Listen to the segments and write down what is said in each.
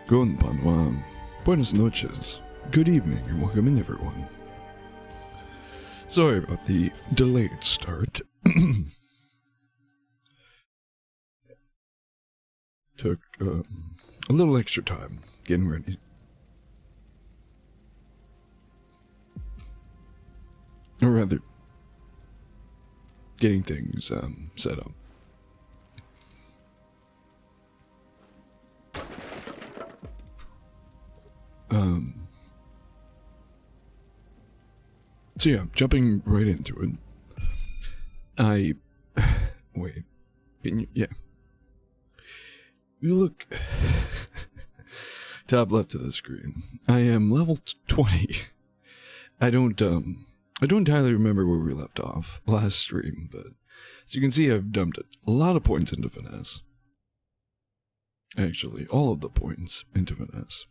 Konbanwa. Buenas noches. Good evening and welcome in, everyone. Sorry about the delayed start. Took a little extra time getting ready. Or rather, getting things set up. So yeah, jumping right into it. Wait. Yeah. You look... Top left of the screen. I am level 20. I don't entirely remember where we left off last stream, but as you can see, I've dumped a lot of points into finesse. Actually, all of the points into finesse.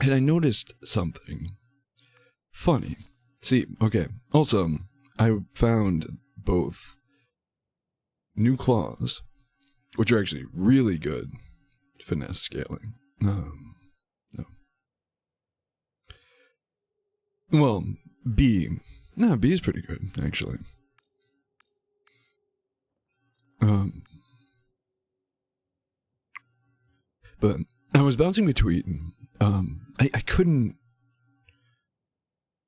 And I noticed something funny. See, okay, also, I found both new claws, which are actually really good finesse scaling. No. Well, B. No, B is pretty good, actually. But I was bouncing between, I couldn't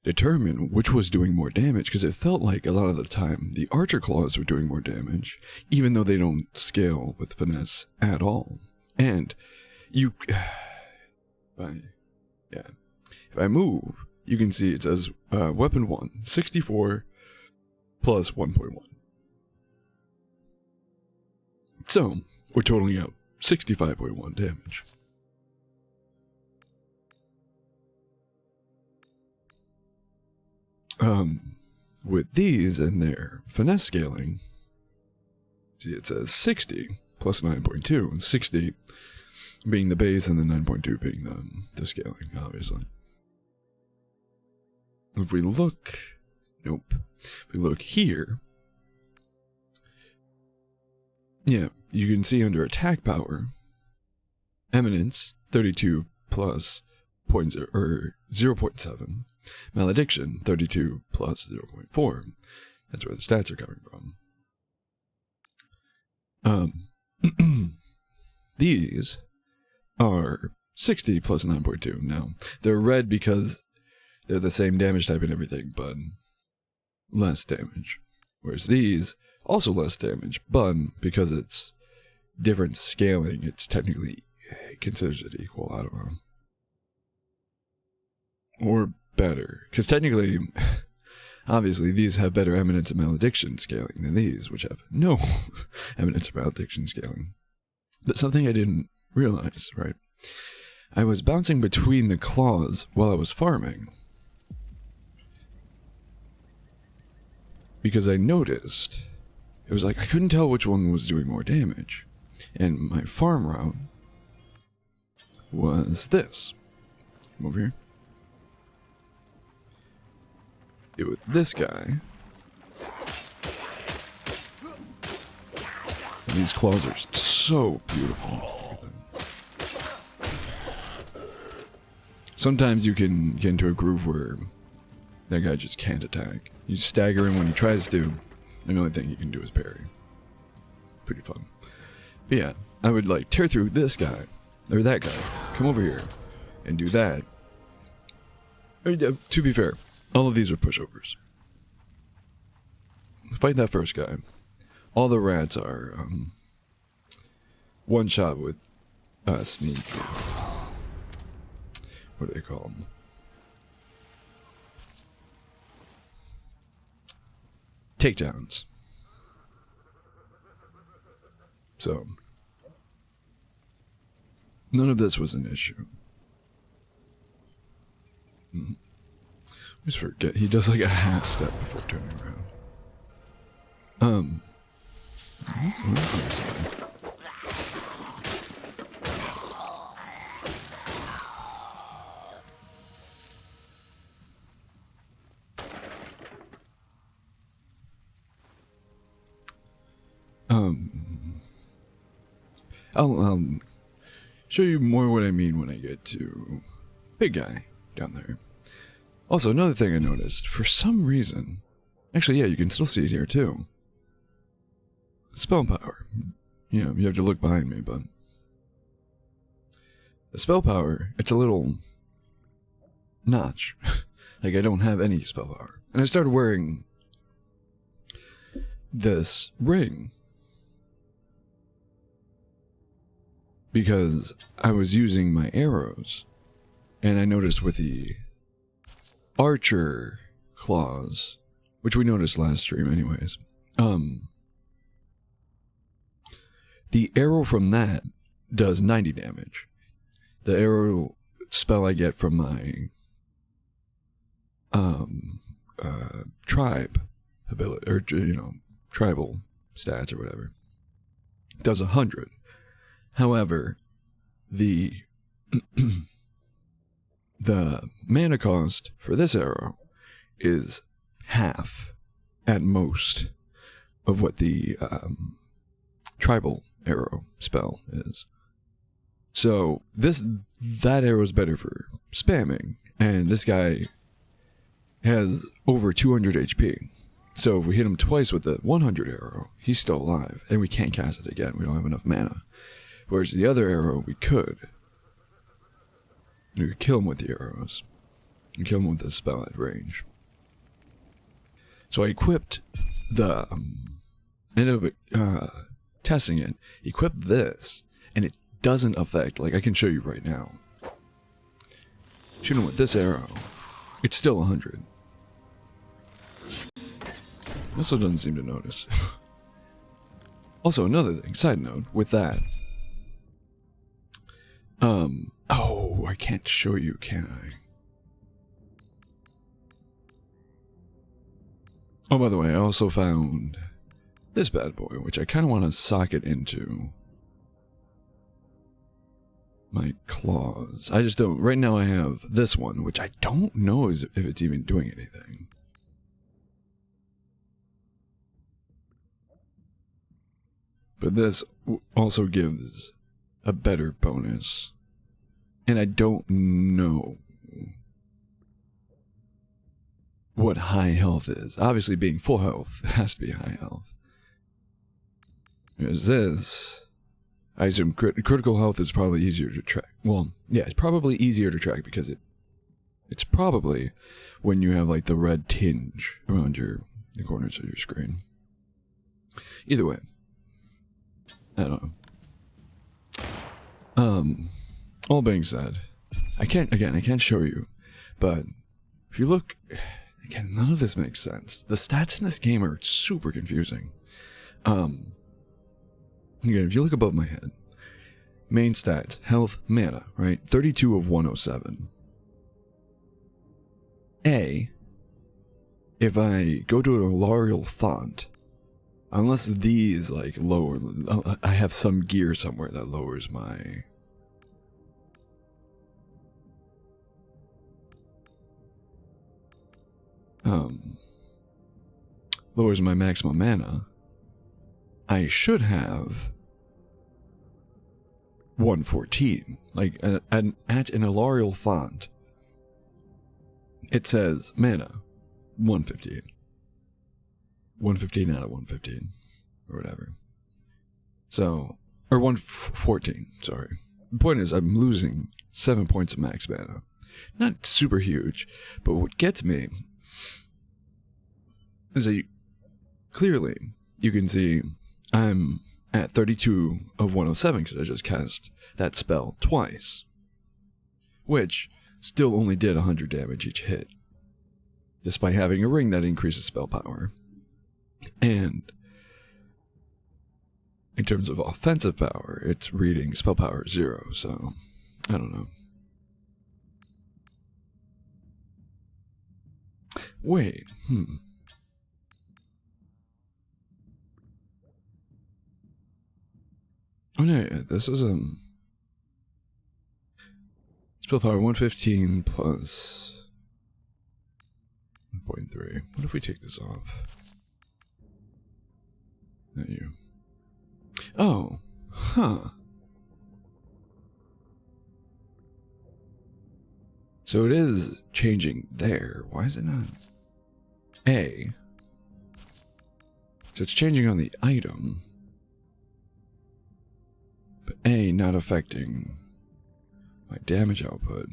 determine which was doing more damage, because it felt like a lot of the time the archer claws were doing more damage, even though they don't scale with finesse at all. And you... If I move, you can see it says weapon 1, 64 plus 1.1. So, we're totaling out 65.1 damage. With these and their finesse scaling, see it says 60 plus 9.2, and 60 being the base and the 9.2 being the scaling, obviously. If we look, nope, if we look here, yeah, you can see under attack power, eminence, 32 plus 0.7, malediction, 32 plus 0.4, that's where the stats are coming from. These are 60 plus 9.2. Now, they're red because they're the same damage type and everything, but less damage. Whereas these, also less damage, but because it's different scaling, it's technically considers it equal, I don't know. Or better. Because technically, obviously, these have better eminence and malediction scaling than these, which have no eminence and malediction scaling. But something I didn't realize, right? I was bouncing between the claws while I was farming. Because I noticed, it was like, I couldn't tell which one was doing more damage. And my farm route was this. Come over here. It was this guy. And these claws are so beautiful. Sometimes you can get into a groove where that guy just can't attack. You stagger him when he tries to, and the only thing you can do is parry. Pretty fun. But yeah, I would like tear through this guy, or that guy, come over here, and do that. To be fair, all of these are pushovers. Fight that first guy. All the rats are one shot with sneak. What are they called? Takedowns. So, none of this was an issue. I always forget, he does like a half step before turning around. I'll show you more what I mean when I get to big guy down there. Also, another thing I noticed, for some reason, actually, yeah, you can still see it here too. Spell power. You know, you have to look behind me, but the spell power, it's a little notch. Like, I don't have any spell power. And I started wearing this ring because I was using my arrows, and I noticed with the archer claws, which we noticed last stream anyways, the arrow from that does 90 damage. The arrow spell I get from my tribe ability, or you know, tribal stats or whatever, does 100. However, the the mana cost for this arrow is half at most of what the tribal arrow spell is. So that arrow is better for spamming, and this guy has over 200 HP. So if we hit him twice with the 100 arrow, he's still alive, and we can't cast it again. We don't have enough mana. Whereas the other arrow, we could. We could kill him with the arrows, and kill him with the spell at range. So I equipped the, ended up testing it, equipped this, and it doesn't affect, like I can show you right now. Shoot him with this arrow, it's still 100. Also doesn't seem to notice. Also, another thing, side note, with that. Oh, I can't show you, can I? Oh, by the way, I also found this bad boy, which I kind of want to socket into my claws. I just don't. Right now I have this one, which I don't know if it's even doing anything. But this also gives a better bonus. And I don't know what high health is. Obviously, being full health, it has to be high health. Because this, I assume critical health is probably easier to track. Well, yeah, it's probably easier to track because it's probably when you have like the red tinge around the corners of your screen. Either way, I don't know. All being said, I can't show you, but if you look, again, none of this makes sense. The stats in this game are super confusing. Again, if you look above my head, main stats, health, mana, right? 32 of 107. If I go to an Alarial font, unless these like lower, I have some gear somewhere that lowers my maximum mana, I should have 114. Like at an Alarial font, it says mana 115. 115 out of 115, or whatever. So, or 114, sorry. The point is, I'm losing 7 points of max mana. Not super huge, but what gets me is that clearly you can see I'm at 32 of 107 because I just cast that spell twice, which still only did 100 damage each hit, despite having a ring that increases spell power. And in terms of offensive power, it's reading spell power 0, so I don't know. Wait, Oh no, yeah, this is spell power 115 plus 1.3. What if we take this off? Not you. Oh, huh. So it is changing there. Why is it not A? So it's changing on the item. But A not affecting my damage output.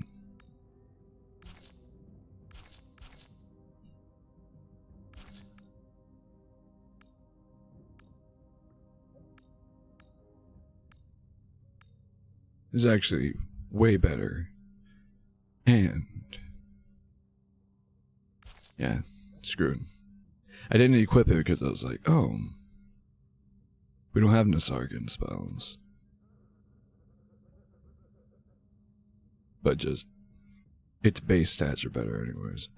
Is actually way better. And yeah, screwed. I didn't equip it because I was like, oh, we don't have Nasargan spells. But just its base stats are better anyways.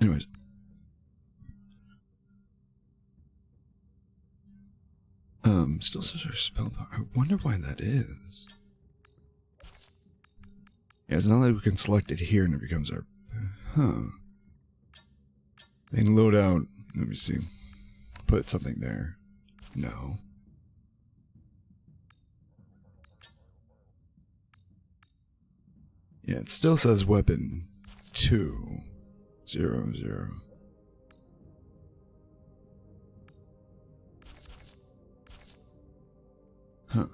Still says our spell power. I wonder why that is. Yeah, it's not like we can select it here and it becomes our... Huh. And load out... Let me see. Put something there. No. Yeah, it still says weapon 2. 0, 0. Huh.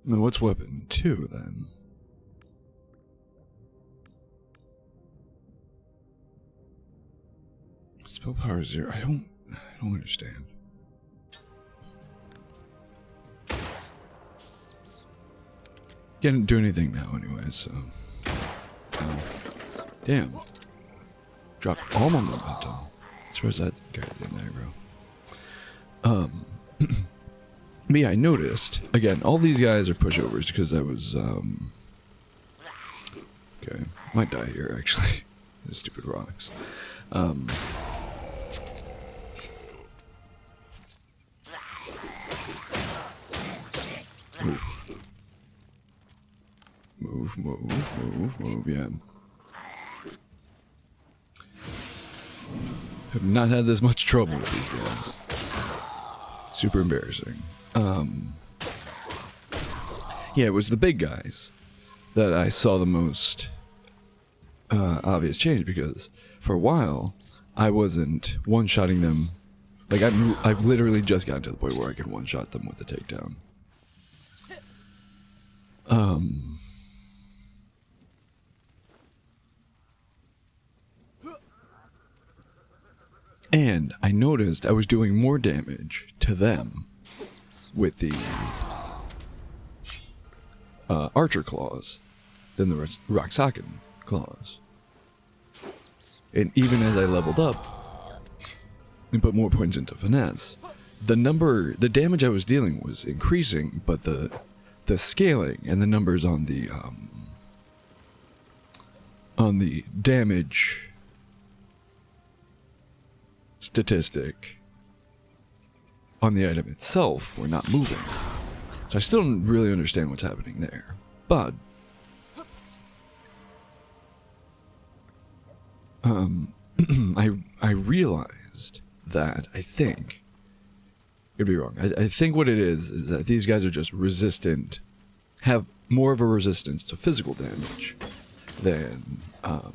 Now what's weapon 2 then? Spell power 0. I don't understand. Can't do anything now anyway, so. Damn. Dropped all my momentum. Suppose that guy in there, bro. But yeah, I noticed, again, all these guys are pushovers because I was, okay, might die here, actually. The stupid rocks. Move, yeah. Have not had this much trouble with these guys. Super embarrassing. Yeah, it was the big guys that I saw the most obvious change because for a while I wasn't one-shotting them. Like I've literally just gotten to the point where I can one-shot them with a takedown. And I noticed I was doing more damage to them with the Archer claws than the Roxakan claws. And even as I leveled up and put more points into finesse, the damage I was dealing was increasing, but the scaling and the numbers on the damage statistic on the item itself were not moving. So I still don't really understand what's happening there. But I realized that I think could be wrong. I think what it is that these guys are just resistant, have more of a resistance to physical damage than I'm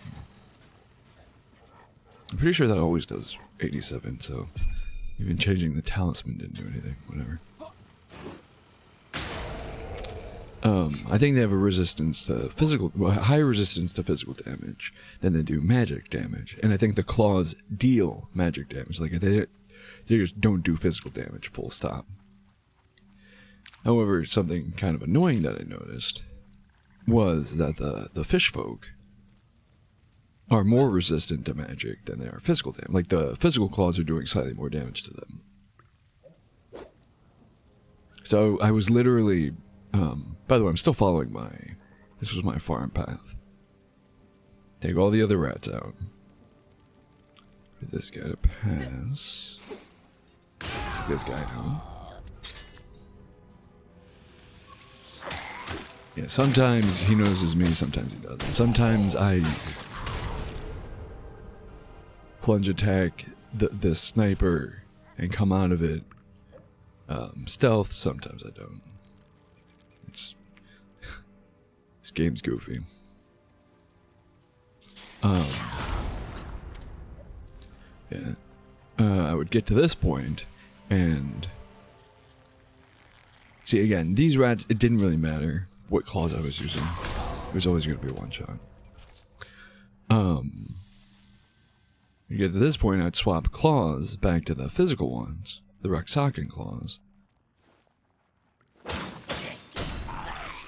pretty sure that always does 87, so even changing the talisman didn't do anything, whatever. I think they have a resistance to higher resistance to physical damage than they do magic damage, and I think the claws deal magic damage. Like they just don't do physical damage, full stop. However, something kind of annoying that I noticed was that the fish folk are more resistant to magic than they are physical damage. Like the physical claws are doing slightly more damage to them. So I was literally, by the way, I'm still following this was my farm path. Take all the other rats out. For this guy to pass. Take this guy out. Yeah, sometimes he notices me, sometimes he doesn't. Sometimes I plunge attack the sniper and come out of it stealth, sometimes I don't. game's goofy. Yeah. I would get to this point, and see again, these rats, it didn't really matter what claws I was using. It was always going to be a one-shot. You get to this point, I'd swap claws back to the physical ones, the Roxakin claws.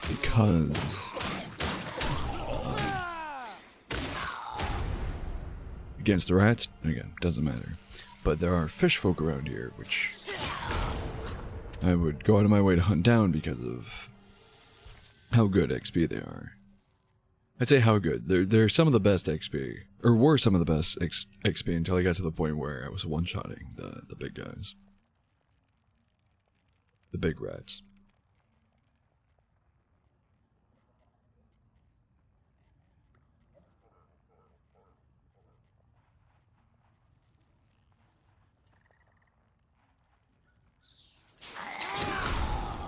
Because against the rats, again, doesn't matter. But there are fish folk around here, which I would go out of my way to hunt down because of how good XP they are. I'd say how good. They're some of the best XP, or were some of the best XP until I got to the point where I was one-shotting the big guys. The big rats.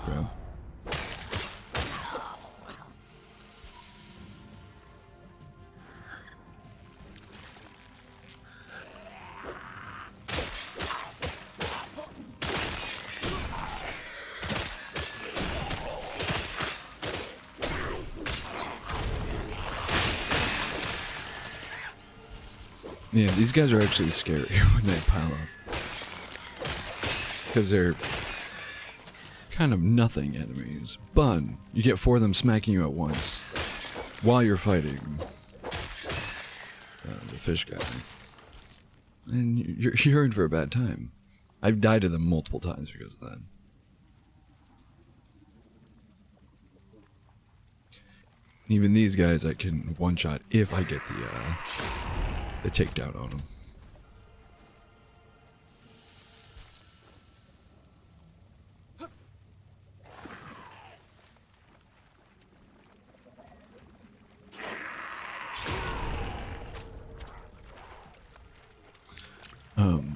Grab. Yeah, these guys are actually scary when they pile up. Because they're kind of nothing enemies. But you get 4 of them smacking you at once while you're fighting the fish guy. And you're in for a bad time. I've died to them multiple times because of that. Even these guys I can one-shot if I get the takedown on them.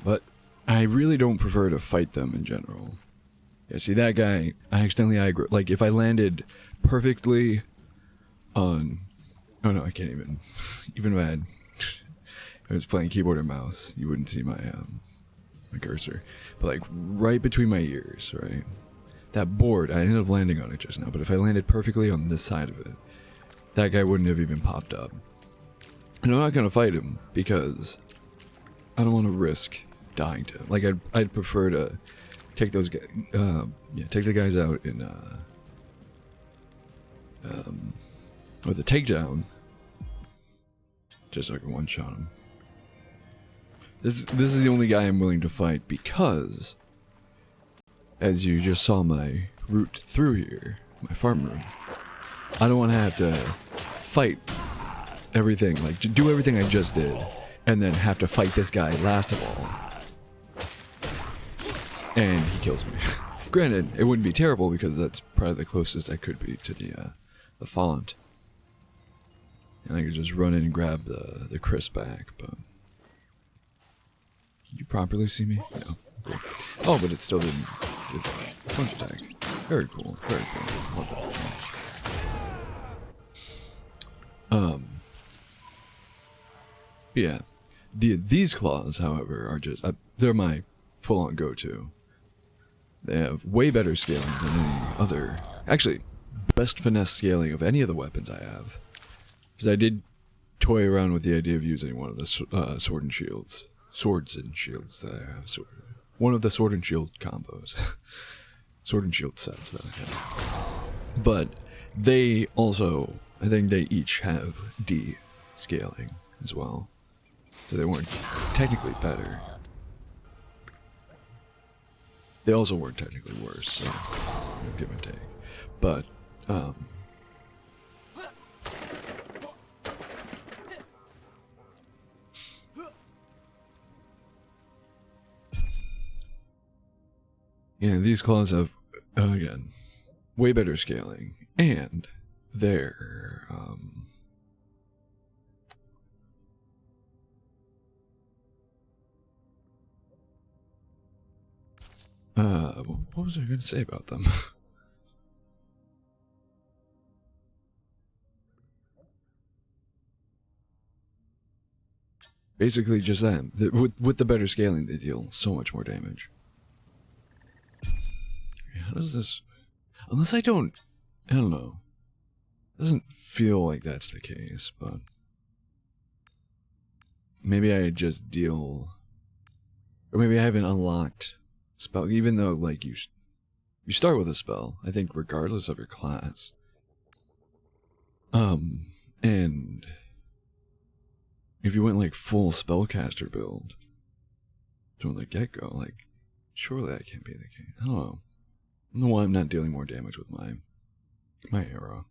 But I really don't prefer to fight them in general. Yeah, see that guy, I accidentally aggro. Like if I landed perfectly on, oh no, I can't even. Even if I was playing keyboard or mouse, you wouldn't see my cursor. But like right between my ears, right? That board, I ended up landing on it just now, but if I landed perfectly on this side of it, that guy wouldn't have even popped up. And I'm not gonna fight him because I don't want to risk dying to him. Like I'd prefer to take those guys, take the guys out in with a takedown, just so I can one-shot him. This is the only guy I'm willing to fight because, as you just saw my route through here, my farm room, I don't want to have to fight everything, like do everything I just did, and then have to fight this guy last of all. And he kills me. Granted, it wouldn't be terrible because that's probably the closest I could be to the font. And I could just run in and grab the crisp back, but... Can you properly see me? No. Cool. Oh, but it still didn't do the punch attack. Very cool. Very cool. Yeah. These claws, however, are just... they're my full-on go-to. They have way better scaling than any other... Actually, best finesse scaling of any of the weapons I have. Because I did toy around with the idea of using one of the swords and shields that I have. One of the sword and shield combos. Sword and shield sets that I have. But they also... I think they each have D scaling as well. So they weren't technically better. They also weren't technically worse, so give and take. But, yeah, these claws have, again, way better scaling, and they're, what was I going to say about them? Basically just that. With the better scaling, they deal so much more damage. How does this... Unless I don't know. It doesn't feel like that's the case, but... Maybe I just deal... Or maybe I haven't unlocked spell, even though, like, you start with a spell, I think, regardless of your class. And... If you went, like, full spellcaster build from the get-go, like, surely that can't be the case. I don't know. I don't know why I'm not dealing more damage with my arrow.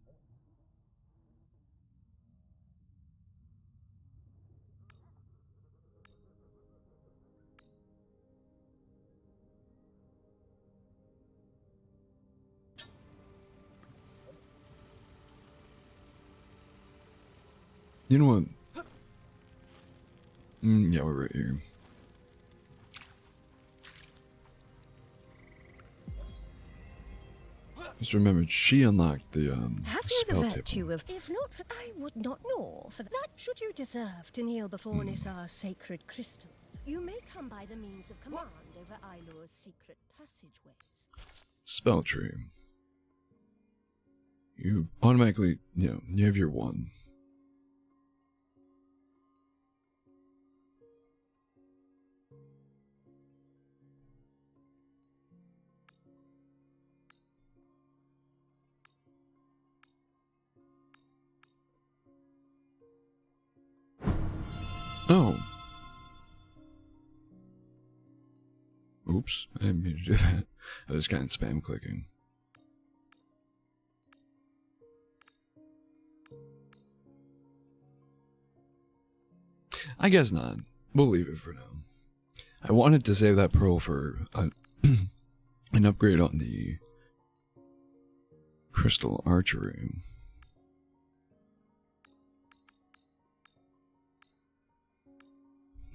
You know what? Yeah, we're right here. Just remembered she unlocked the Have you the spell virtue table. of... If not, for, I would not know. For that, should you deserve to kneel before Nisar's sacred crystal, you may come by the means of command over Ailur's secret passageways. Spell tree. You automatically, you have your one. Oh. Oops, I didn't mean to do that. I was kind of spam clicking. I guess not. We'll leave it for now. I wanted to save that pearl for an upgrade on the crystal archery.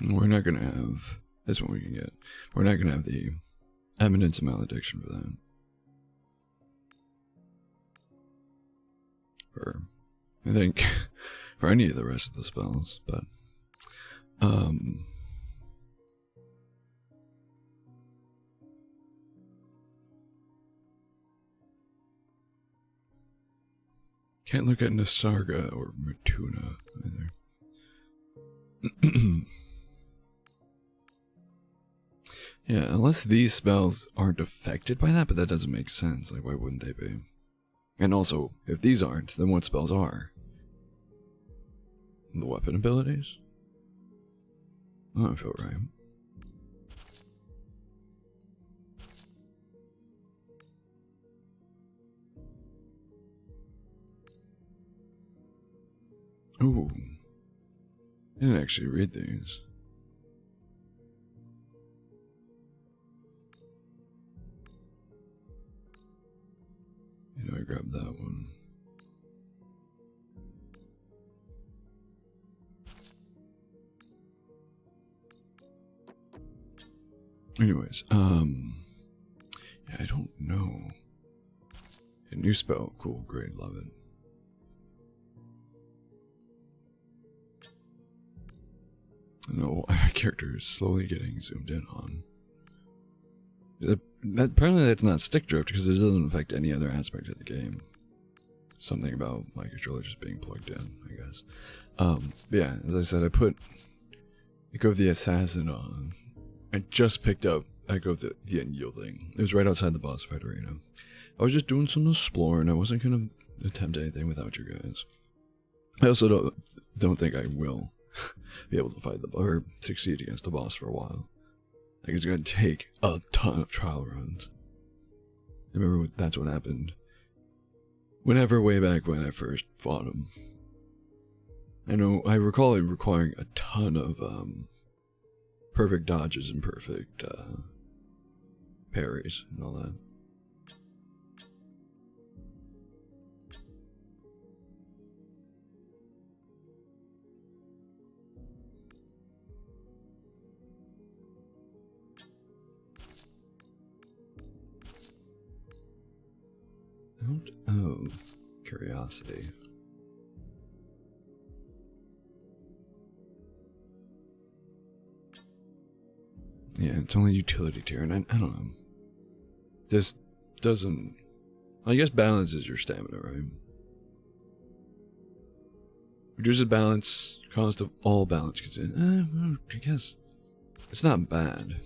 We're not gonna have this one we can get. We're not gonna have the eminence of malediction for that. For I think for any of the rest of the spells, but can't look at Nisarga or Matuna either. Yeah, unless these spells aren't affected by that, but that doesn't make sense. Like, why wouldn't they be? And also, if these aren't, then what spells are? The weapon abilities? Oh, I feel right. Ooh. I didn't actually read these. You know, I grabbed that one. Anyways, yeah, I don't know. A new spell, cool, great, love it. I know my character is slowly getting zoomed in on. Apparently that's not stick drift because it doesn't affect any other aspect of the game. Something about my controller just being plugged in, I guess. But yeah, as I said, I go the assassin on. I just picked up Echo the Unyielding. It was right outside the boss fight arena. I was just doing some exploring. I wasn't gonna attempt anything without you guys. I also don't think I will be able to fight or succeed against the boss for a while. Like, it's gonna take a ton of trial runs. I remember that's what happened. Whenever way back when I first fought him. I recall it requiring a ton of perfect dodges and perfect parries and all that. Out of curiosity. Yeah, it's only utility tier, and I don't know. This doesn't... I guess balance is your stamina, right? Reduces balance, cost of all balance. I guess it's not bad.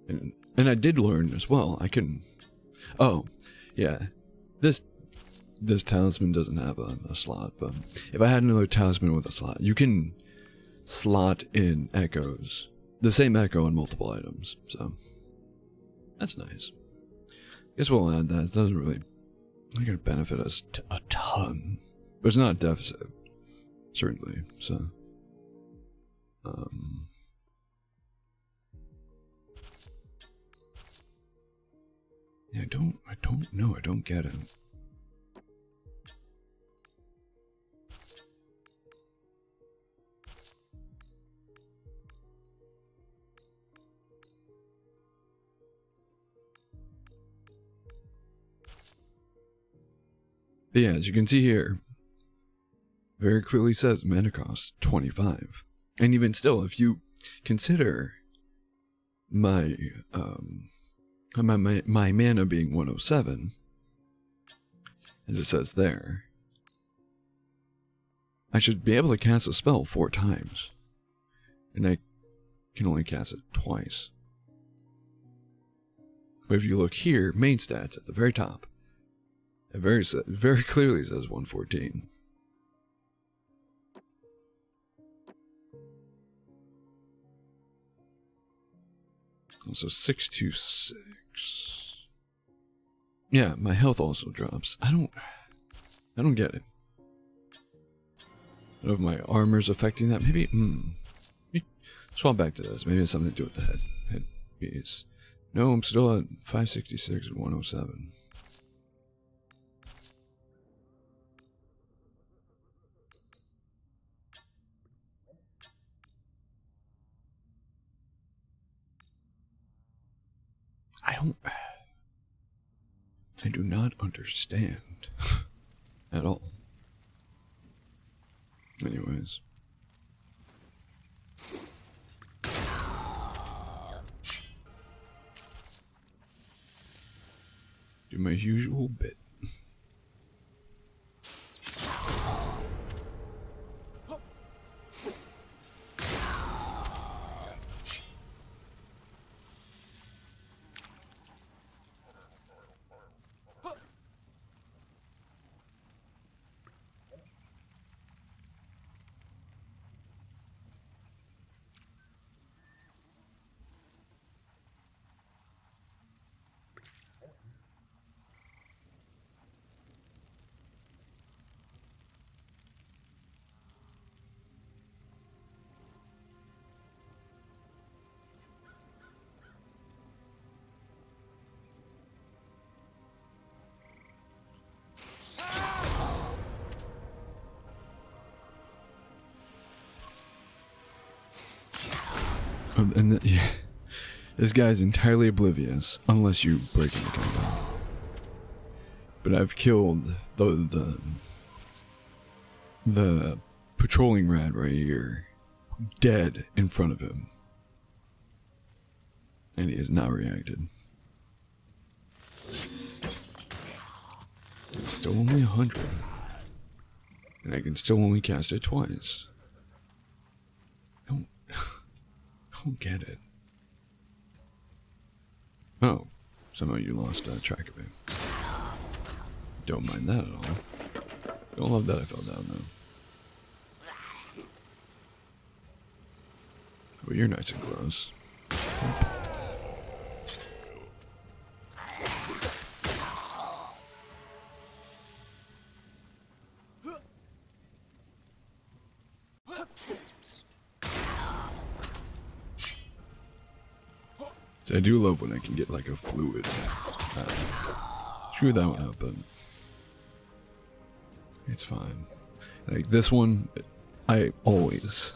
And I did learn as well. I can... Oh, yeah. This talisman doesn't have a slot, but if I had another talisman with a slot, you can slot in echoes. The same echo on multiple items, so that's nice. Guess we'll add that. It doesn't really... Not gonna benefit us a ton. But it's not a deficit. Certainly, so... Yeah, I don't know. I don't get it. But yeah, as you can see here, very clearly says mana cost 25. And even still, if you consider my mana being 107, as it says there, I should be able to cast a spell 4 times. And I can only cast it twice. But if you look here, main stats at the very top, it very clearly says 114. Also 626. Yeah, my health also drops. I don't get it. I don't know if my armor's affecting that. Maybe swap back to this. Maybe it's something to do with the head piece. No, I'm still at 566 and 107. I do not understand at all. Anyways. Do my usual bit. Yeah, this guy's entirely oblivious unless you break into combat. But I've killed the patrolling rat right here, dead in front of him, and he has not reacted. It's still only 100, and I can still only cast it twice. I don't get it. Oh, somehow you lost track of it. Don't mind that at all. Don't love that I fell down though. Oh, you're nice and close. I do love when I can get like a fluid. Screw that one up, but it's fine. Like this one, it's always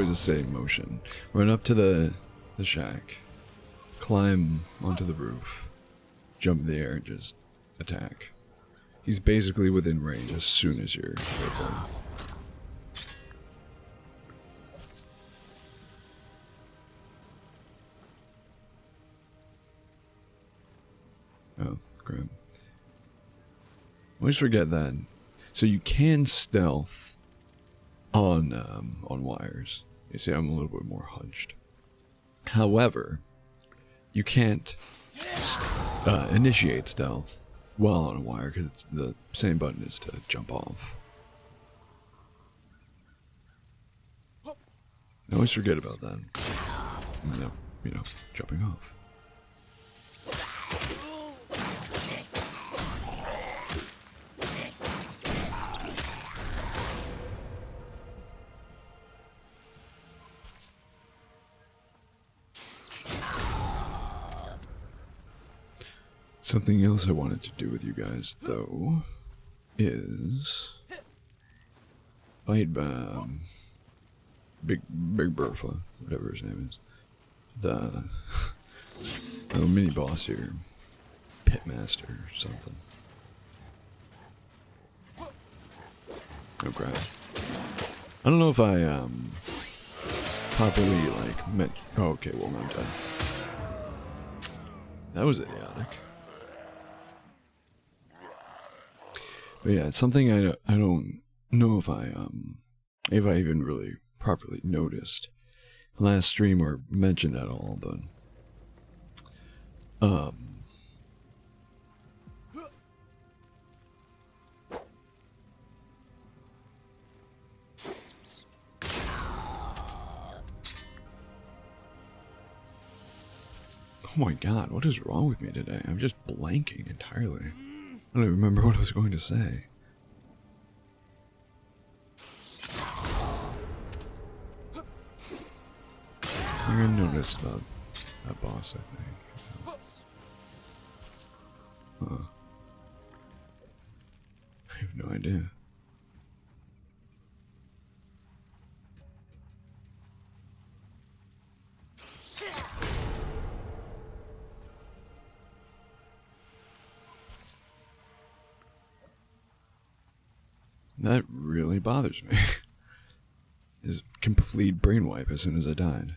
the same motion. Run up to the shack, climb onto the roof, jump in the air, and just attack. He's basically within range as soon as you're there. crap. Always forget that. So you can stealth on wires. You see, I'm a little bit more hunched. However, you can't initiate stealth while on a wire because it's the same button is to jump off. I always forget about that. You know, jumping off. Something else I wanted to do with you guys, though, is fight Big Bertha, whatever his name is, the little mini boss here, Pitmaster or something. Oh crap! I don't know if I properly like meant. Oh, okay, well I'm done. That was idiotic. But yeah, it's something I don't know if I even really properly noticed last stream or mentioned at all, but oh my god, what is wrong with me today? I'm just blanking entirely. I don't even remember what I was going to say. I think I noticed about that boss, I think. Huh. I have no idea. That really bothers me. His complete brain wipe as soon as I died.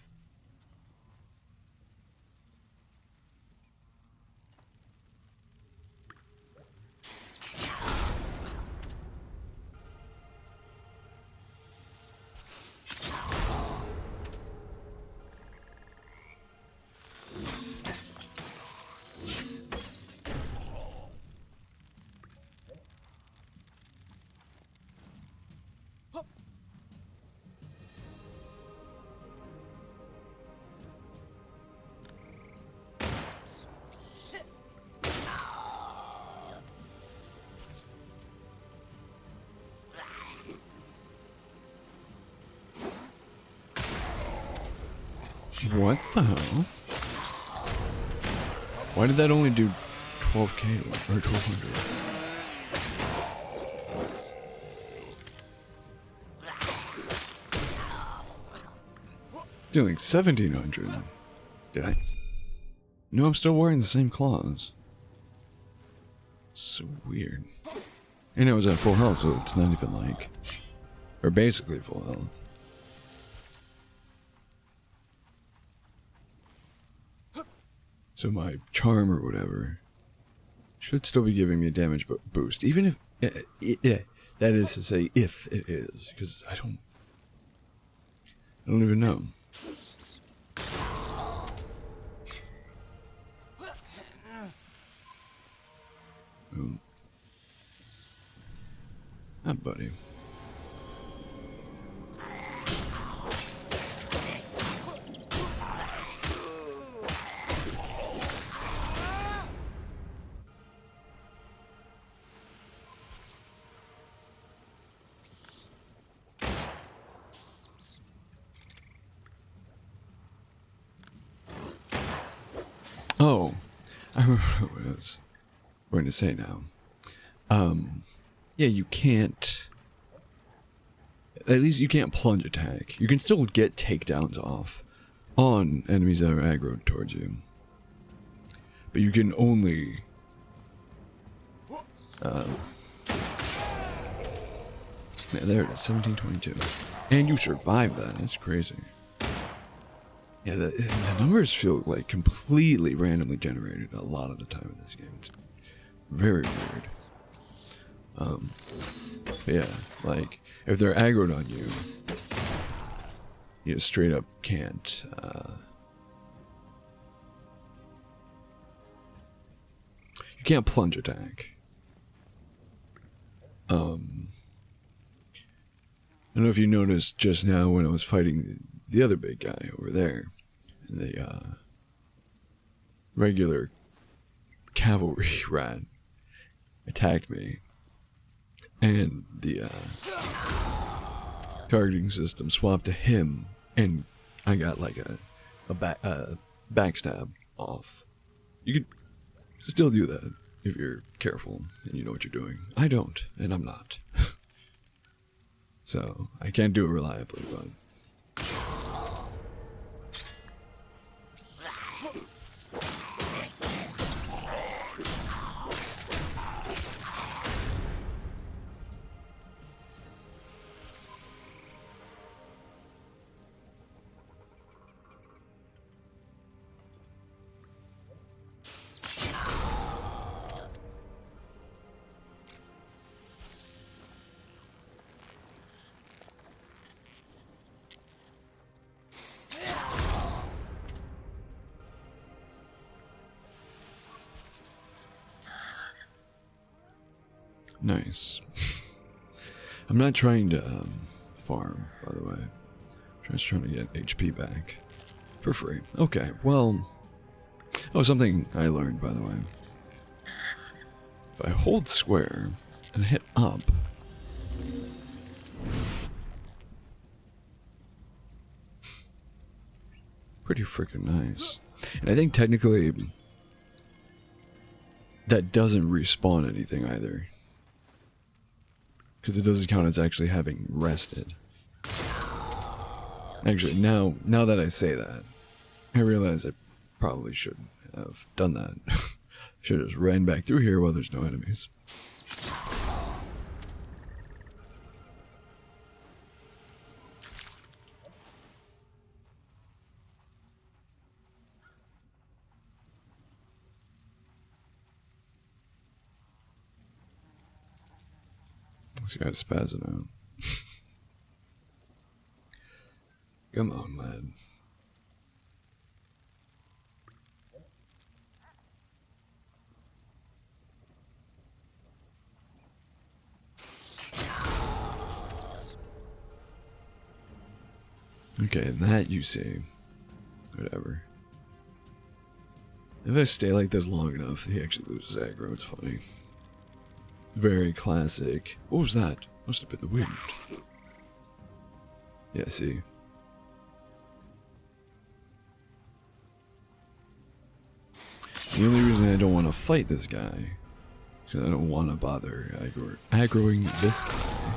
What the hell? Why did that only do 12k or 1200? Doing 1700. Did I? No, I'm still wearing the same claws. So weird. And it was at full health, so it's not even like, or basically full health. So my charm or whatever should still be giving me a damage boost, even if that is to say, if it is, because I don't even know. Buddy. Oh, I remember what I was going to say now. Yeah, you can't... At least you can't plunge attack. You can still get takedowns off on enemies that are aggroed towards you. But you can only... yeah, there it is, 1722. And you survived that, that's crazy. Yeah, the numbers feel like completely randomly generated a lot of the time in this game. It's very weird. Yeah, like if they're aggroed on you, you just straight up can't. You can't plunge attack. I don't know if you noticed just now when I was fighting the other big guy over there, the regular cavalry rat attacked me, and the targeting system swapped to him, and I got like a backstab off. You could still do that if you're careful and you know what you're doing. I don't, and I'm not. So I can't do it reliably, but nice. I'm not trying to farm, by the way. I'm just trying to get HP back for free. Okay, well, something I learned, by the way. If I hold square and hit up, pretty freaking nice. And I think technically that doesn't respawn anything either, because it doesn't count as actually having rested. Actually, now that I say that, I realize I probably shouldn't have done that. Should have just ran back through here while there's no enemies. This guy's spazzing out. Come on, lad. Okay, that you see. Whatever. If I stay like this long enough, he actually loses aggro. It's funny. Very classic. What was that? Must have been the wind. Yeah, see. The only reason I don't want to fight this guy is because I don't want to bother aggroing this guy.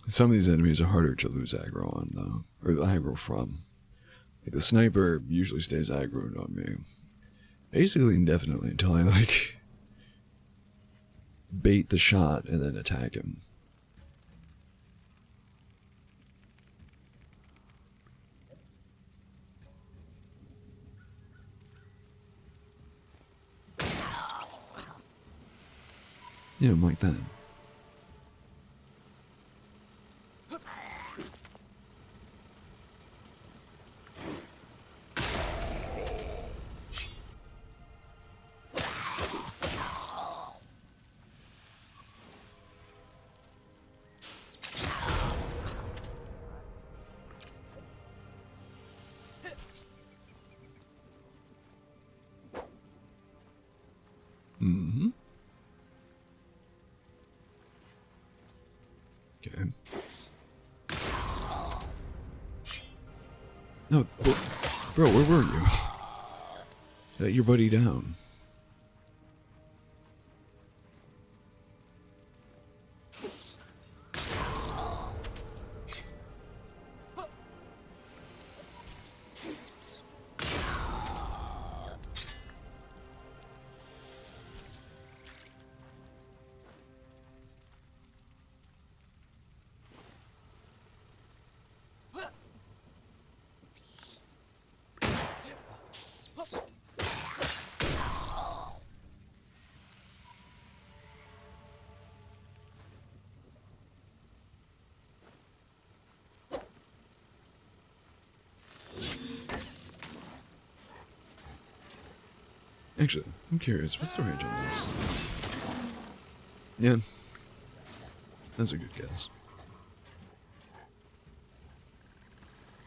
Some of these enemies are harder to lose aggro on, though. Or the aggro from. Like the sniper usually stays aggroed on me. Basically indefinitely until I, like, bait the shot and then attack him. Yeah, I'm like that. Mm-hmm. Okay. No, bro, where were you? Let your buddy down. Actually, I'm curious. What's the range on this? Yeah. That's a good guess.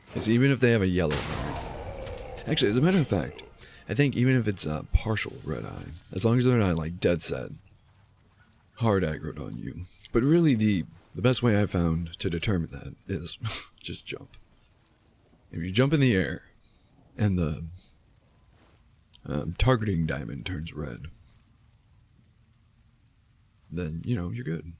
Because even if they have a yellow eye. Actually, as a matter of fact, I think even if it's a partial red eye, as long as they're not like dead set, hard aggroed on you. But really the best way I found to determine that is just jump. If you jump in the air and the targeting diamond turns red, then, you know, you're good.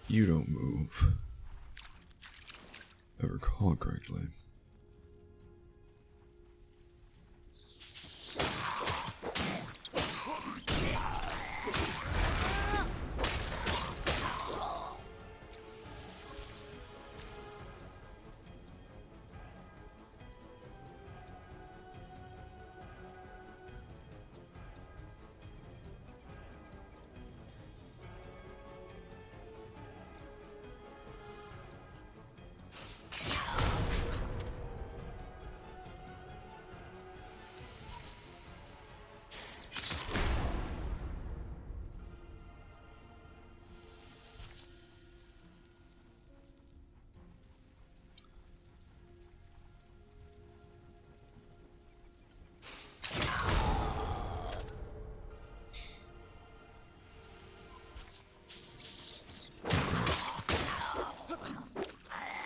You don't move. If I recall correctly.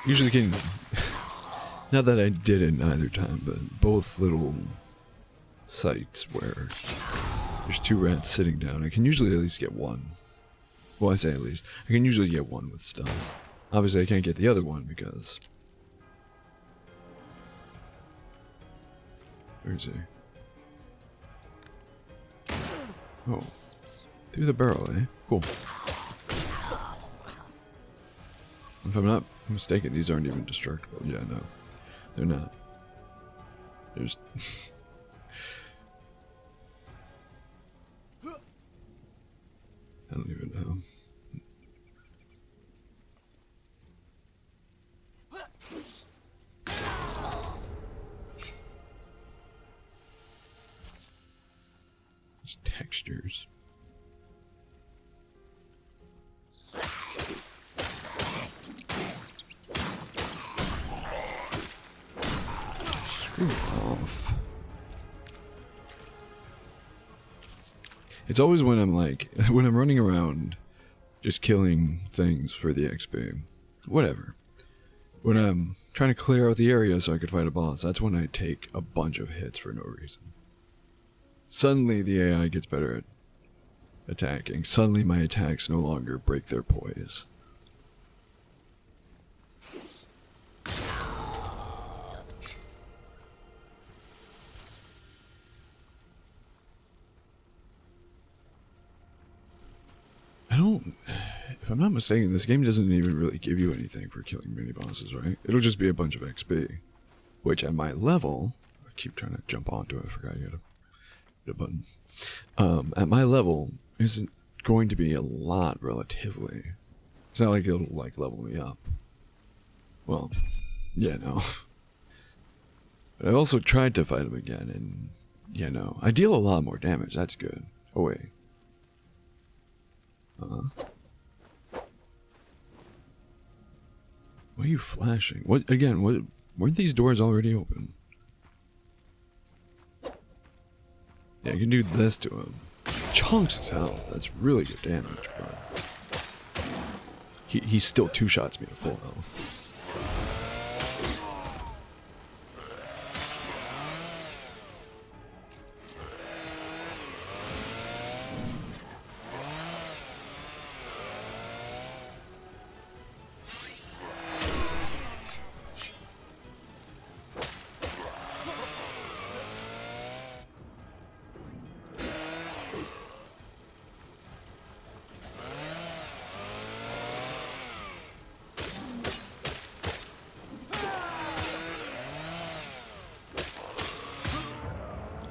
Usually can, not that I did it either time, but both little sites where there's two rats sitting down, I can usually at least get one. Well, I say at least. I can usually get one with stun. Obviously I can't get the other one because... Where is he? Oh. Through the barrel, eh? Cool. If I'm not mistaken, these aren't even destructible. Yeah, no. They're not. There's... I don't even know. There's textures. Screw off. It's always when I'm like, when I'm running around just killing things for the XP. Whatever. When I'm trying to clear out the area so I could fight a boss, that's when I take a bunch of hits for no reason. Suddenly the AI gets better at attacking. Suddenly my attacks no longer break their poise. If I'm not mistaken, this game doesn't even really give you anything for killing mini bosses, right? It'll just be a bunch of XP. Which at my level, I keep trying to jump onto it, I forgot you had a button. At my level, isn't going to be a lot relatively. It's not like it'll like level me up. Well, yeah, no. But I also tried to fight him again, and yeah, no. I deal a lot more damage, that's good. Oh wait. Why are you flashing? What again? What? Weren't these doors already open? Yeah, I can do this to him. Chunks his health. That's really good damage, but he still two shots me to full health.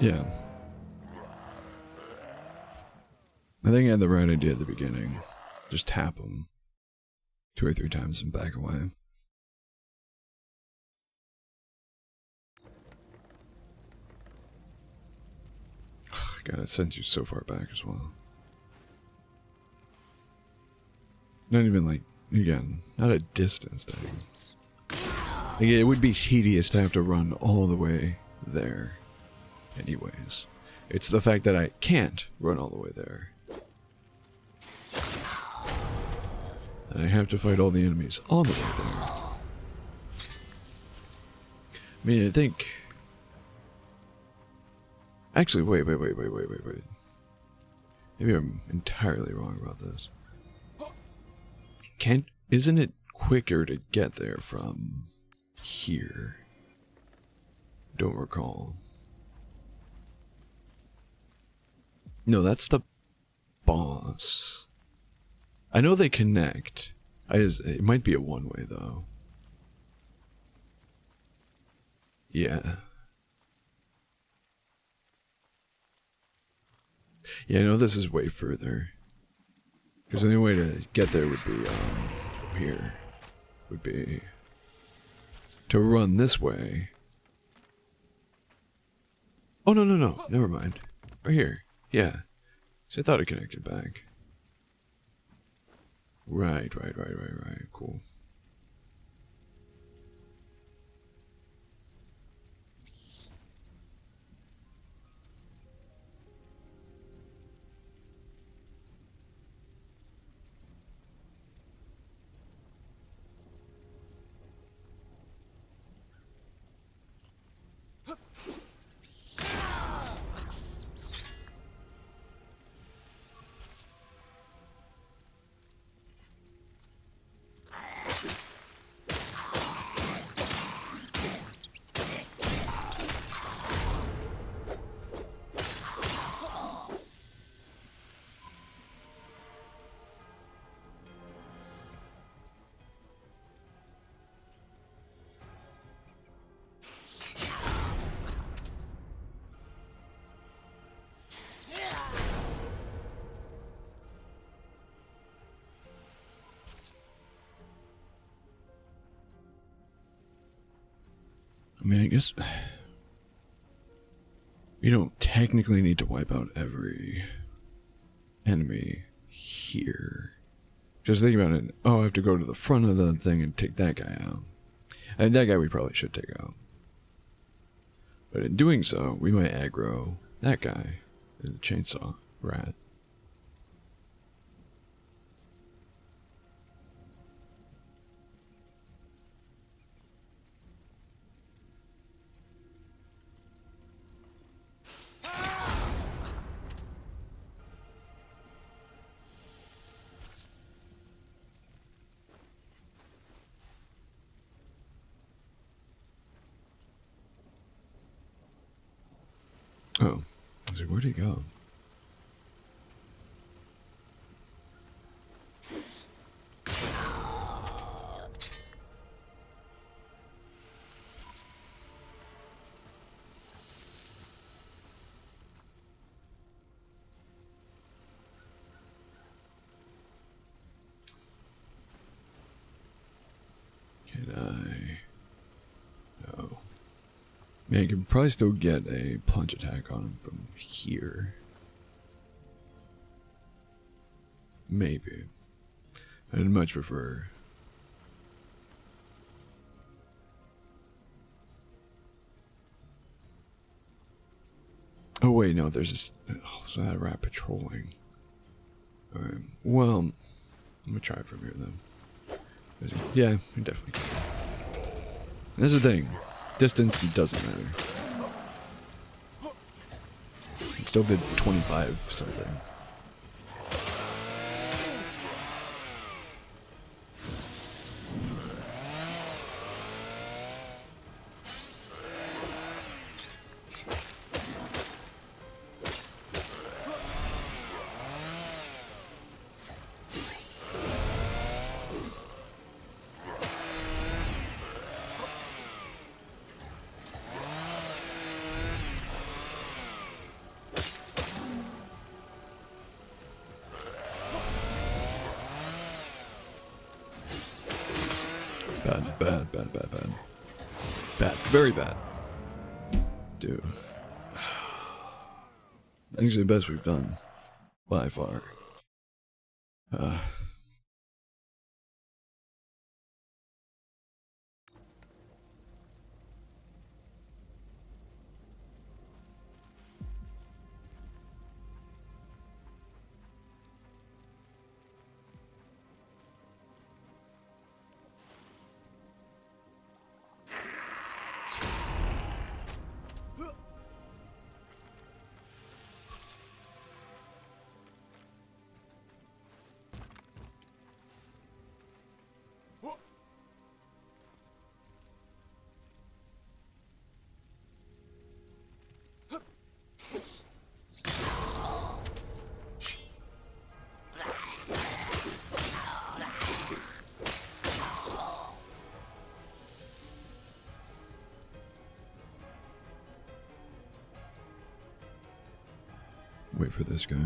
Yeah. I think I had the right idea at the beginning. Just tap them 2 or 3 times and back away. God, it sends you so far back as well. Not even like, again, not a distance thing. Like, it would be tedious to have to run all the way there anyways. It's the fact that I can't run all the way there. And I have to fight all the enemies all the way there. I mean, I think... Actually, wait. Maybe I'm entirely wrong about this. Isn't it quicker to get there from here? Don't recall. No, that's the boss. I know they connect. It might be a one-way though. Yeah. Yeah, I know this is way further. Because the only way to get there would be, from here. Would be to run this way. Oh, no. Never mind. Right here. Yeah. So I thought it connected back. Right. Cool. I mean, I guess you don't technically need to wipe out every enemy here. Just think about it. Oh, I have to go to the front of the thing and take that guy out. And that guy we probably should take out. But in doing so, we might aggro that guy, the chainsaw rat. Oh, I was like, where'd he go? Can I? No. Man, you can probably still get a plunge attack on him from here. Maybe. I'd much prefer. Oh wait, no, there's this. Also that rat patrolling. Alright, well, I'm gonna try it from here then. Yeah, definitely. That's the thing. Distance doesn't matter. It still did 25 something. Bad, bad, bad, bad, bad. Bad, very bad. Dude. Actually, the best we've done. By far. Wait for this guy.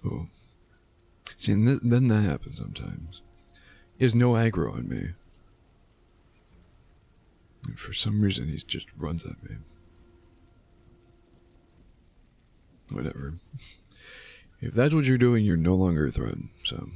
Oh. See, and then that happens sometimes. He has no aggro on me. And for some reason, he just runs at me. Whatever. If that's what you're doing, you're no longer a threat, so...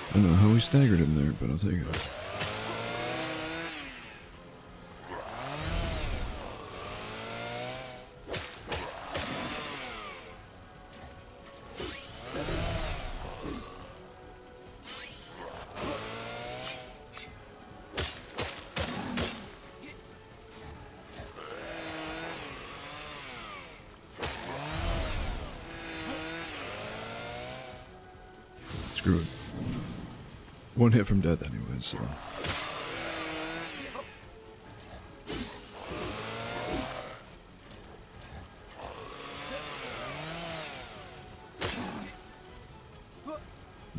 I don't know how we staggered him there, but I'll take it. Screw it. One hit from death anyway, so...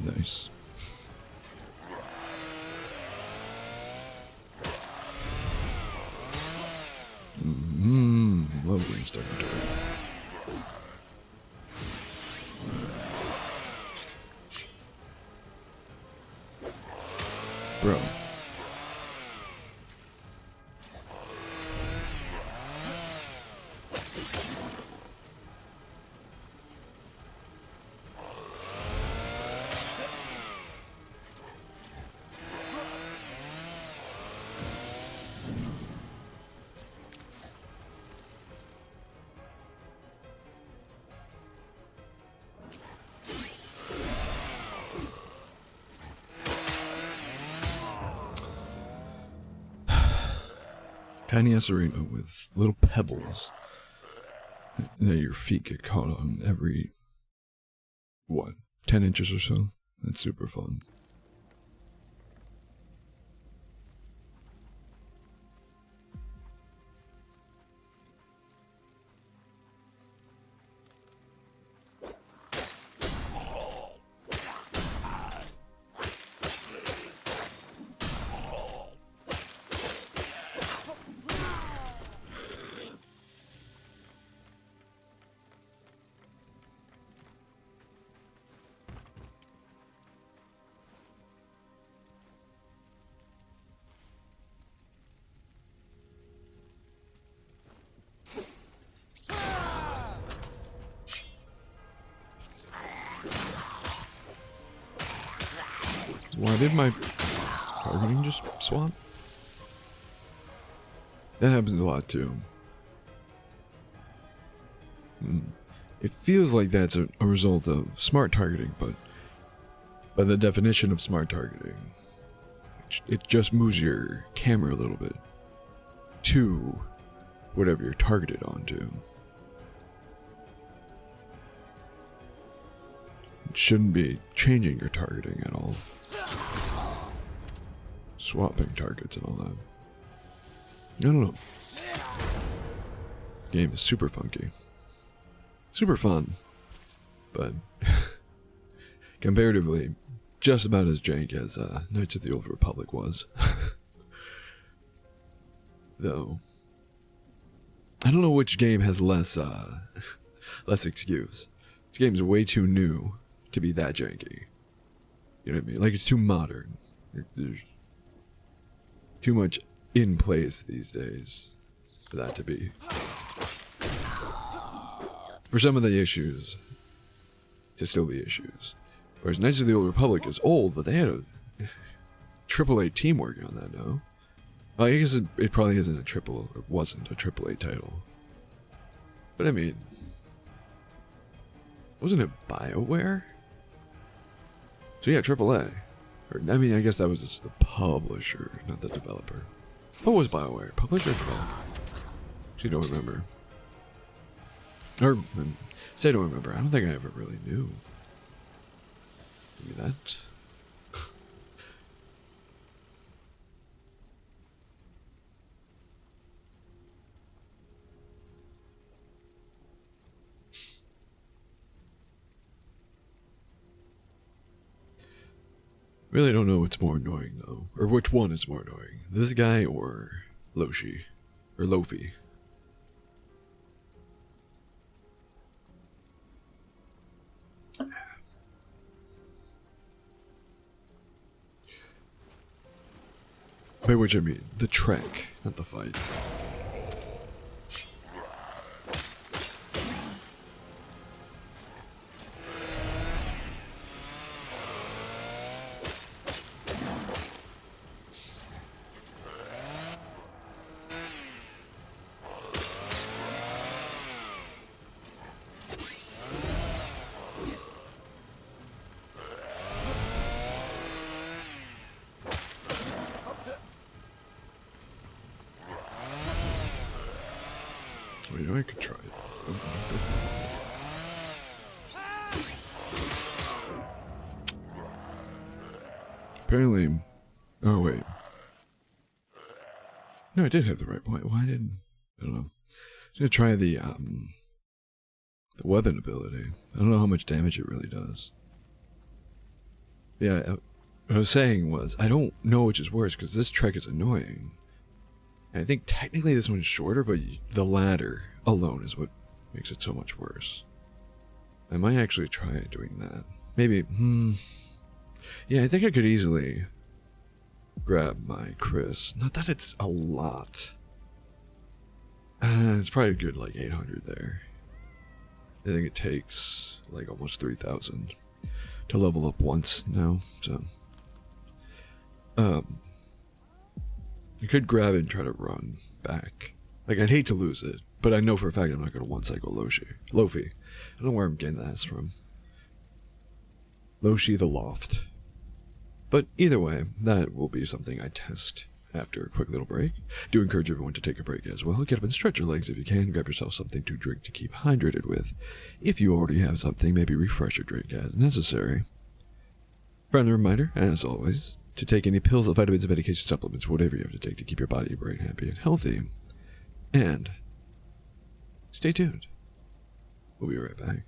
Nice. Love green stuff into it. Bro. Tiny ass arena with little pebbles that your feet get caught on every, what, 10 inches or so? That's super fun. Why did my targeting just swap? That happens a lot too. It feels like that's a result of smart targeting, but by the definition of smart targeting, it just moves your camera a little bit to whatever you're targeted onto. It shouldn't be changing your targeting at all. Swapping targets and all that. I don't know. Game is super funky. Super fun. But comparatively, just about as jank as Knights of the Old Republic was. Though, I don't know which game has less excuse. This game is way too new to be that janky. You know what I mean? Like, it's too modern. There's too much in place these days for that to be. For some of the issues to still be issues. Whereas Knights of the Old Republic is old, but they had a AAA team working on that now. Well, I guess it probably isn't a triple, or wasn't a AAA title. But I mean, wasn't it BioWare? So yeah, AAA. Or, I mean, I guess that was just the publisher, not the developer. What was BioWare? Publisher or developer? Actually, don't remember. Or, say I don't remember. I don't think I ever really knew. Maybe that. Really don't know what's more annoying, though. Or which one is more annoying. This guy or Loshi. Or Lofi. By which I mean the trek, not the fight. I could try it. Apparently... Oh, wait. No, I did have the right point. Why didn't... I don't know. I'm gonna try the weapon ability. I don't know how much damage it really does. Yeah, what I was saying was, I don't know which is worse, because this trek is annoying. And I think technically this one's shorter, but the ladder alone is what makes it so much worse. I might actually try doing that. Maybe, yeah, I think I could easily grab my Chris. Not that it's a lot. It's probably a good like 800 there. I think it takes like almost 3,000 to level up once now. So, you could grab it and try to run back. Like, I'd hate to lose it, but I know for a fact I'm not going to one-cycle Lofi. I don't know where I'm getting that from. Loshi the Loft. But either way, that will be something I test after a quick little break. Do encourage everyone to take a break as well. Get up and stretch your legs if you can. Grab yourself something to drink to keep hydrated with. If you already have something, maybe refresh your drink as necessary. Friendly reminder, as always, to take any pills, vitamins, medication, supplements, whatever you have to take to keep your body and brain happy and healthy. And stay tuned. We'll be right back.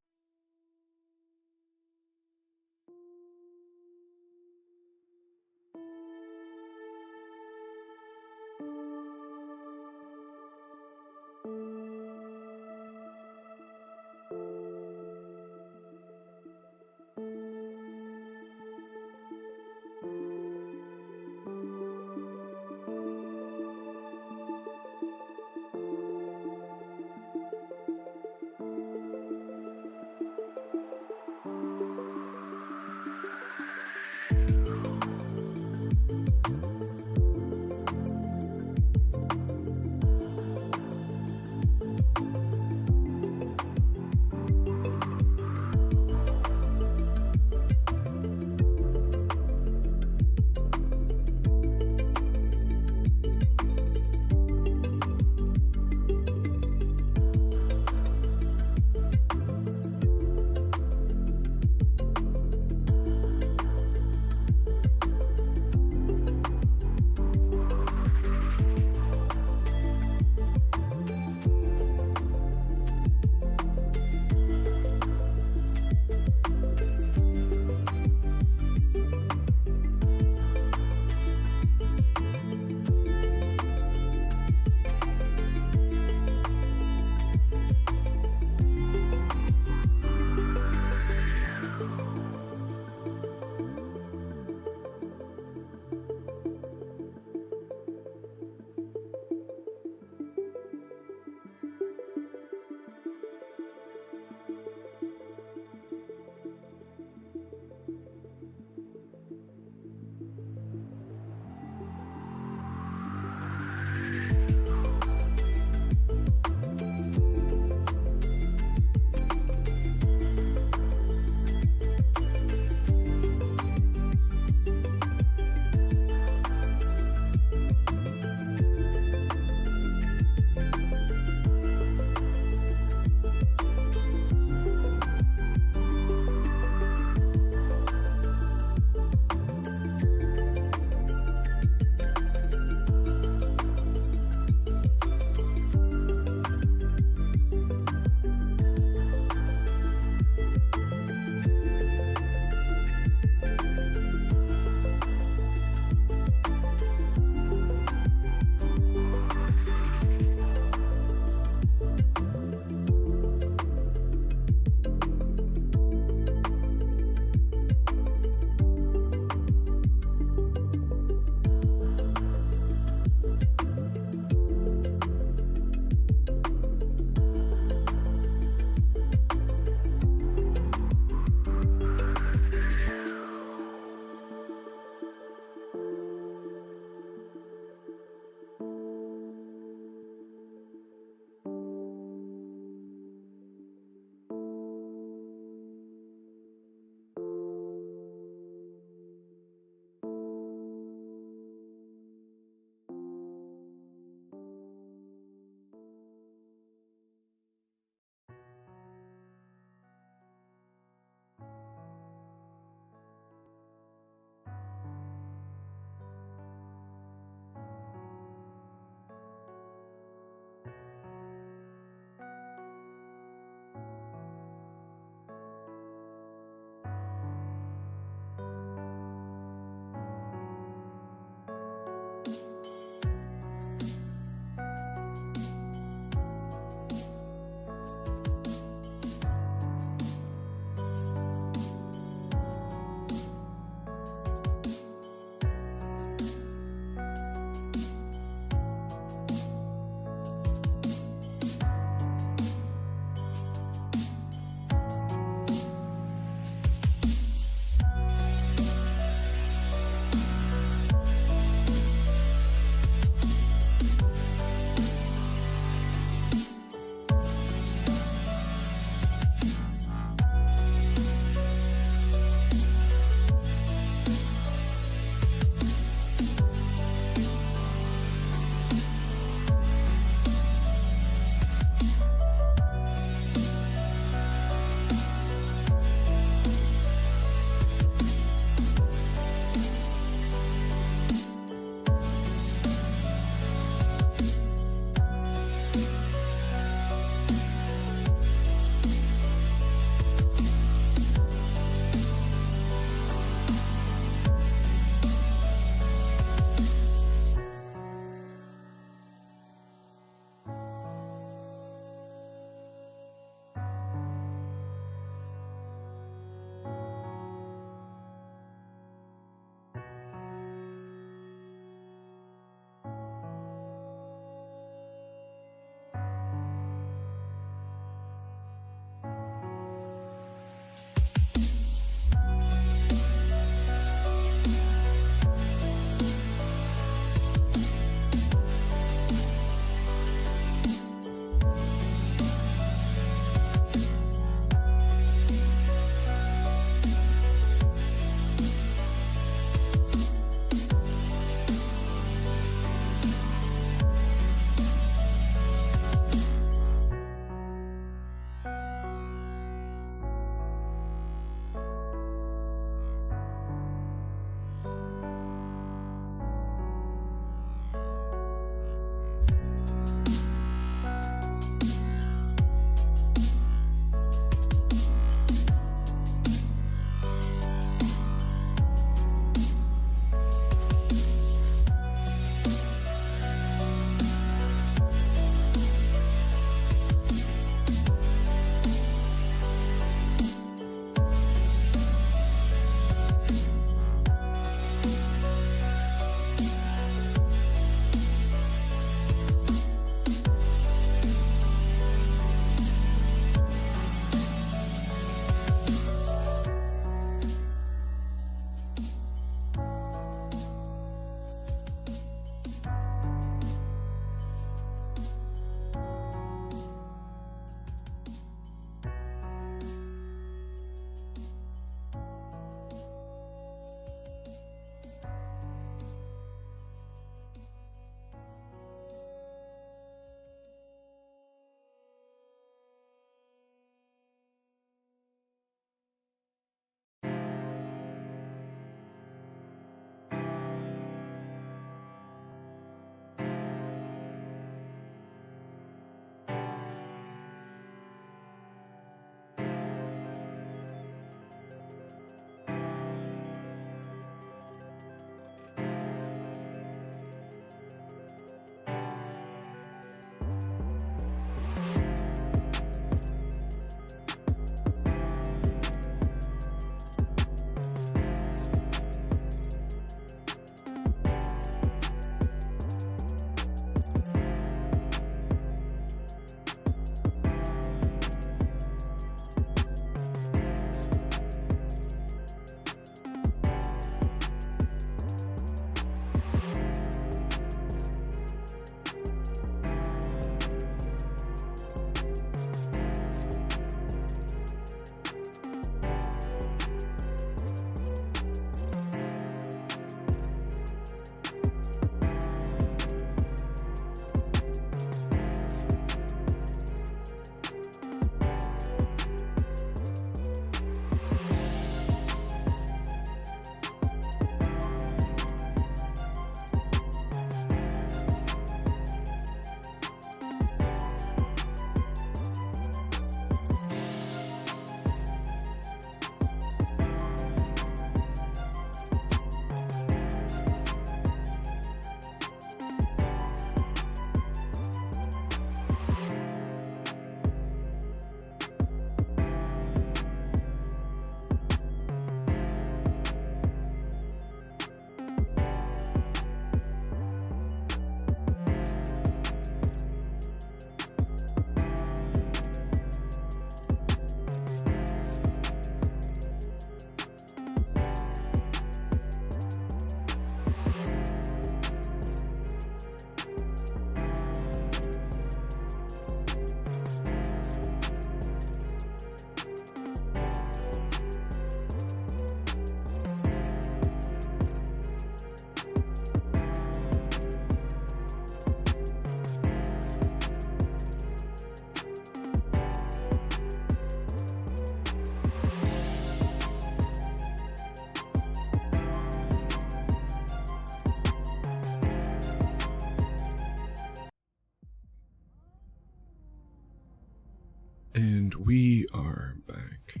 And we are back.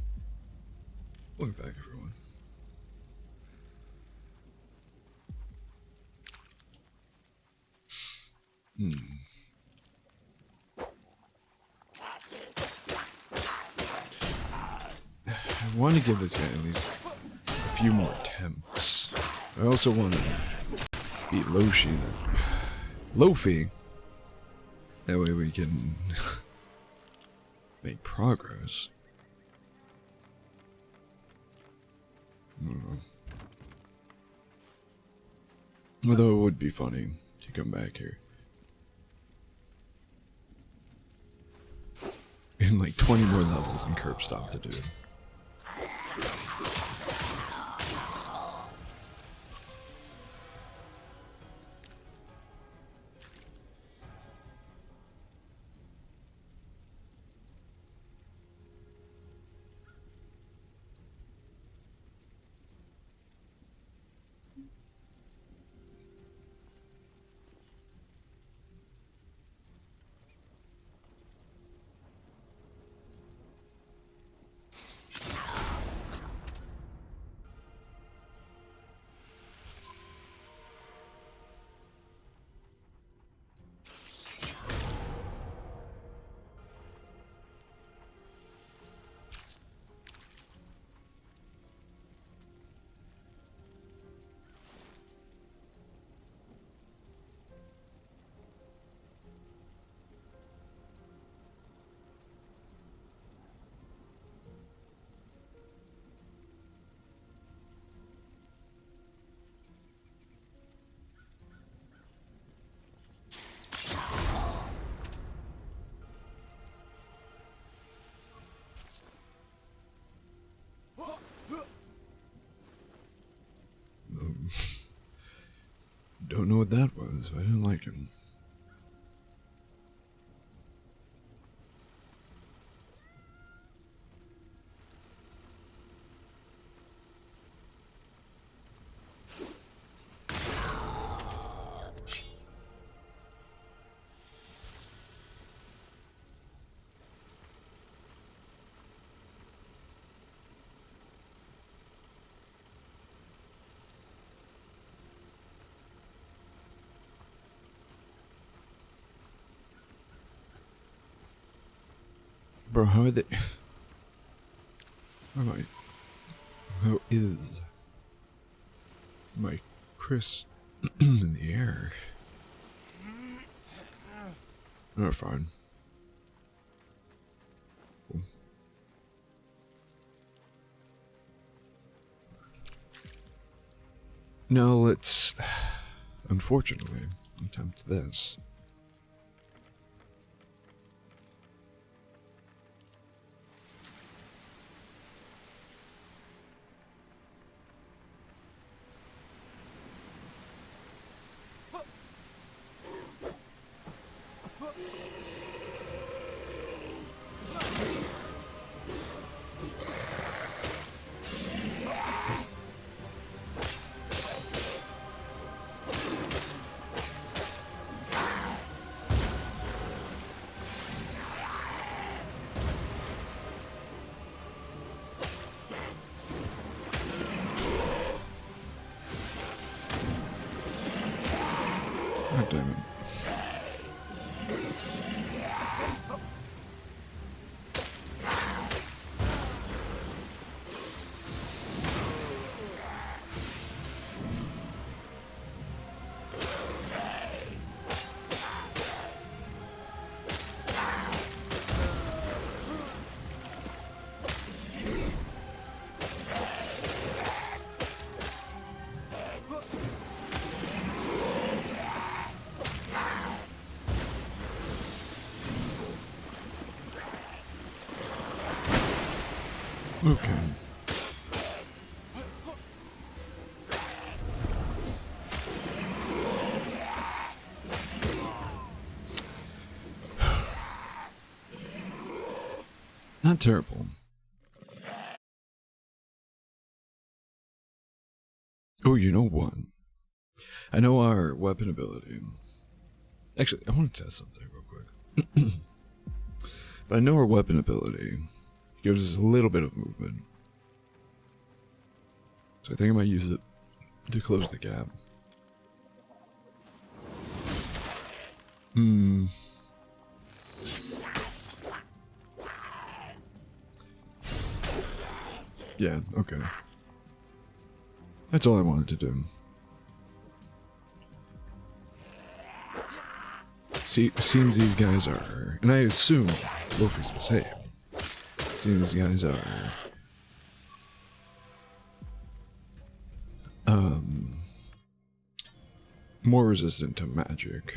We're back, everyone. I want to give this guy at least a few more attempts. I also want to beat Lofi. That way we can make progress. I don't know. Although it would be funny to come back here in like 20 more levels and curb stop the dude. Don't know what that was, but I didn't like him. Bro, how are they? How is my Chris in the air? Oh, fine. Cool. Now let's, unfortunately, attempt this. God damn it. Okay. Not terrible. Oh, you know what? I know our weapon ability. Actually, I want to test something real quick. But I know her weapon ability gives us a little bit of movement. So I think I might use it to close the gap. Yeah, okay. That's all I wanted to do. Seems these guys are, and I assume Wolfie's the same. Seems these guys are, more resistant to magic.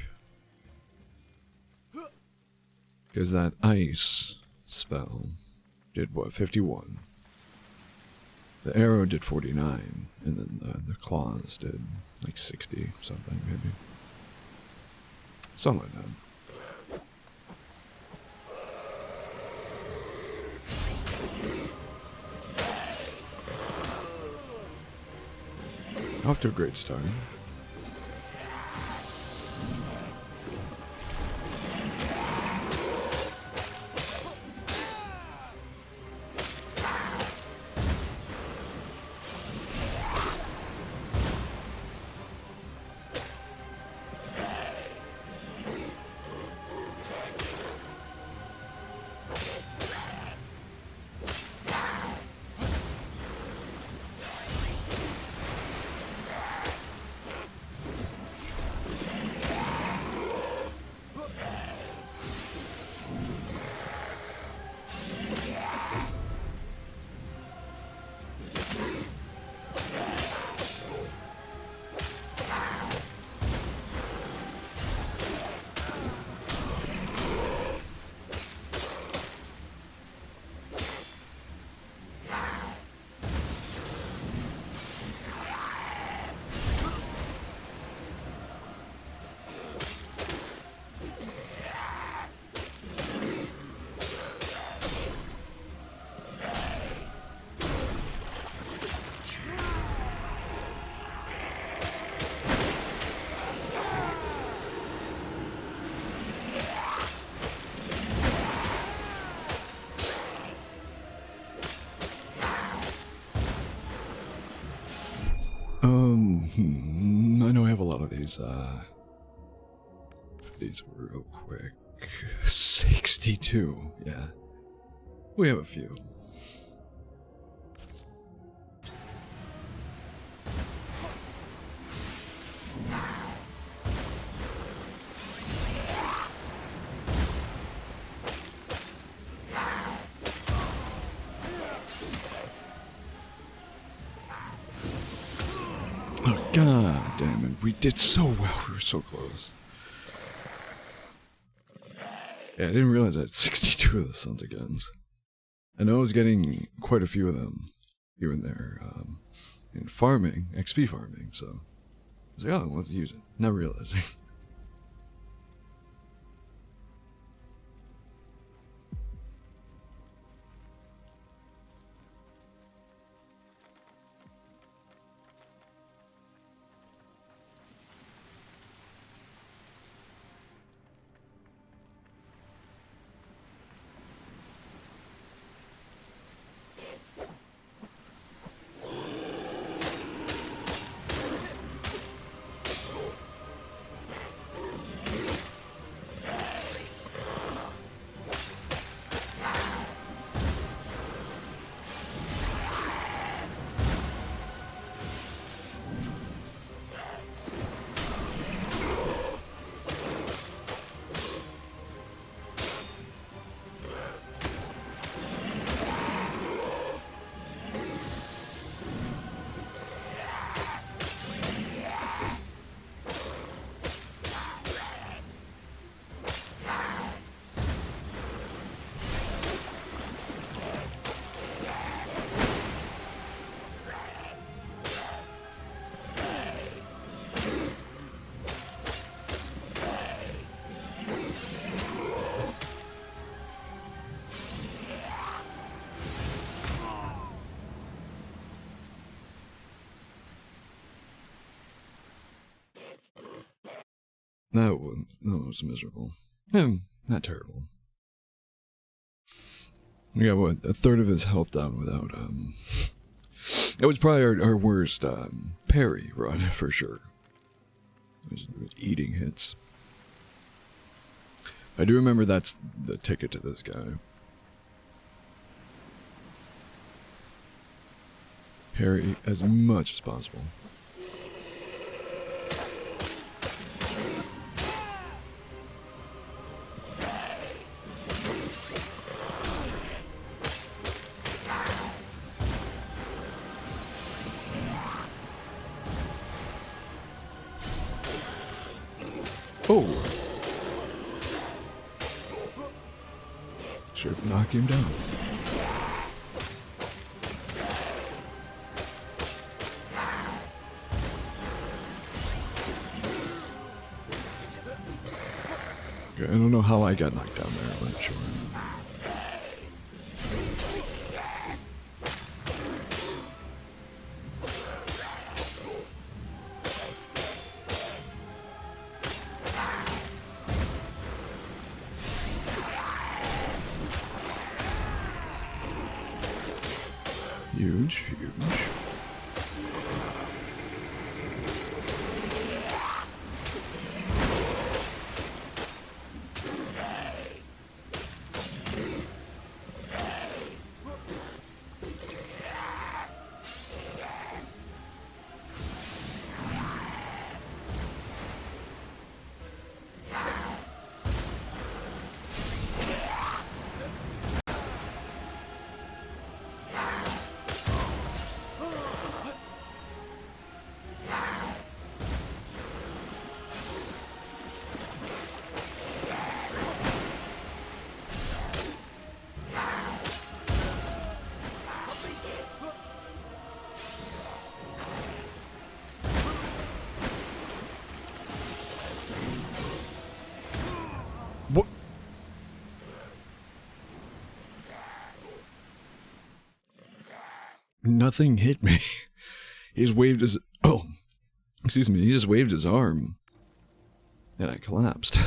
Because that ice spell did what, 51? The arrow did 49, and then the claws did like 60 something, maybe. Something like that. Off to a great start. I know I have a lot of these real quick. 62, yeah. We have a few. Oh, god damn it. We did so well. We were so close. Yeah, I didn't realize I had 62 of the Sons of Guns. I know I was getting quite a few of them here and there in farming, XP farming, so I was like, oh, let's use it. Not realizing. That was miserable. Not terrible. We got what, a third of his health down without it was probably our worst parry run for sure. Those eating hits. I do remember that's the ticket to this guy. Parry as much as possible. Oh! Should knock him down. Okay, I don't know how I got knocked down there, but sure. Huge, huge. What? Nothing hit me. He just waved his... Oh, excuse me. He just waved his arm. And I collapsed.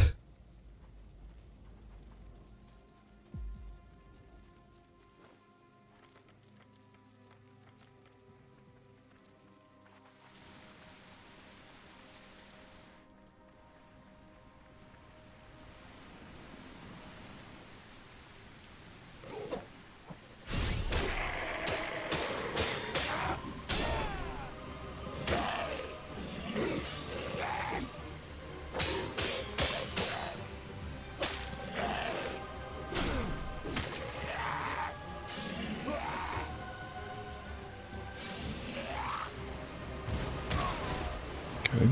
Okay.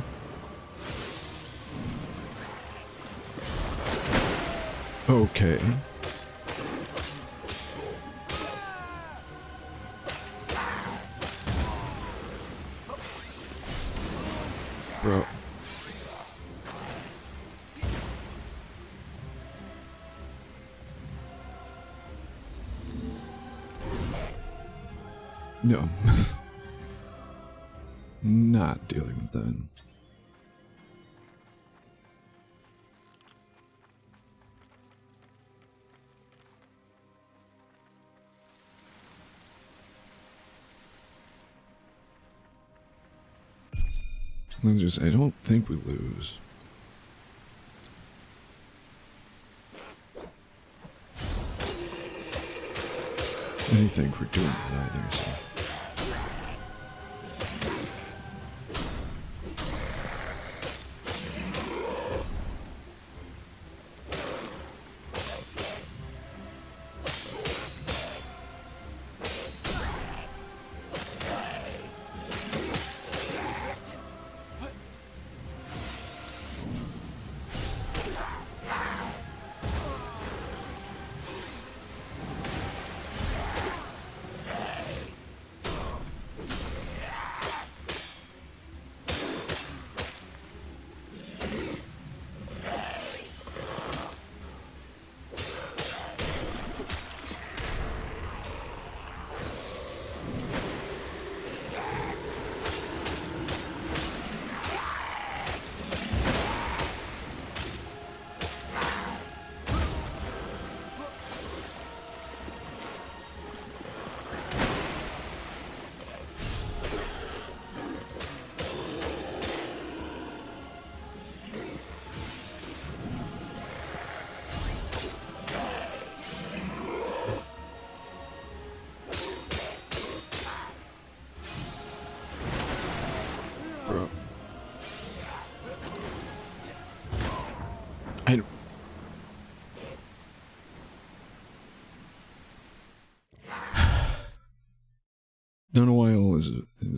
Okay. Bro. No. Not dealing with that. I don't think we lose. Anything for doing that either, so.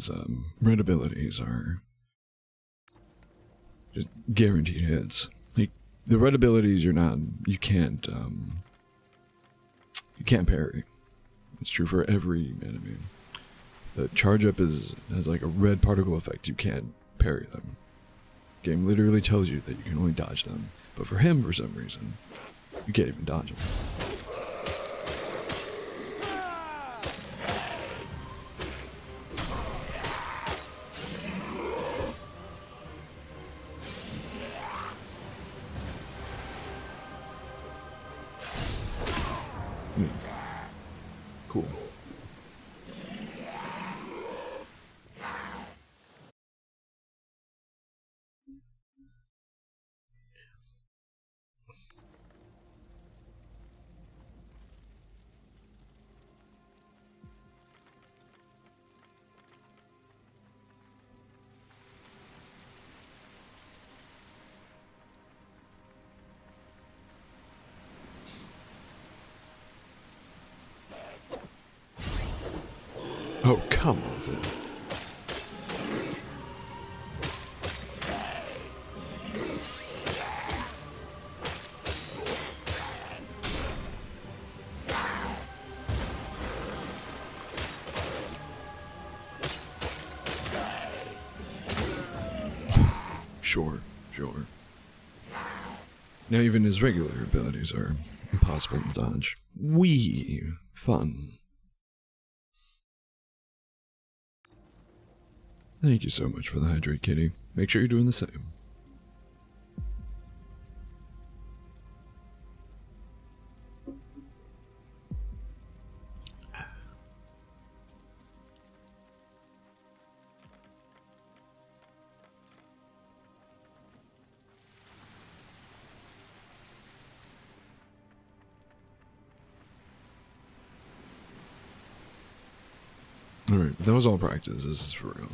because red abilities are just guaranteed hits. Like, the red abilities you can't parry. It's true for every enemy. The charge up has like a red particle effect. You can't parry them. Game literally tells you that you can only dodge them. But for him, for some reason, you can't even dodge them. Cool. Oh, come on, then. Sure. Now even his regular abilities are impossible to dodge. Wee. Fun. Thank you so much for the hydrate, kitty. Make sure you're doing the same. Alright, that was all practice. This is for real.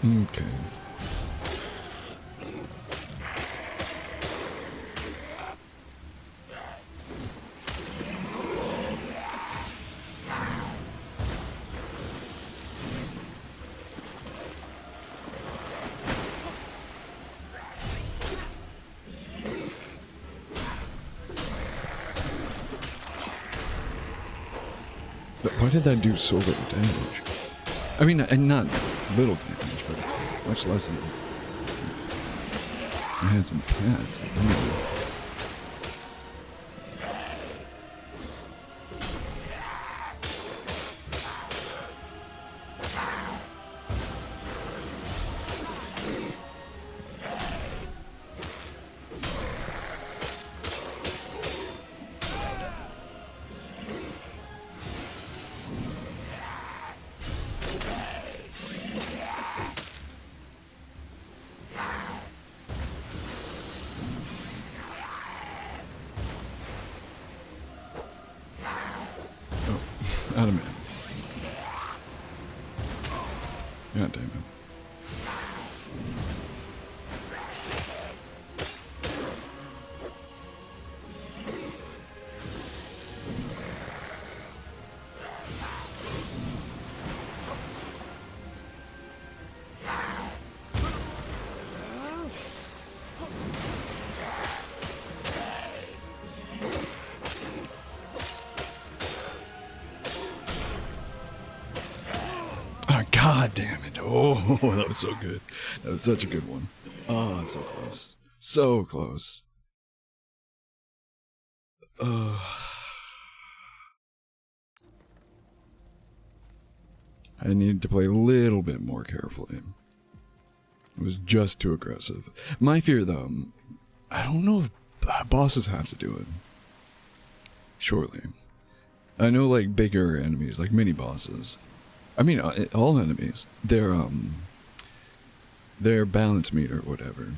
Okay. But why did that do so little damage? I mean, and not little damage, but much less than it has in the past. Out of man. God damn it. God damn it. Oh, that was so good. That was such a good one. Oh, it's so close. So close. I needed to play a little bit more carefully. It was just too aggressive. My fear, though, I don't know if bosses have to do it. Surely. I know, like, bigger enemies, like mini-bosses. I mean, all enemies. Their balance meter, or whatever.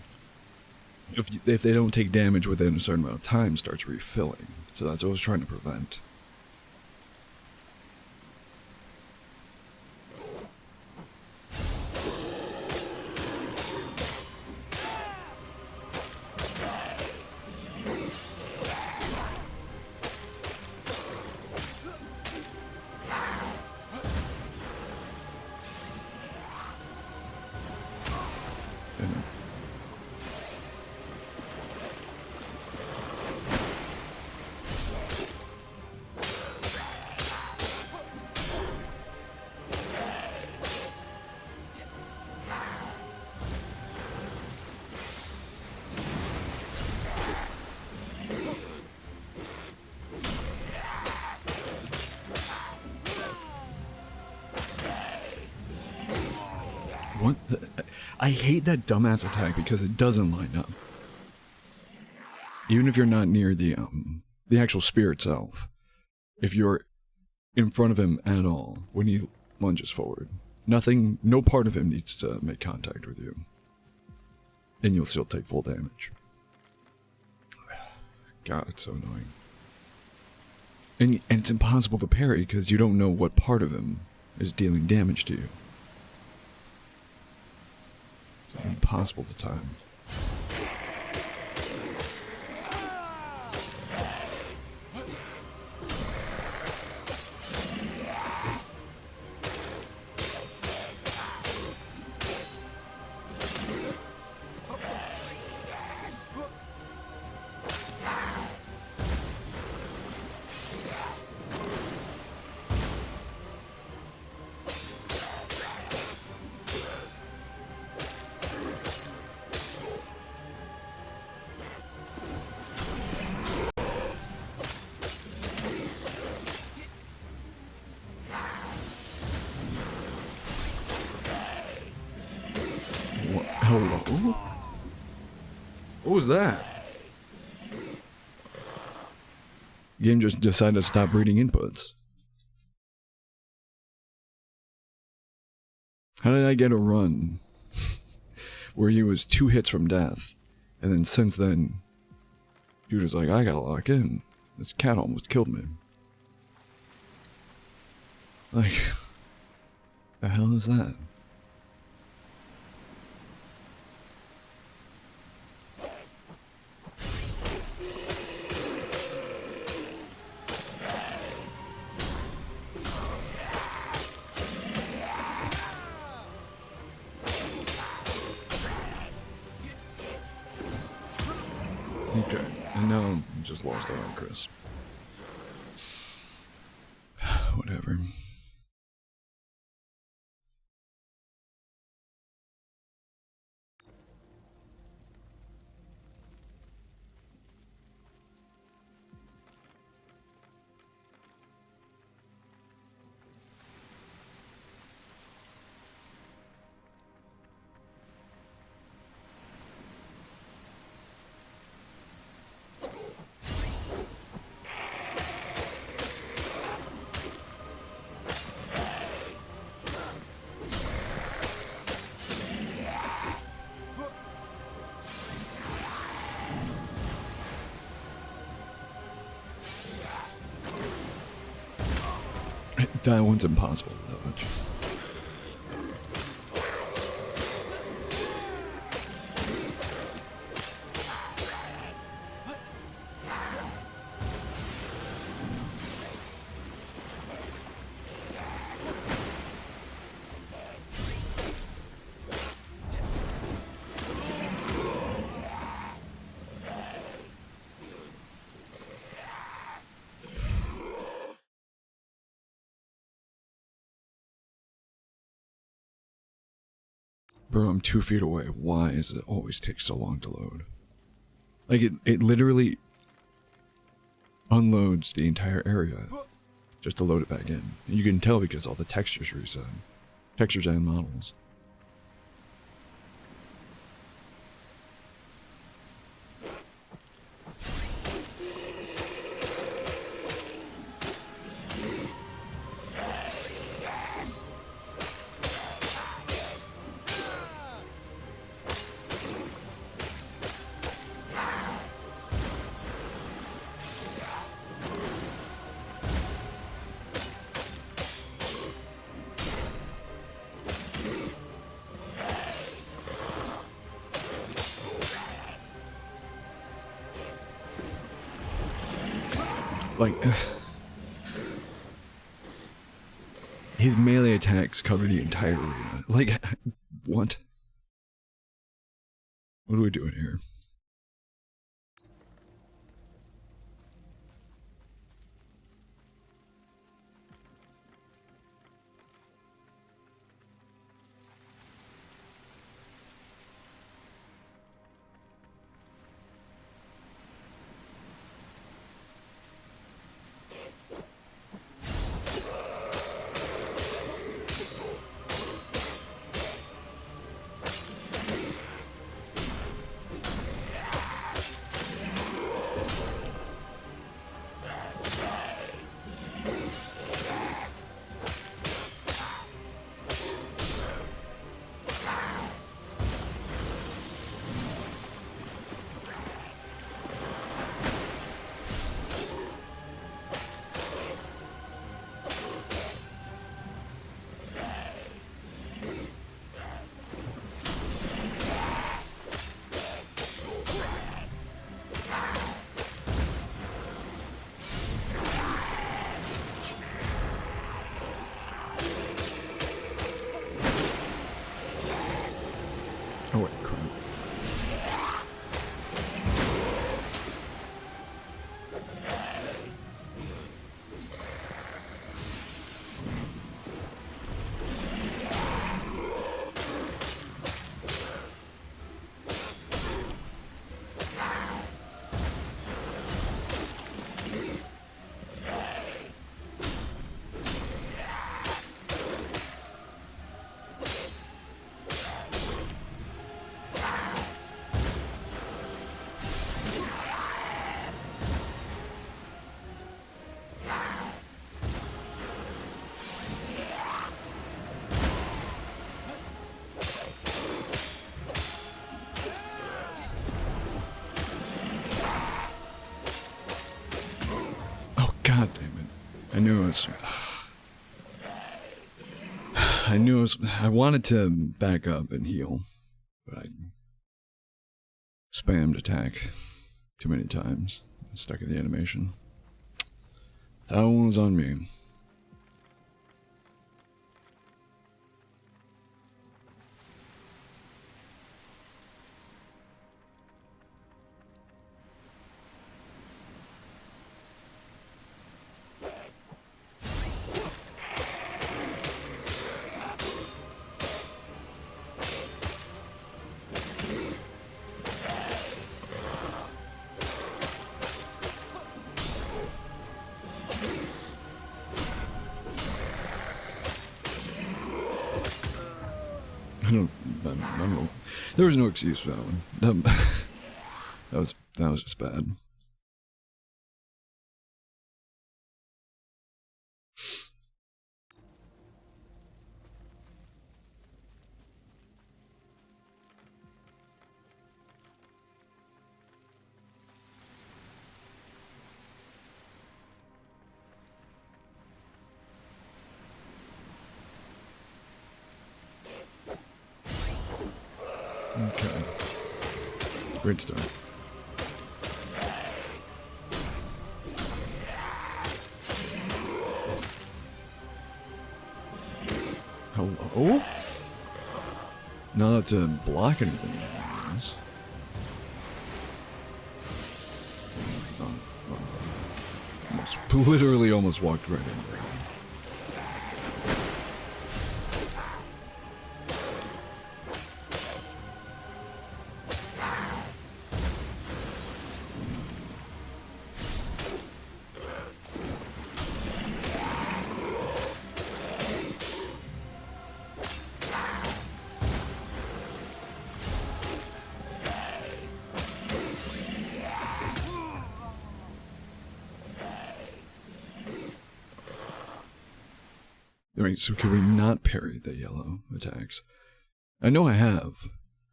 If they don't take damage within a certain amount of time, starts refilling. So that's what I was trying to prevent. What the? I hate that dumbass attack because it doesn't line up. Even if you're not near the actual spear itself, if you're in front of him at all when he lunges forward, no part of him needs to make contact with you, and you'll still take full damage. God, it's so annoying. And it's impossible to parry because you don't know what part of him is dealing damage to you. It's impossible to time. Hello? What was that? Game just decided to stop reading inputs. How did I get a run where he was 2 hits from death, and then since then, dude was like, I gotta lock in. This cat almost killed me. Like, the hell is that? Okay, and now I'm just lost out on Chris. Whatever. That one's impossible to dodge. Bro, I'm 2 feet away. Why does it always take so long to load? Like it literally unloads the entire area just to load it back in. And you can tell because all the textures reset. Textures and models. Like, his melee attacks cover the entire arena. Like, what? What are we doing here? Oh, wait, crap. God damn it. I knew it was... I knew it was... I wanted to back up and heal, but I spammed attack too many times. Stuck in the animation. That one was on me. I don't know. There was no excuse for that one. That was just bad. Okay. Great start. Hello? Not to block anything. Literally almost walked right in there. I mean, so can we not parry the yellow attacks? I know I have.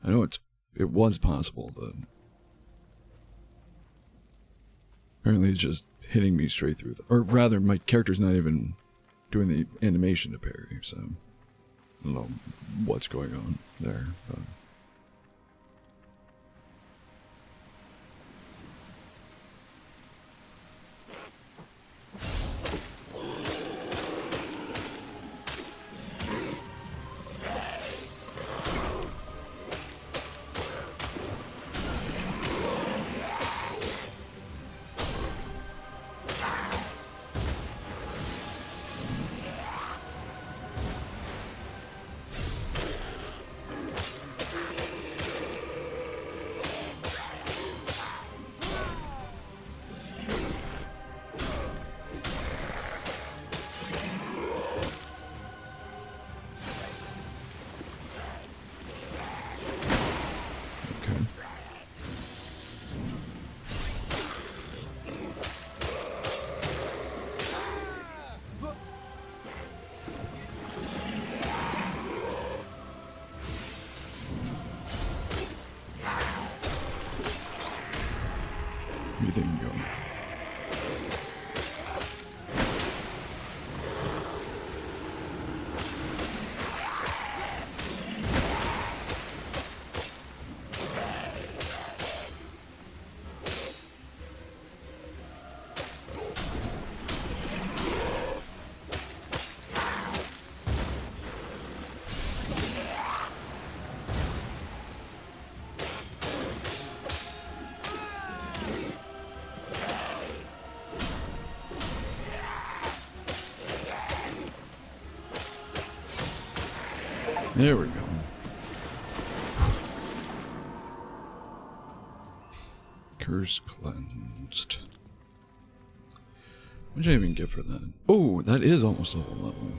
I know it was possible, but apparently it's just hitting me straight through. Or rather, my character's not even doing the animation to parry, so I don't know what's going on there. But. There you go. There we go. Curse cleansed. What did I even get for that? Oh, that is almost a whole level.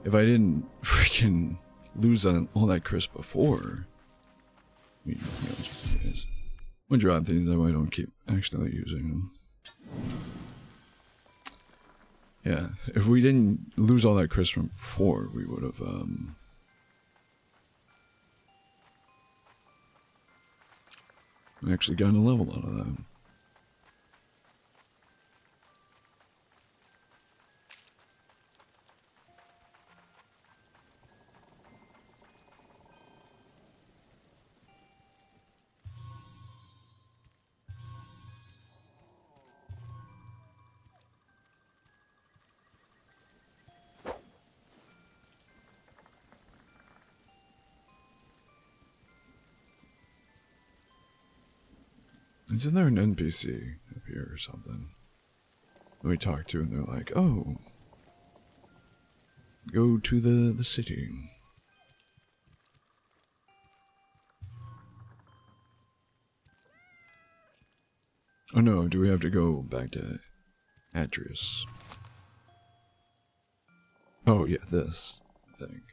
If I didn't freaking lose all that crisp before. I mean, just it is. I'm gonna drop these, that way I don't keep accidentally using them. Yeah, if we didn't lose all that crisp from before, we would have, actually gotten a level out of that. Isn't there an NPC up here or something that we talk to and they're like, oh, go to the city. Oh no, do we have to go back to Atreus? Oh yeah, this, I think.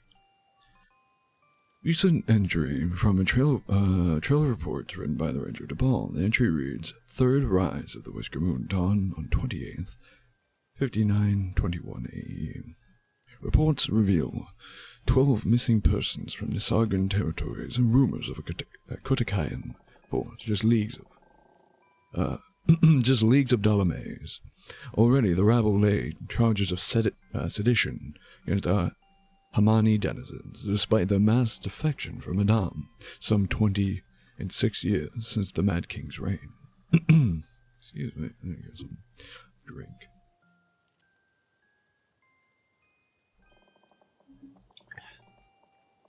Recent entry from a trailer report written by the Ranger DePaul. The entry reads, Third rise of the Whisker Moon, dawn on 28th, 59:21 AE. Reports reveal 12 missing persons from Nisagan territories and rumors of a Kotakayan force, just leagues of Dalames. Already the rabble laid charges of sedition against Hamani denizens, despite their mass defection from Adam, some 26 years since the Mad King's reign. Excuse me, let me get some drink.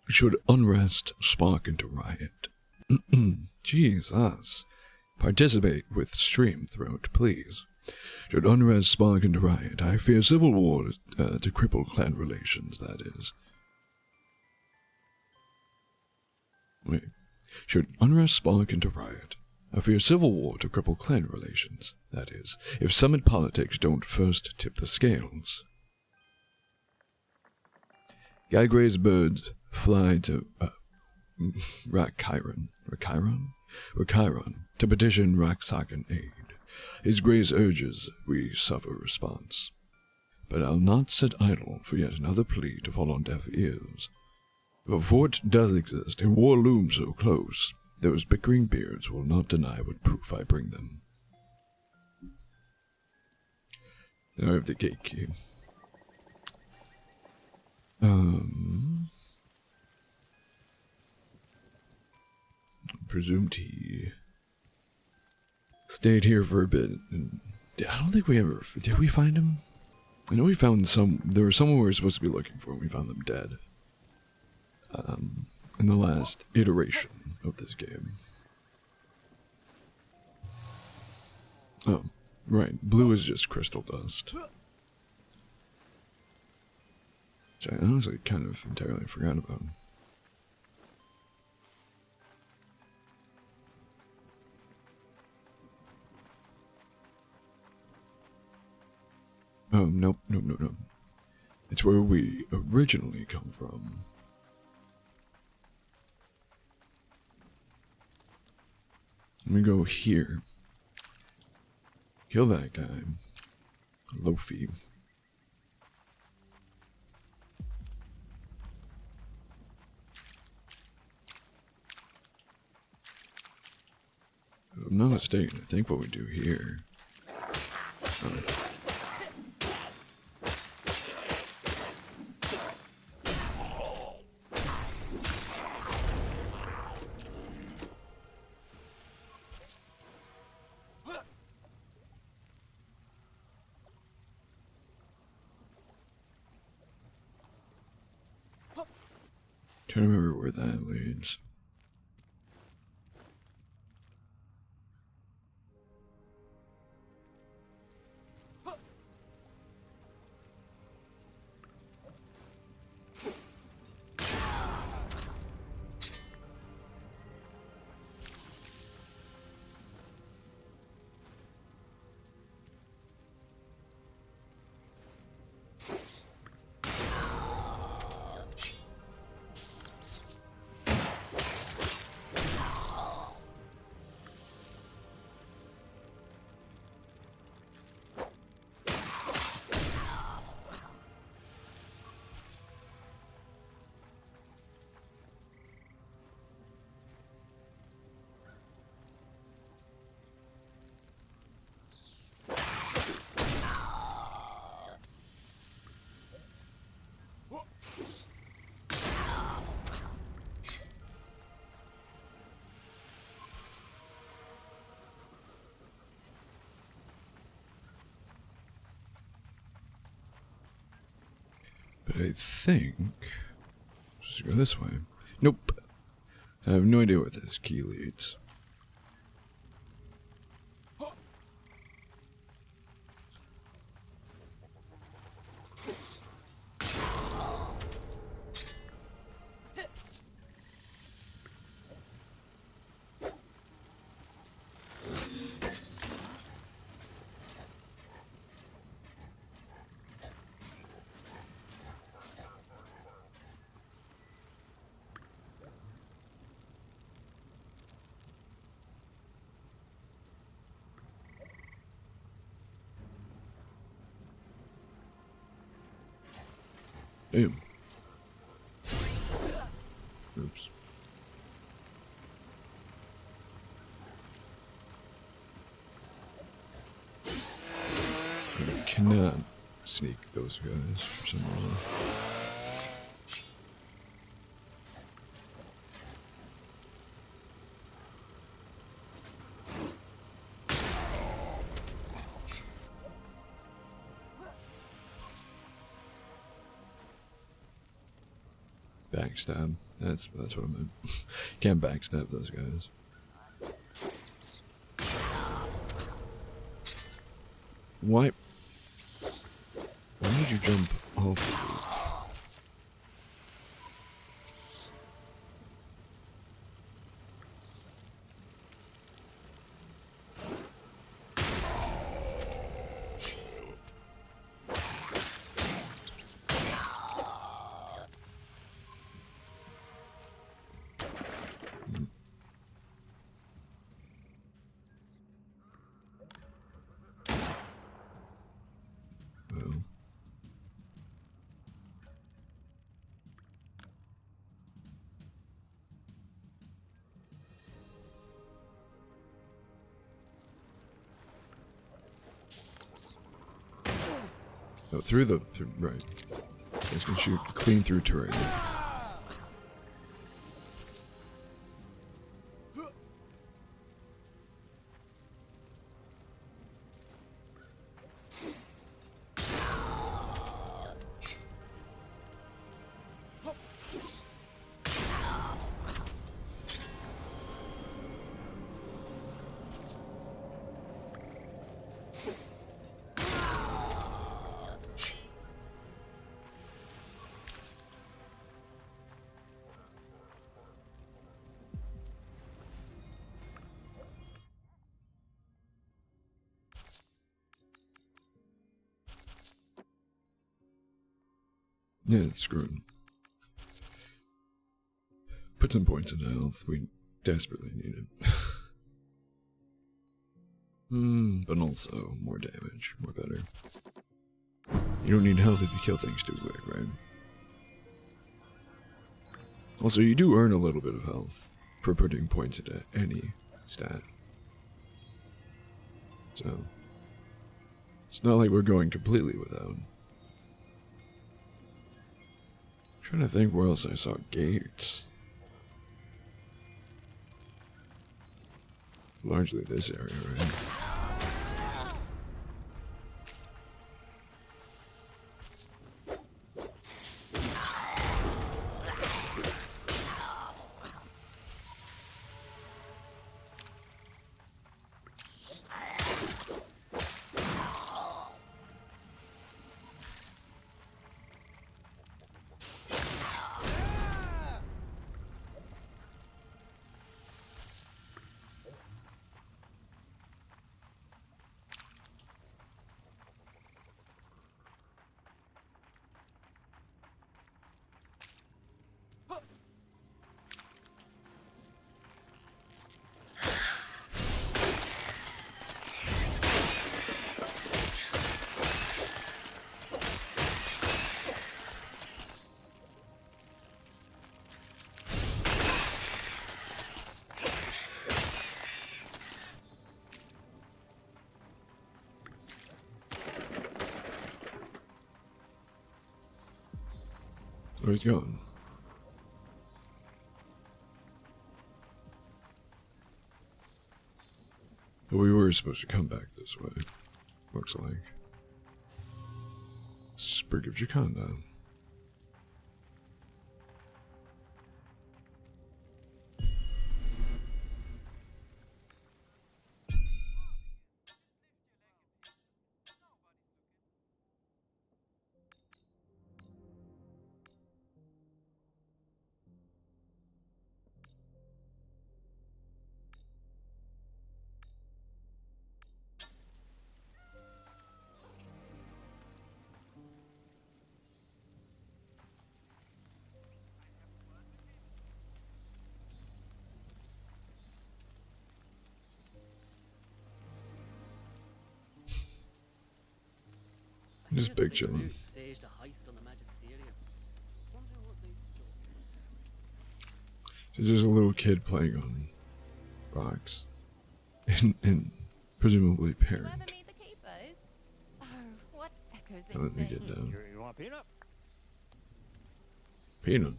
Should unrest spark into riot? Jesus. Participate with stream throat, please. Should unrest spark into riot, I fear civil war to cripple clan relations, that is. Wait. Should unrest spark into riot, I fear civil war to cripple clan relations, that is, if summit politics don't first tip the scales. Gagre's birds fly to Rakhiron to petition Raksakan aid. His grace urges we suffer response. but I'll not sit idle for yet another plea to fall on deaf ears. If a fort does exist, and war looms so close, those bickering beards will not deny what proof I bring them. Now I have the gate key. Presumed he stayed here for a bit, and I don't think we ever... Did we find him? I know we found some... There was someone we were supposed to be looking for, and we found them dead. In the last iteration of this game. Oh, right. Blue is just crystal dust. Which I honestly kind of entirely forgot about. Oh, nope. It's where we originally come from. Let me go here. Kill that guy. Lofi. If I'm not mistaken, I think what we do here... Trying to remember where that leads. But I think... Just go this way. Nope. I have no idea where this key leads. Ew. Oops. I cannot sneak those guys for some reason. Backstab. That's what I meant. Can't backstab those guys. Why? Why did you jump off? Oh, through right. It's gonna shoot clean through terrain. Yeah, it's screwed. Put some points into health. We desperately need it. But also more damage, more better. You don't need health if you kill things too quick, right? Also, you do earn a little bit of health for putting points into any stat. So, it's not like we're going completely without. I'm trying to think where else I saw gates. Largely this area, right? Where he's going? But we were supposed to come back this way. Looks like. Sprig of Jaconda. Just picture them. So just a little kid playing on rocks. And presumably parent. Now let me get down. You want peanut? Peanut?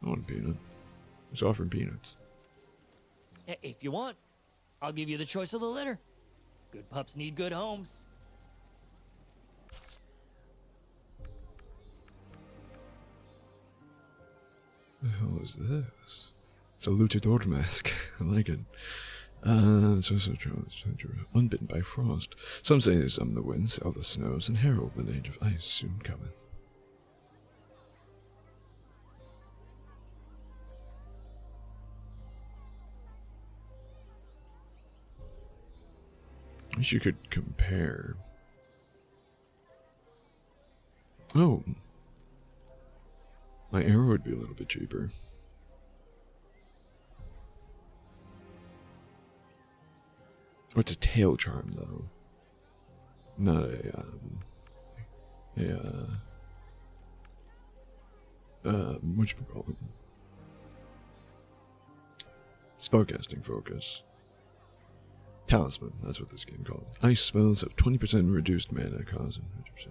I want a peanut. It's offering peanuts. If you want, I'll give you the choice of the litter. Good pups need good homes. The hell is this? It's a luchador mask. I like it. Unbitten by frost. Some say they summon the winds, all the snows, and herald the age of ice soon cometh. I wish you could compare. Oh. My arrow would be a little bit cheaper. Oh, it's a tail charm, though. Not whatchamacallit? Spellcasting focus. Talisman, that's what this game called. Ice spells have 20% reduced mana, causing 100%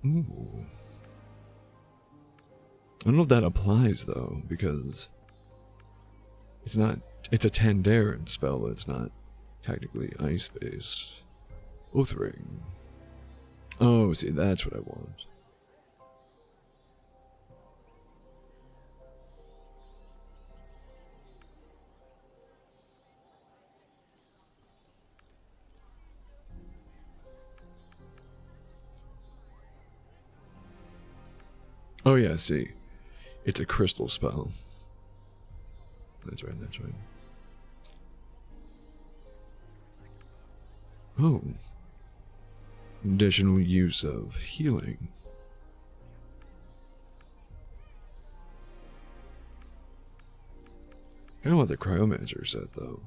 Ooh. I don't know if that applies though, because it's not. It's a Tandaran spell, but it's not technically ice-based. Oathring. Oh, see, that's what I want. Oh yeah, see. It's a crystal spell. That's right, that's right. Oh. Additional use of healing. I know what the Cryomancer said, though.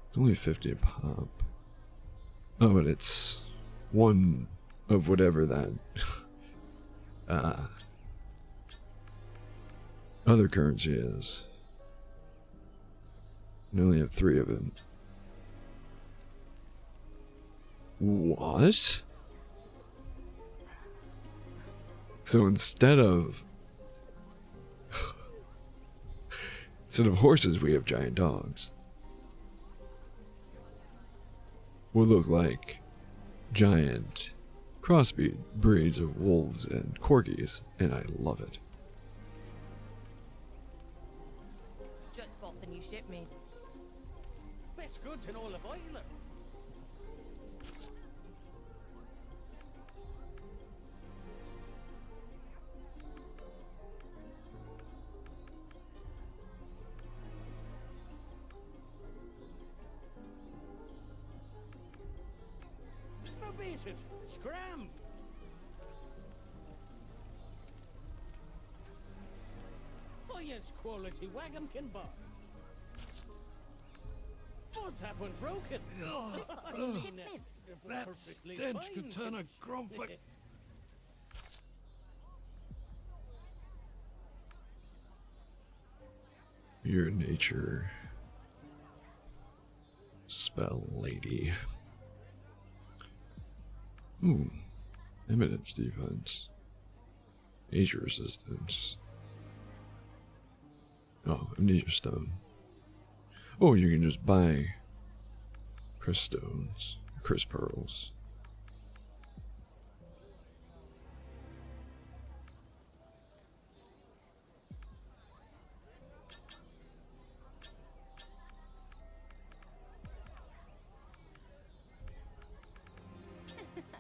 It's only 50 a pop. Oh, but it's one of whatever that other currency is. I only have 3 of them. What? So instead of horses, we have giant dogs. Will look like giant crossbreed breeds of wolves and corgis, and I love it. Just got the new shipment. Best goods in all of Ireland. No beat it. Scram. Highest quality wagon can buy. What's happened? Broken? New shipment. That stench could turn a gromflick. Your nature spell lady. Ooh. Eminence defense. Asia resistance. Oh, amnesia stone. Oh, you can just buy Chris stones, Chris pearls.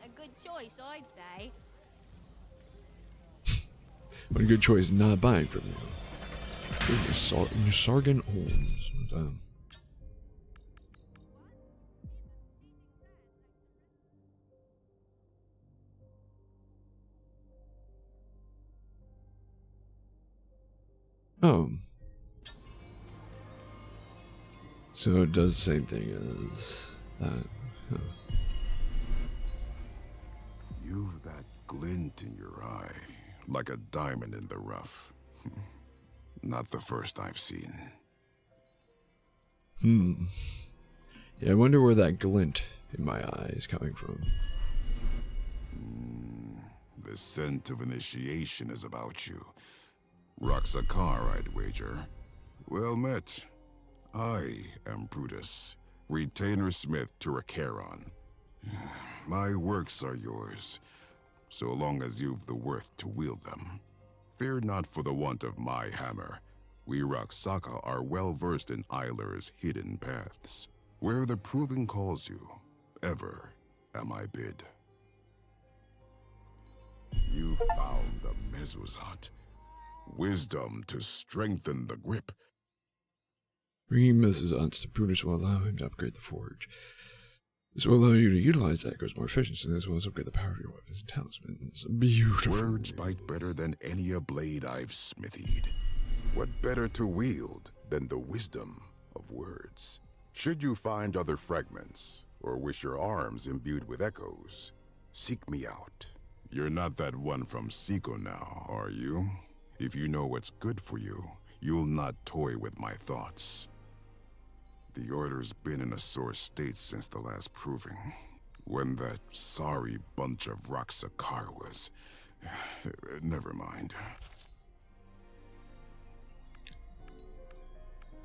A good choice, I'd say. What a good choice not buying from you. Sargon Holmes. Oh. So it does the same thing as that. Huh. You've that glint in your eye, like a diamond in the rough. Not the first I've seen. Yeah, I wonder where that glint in my eye is coming from. The scent of initiation is about you. Roxakar, I'd wager. Well met. I am Brutus, Retainer Smith to Rakaron. My works are yours, so long as you've the worth to wield them. Fear not for the want of my hammer. We Roxaka are well versed in Isler's hidden paths. Where the proving calls you, ever am I bid. You found the Mezuzat. Wisdom to strengthen the grip. Bringing Mezuzats to Brutus will allow him to upgrade the forge. This will allow you to utilize Echo's more efficiently, as well as upgrade the power of your weapons and talismans. Beautiful. Words bite better than any a blade I've smithied. What better to wield than the wisdom of words? Should you find other fragments, or wish your arms imbued with echoes, seek me out. You're not that one from Siko now, are you? If you know what's good for you, you'll not toy with my thoughts. The Order's been in a sore state since the last proving. When that sorry bunch of Roxakar was... Never mind.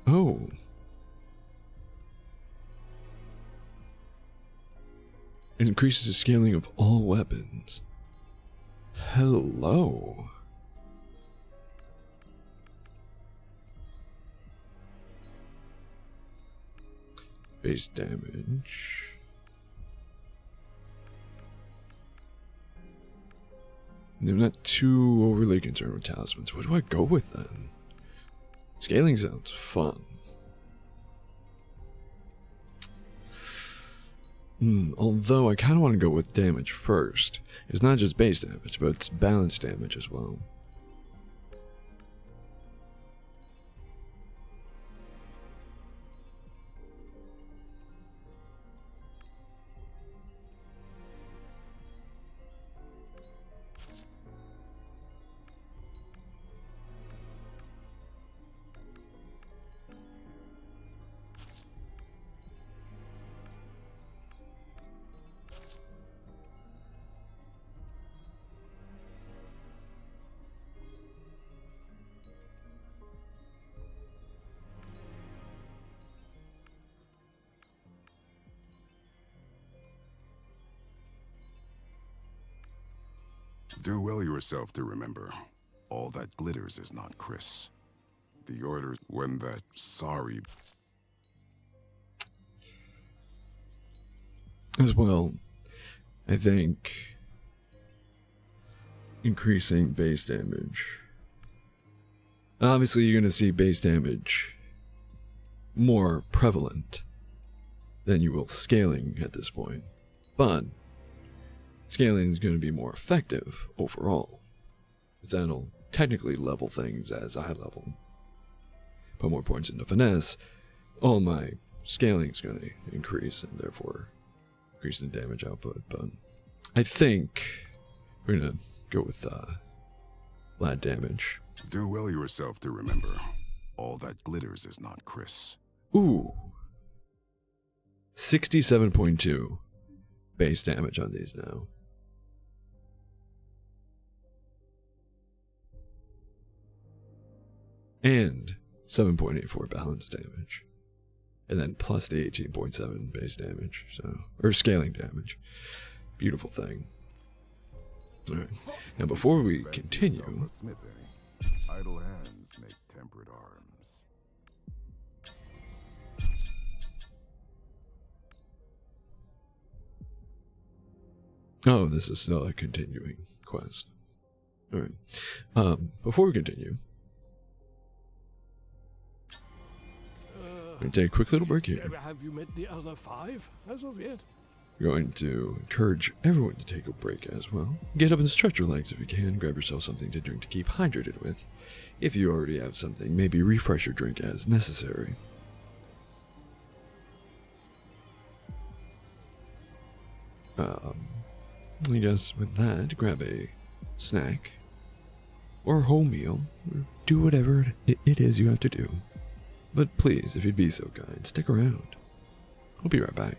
Oh. It increases the scaling of all weapons. Hello. Base damage. I'm not too overly concerned with talismans. What do I go with then? Scaling sounds fun. Although I kind of want to go with damage first. It's not just base damage, but it's balanced damage as well. Do well yourself to remember. All that glitters is not Chris. The Order, when that sorry... As well, I think increasing base damage. Obviously, you're going to see base damage more prevalent than you will scaling at this point. But scaling is going to be more effective overall. Because that'll technically level things as I level. Put more points into finesse, all my scaling is going to increase and therefore increase the damage output. But I think we're going to go with flat damage. Do well yourself to remember. All that glitters is not Chris. Ooh. 67.2 base damage on these now. And 7.84 balance damage. And then plus the 18.7 base damage. So, or scaling damage. Beautiful thing. Alright. Now before we continue, Idle hands make tempered arms. oh, this is still a continuing quest. Alright. Before we continue, I'm going to take a quick little break here. Have you met the other 5 as of yet? We're going to encourage everyone to take a break as well. Get up and stretch your legs if you can. Grab yourself something to drink to keep hydrated with. If you already have something, maybe refresh your drink as necessary. I guess with that, grab a snack or a whole meal. Or do whatever it is you have to do. But please, if you'd be so kind, stick around. I'll be right back.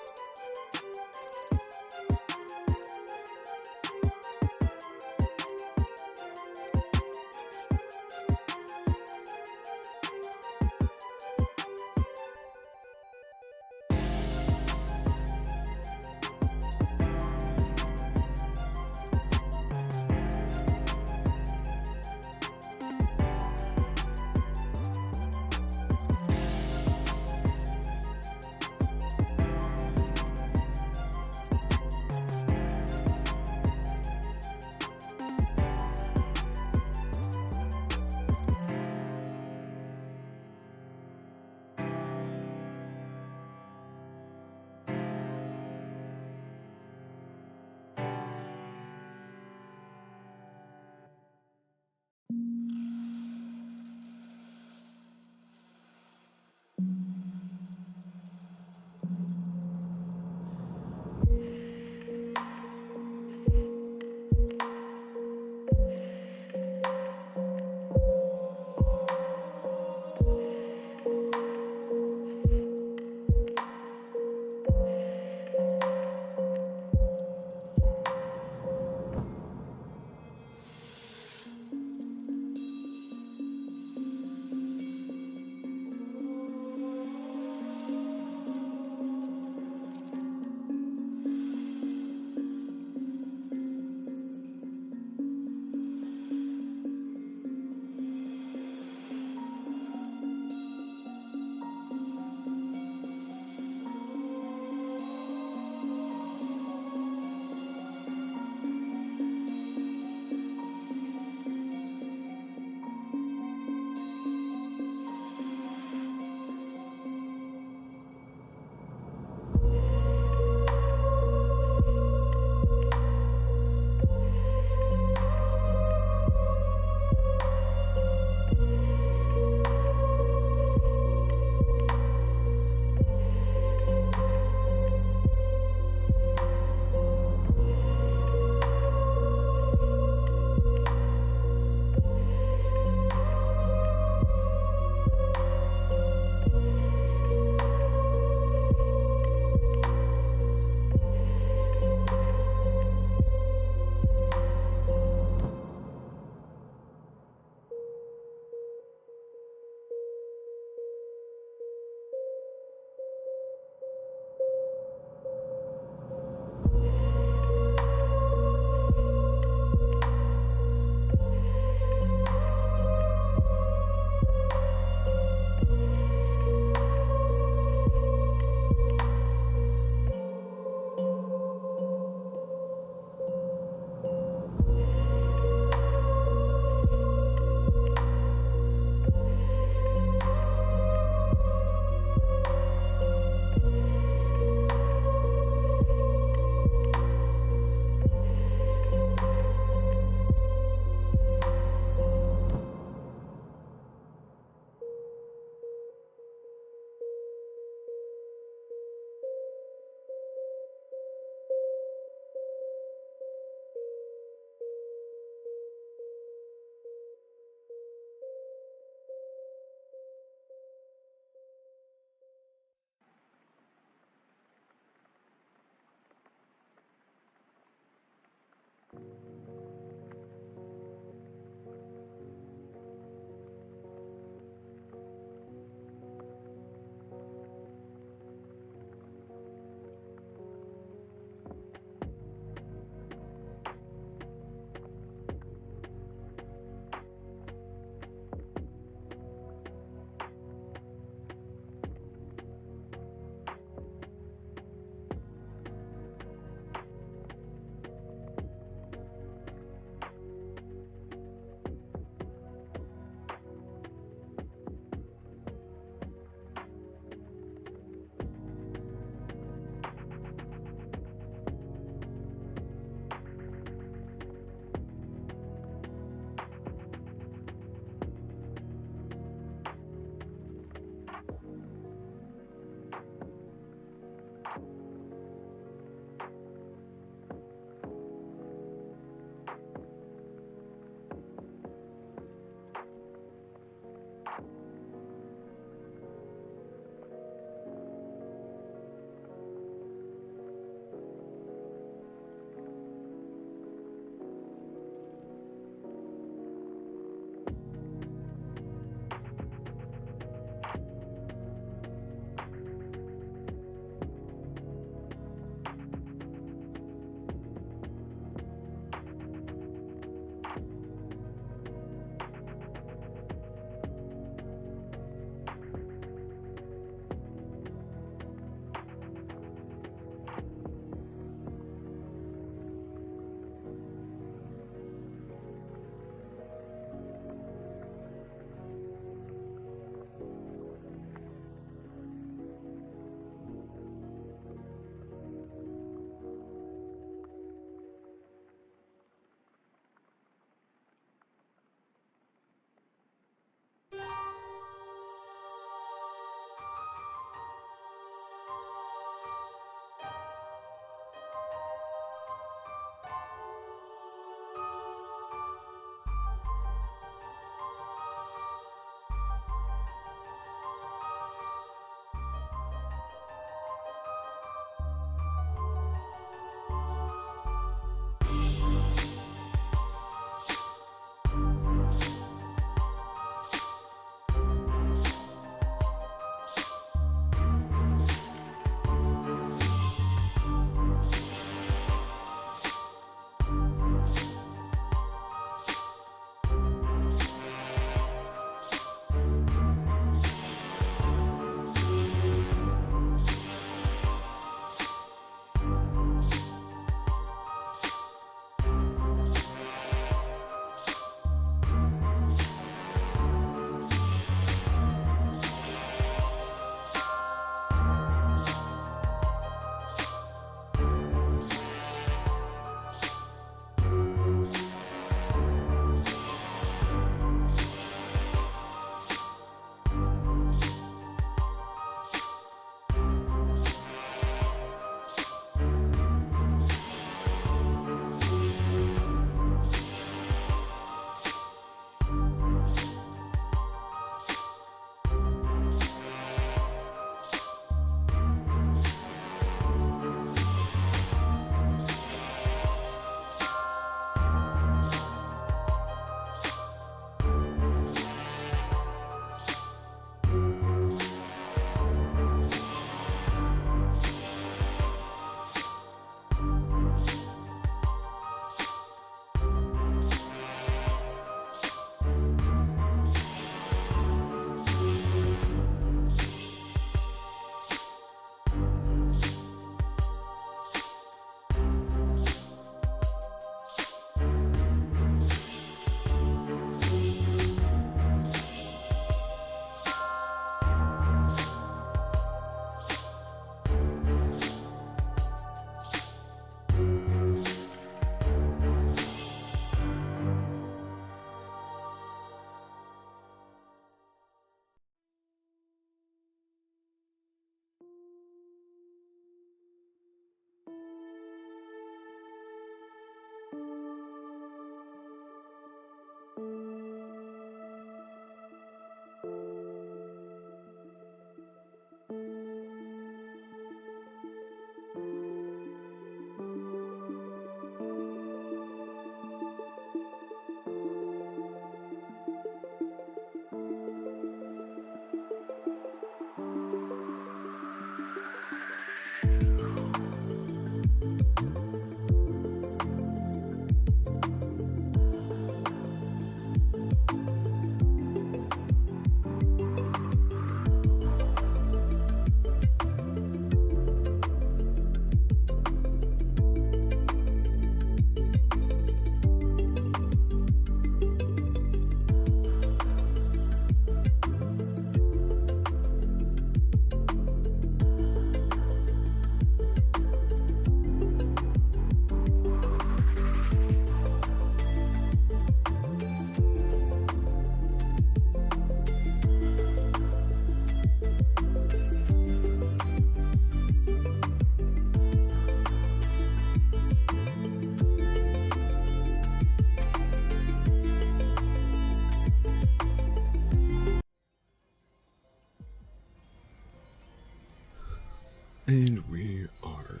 And we are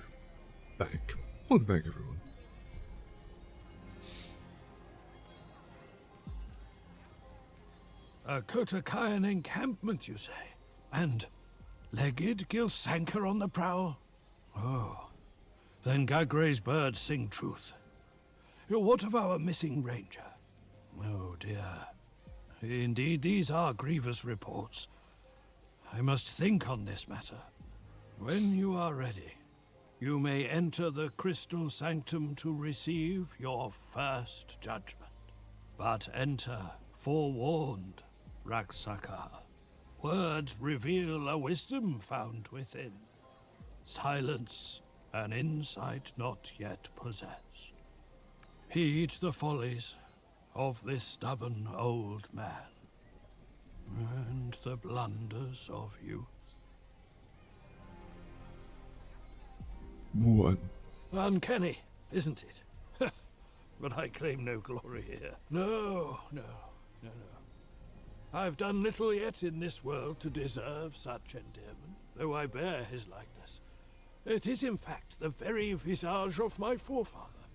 back. Welcome back, everyone. A Kotakayan encampment, you say? And legged Gilsanker on the prowl? Oh, then Gagre's birds sing truth. What of our missing ranger? Oh dear. Indeed, these are grievous reports. I must think on this matter. When you are ready, you may enter the Crystal Sanctum to receive your first judgment. But enter forewarned, Raksaka. Words reveal a wisdom found within. Silence an insight not yet possessed. Heed the follies of this stubborn old man, and the blunders of youth. What? Uncanny, isn't it? But I claim no glory here. No. I've done little yet in this world to deserve such endearment, though I bear his likeness. It is in fact the very visage of my forefather,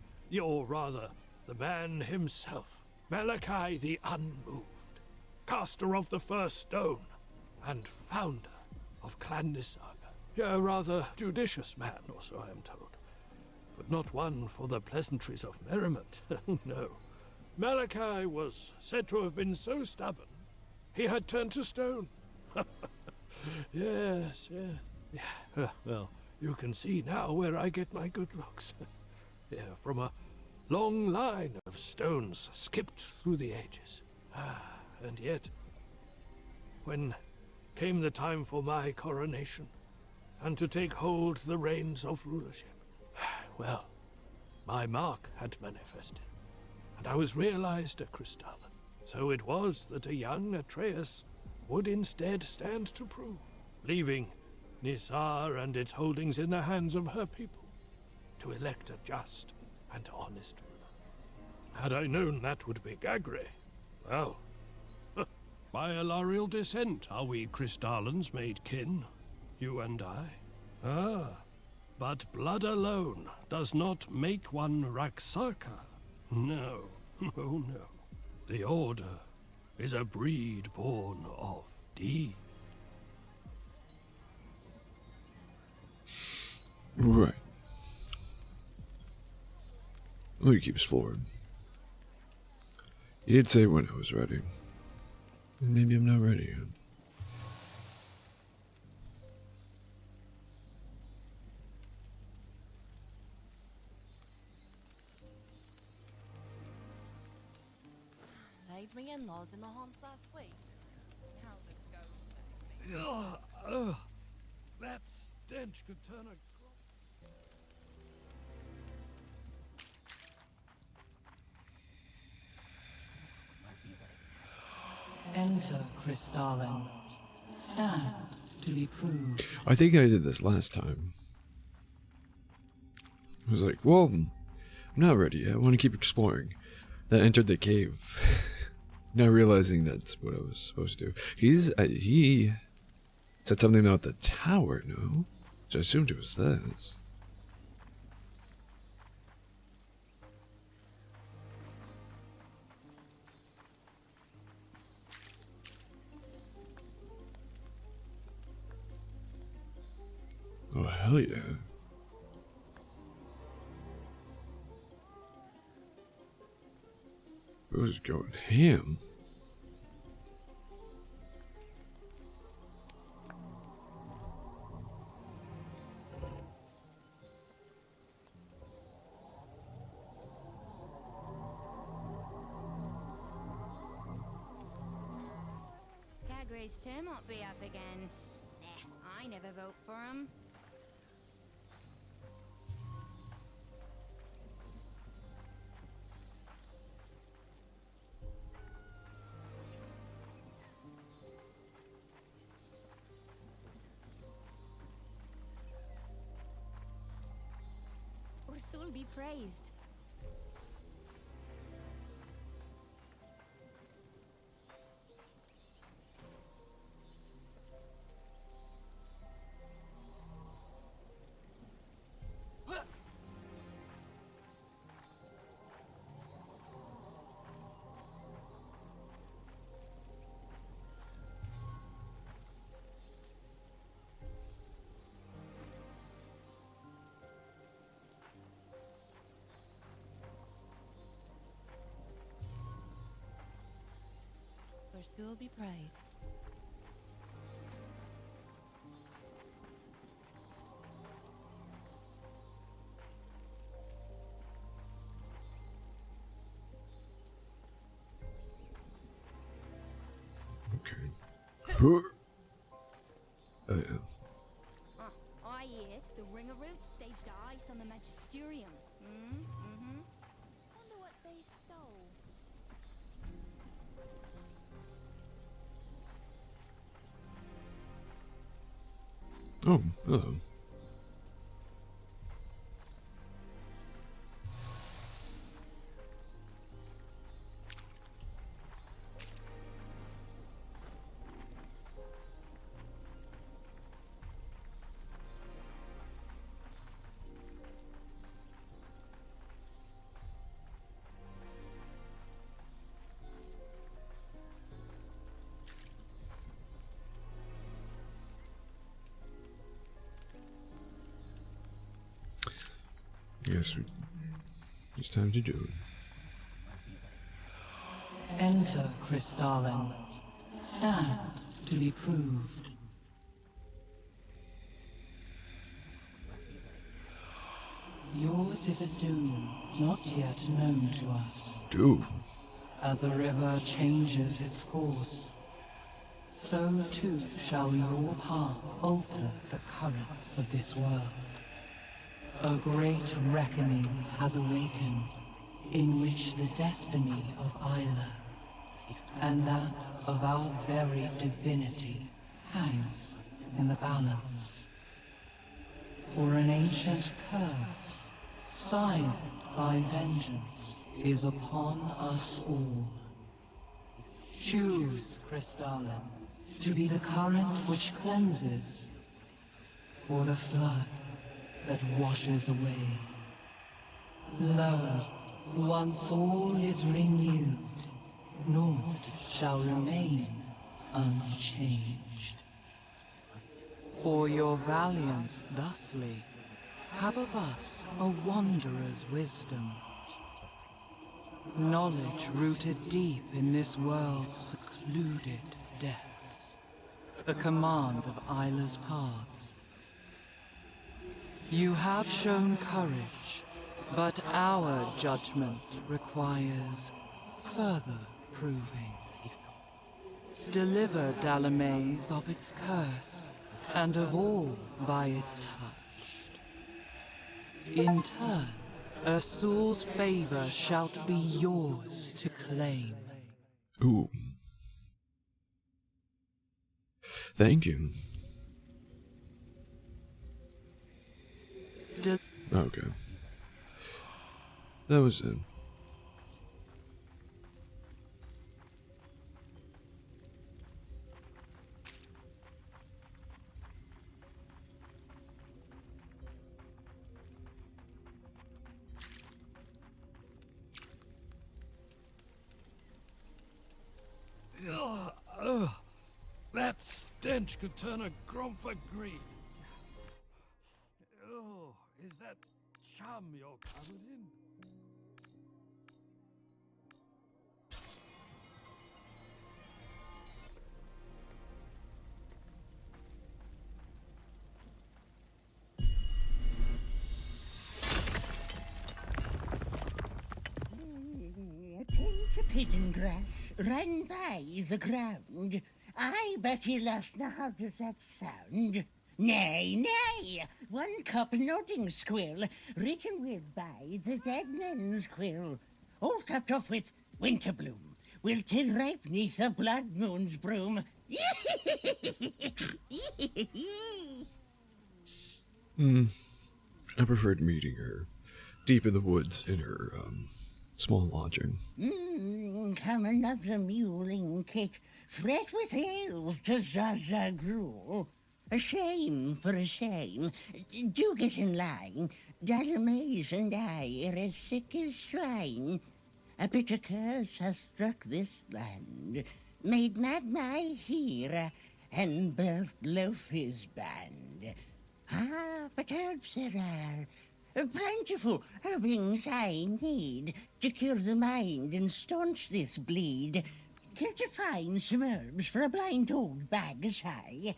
or rather, the man himself, Malachi the Unmoved, caster of the first stone, and founder of Clan Nisaga. A rather judicious man, or so I am told, but not one for the pleasantries of merriment. No. Malachi was said to have been so stubborn, he had turned to stone. Yes. Well, you can see now where I get my good looks. Yeah, from a long line of stones skipped through the ages. And yet, when came the time for my coronation, and to take hold the reins of rulership, well, my mark had manifested, and I was realized a Crystallan. So it was that a young Atreus would instead stand to prove, leaving Nisar and its holdings in the hands of her people, to elect a just and honest ruler. Had I known that would be Gagre, well, by a Larial descent are we Crystallans made kin, you and I. But blood alone does not make one Raksaka. No. The Order is a breed born of deed. Right. Let me keep exploring. You did say when I was ready. Maybe I'm not ready yet. Laid me in-laws in the haunts last week. How the ghost made me. That stench could turn a... Enter, Crystallan. Stand to be proved. I think I did this last time. I was like, well, I'm not ready yet. I want to keep exploring. Then entered the cave. Now realizing that's what I was supposed to do. He said something about the tower, no? So I assumed it was this. Oh, hell yeah. Bro's going ham. Gagre's term might be up again. I never vote for him. Ursul be praised. still be praised. Okay. Oh, yeah. I hear the Ringaroots staged a heist on the Magisterium. Wonder what they stole. Oh, hello. I guess it's time to do it. Enter, Crystalline. Stand to be proved. Yours is a doom not yet known to us. Doom? As a river changes its course, so too shall your path alter the currents of this world. A great reckoning has awakened, in which the destiny of Isla and that of our very divinity hangs in the balance. For an ancient curse, signed by vengeance, is upon us all. Choose, Crystalline, to be the current which cleanses, or the flood that washes away. Lo, once all is renewed, naught shall remain unchanged. For your valiance thusly have of us a wanderer's wisdom, knowledge rooted deep in this world's secluded depths, the command of Isla's paths. You have shown courage, but our judgment requires further proving. Deliver Dalame's of its curse, and of all by it touched. In turn, Ursul's favor shalt be yours to claim. Ooh. Thank you. Okay. That was it. That stench could turn a Gromfer green. Oh, is that chum you're covered in? A pigeon grass ran by the ground. I bet you lost. Now how does that sound? Nay, nay, one cup nodding squill, written with by the dead man's quill, all topped off with winter bloom, wilted ripe neath the blood moon's broom. I preferred meeting her deep in the woods in her small lodging. Come another mewling kick, fret with ales to Zaza gruel. A shame for a shame. Do get in line. Dalame's and I are as sick as swine. A bitter curse has struck this land, made mad my hero, and birthed Lofi's band. Ah, but herbs there are, plentiful herbings I need to cure the mind and staunch this bleed. Care to find some herbs for a blind old bag as high?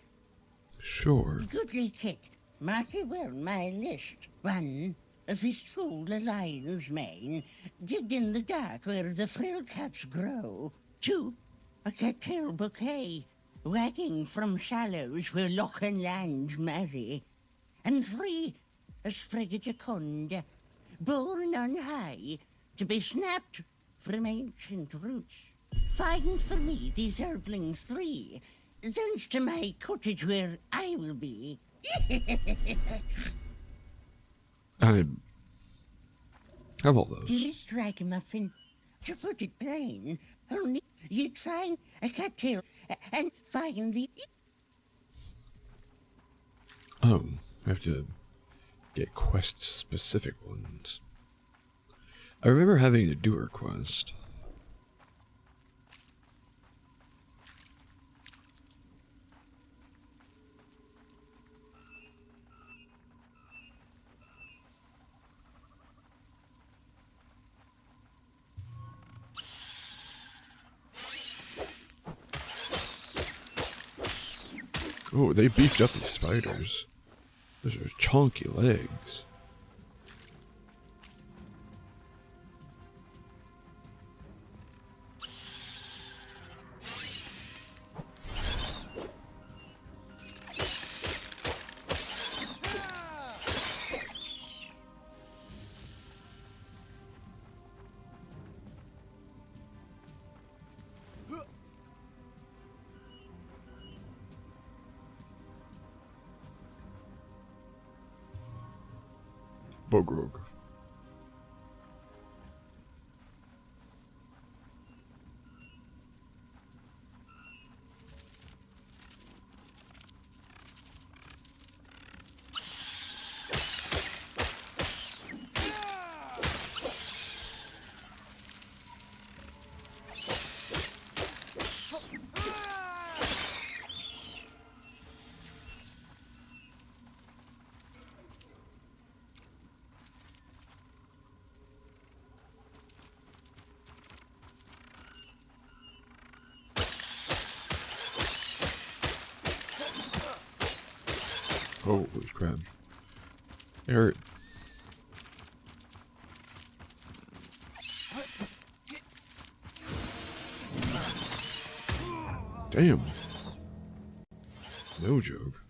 Sure. Goodly kit, mark it well my list. 1, a fistful of lion's mane, digged in the dark where the frail caps grow. 2, a cattail bouquet, wagging from shallows where loch and land marry. And 3, a sprig of jaconda, born on high, to be snapped from ancient roots. Find for me these earthlings 3, thence to my cottage where I will be. I have all those. Dearest ragamuffin, to put it plain, only you'd find a cattail and find the... Oh, I have to get quest-specific ones. I remember having to do a quest. Oh, they beefed up these spiders. Those are chonky legs. Bogrog. Holy crap. Eric. Damn. No joke.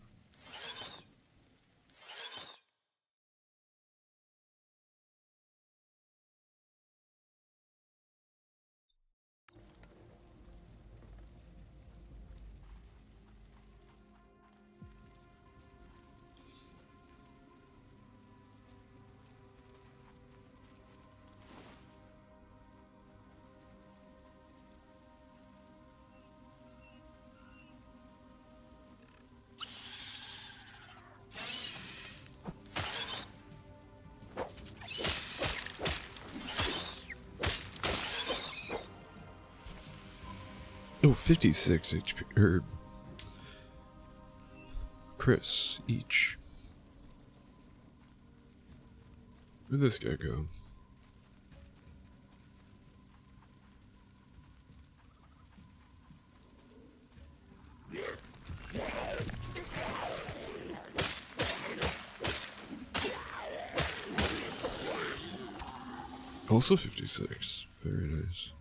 Oh, 56 HP, or Chris each. Where'd this guy go? Also 56. Very nice.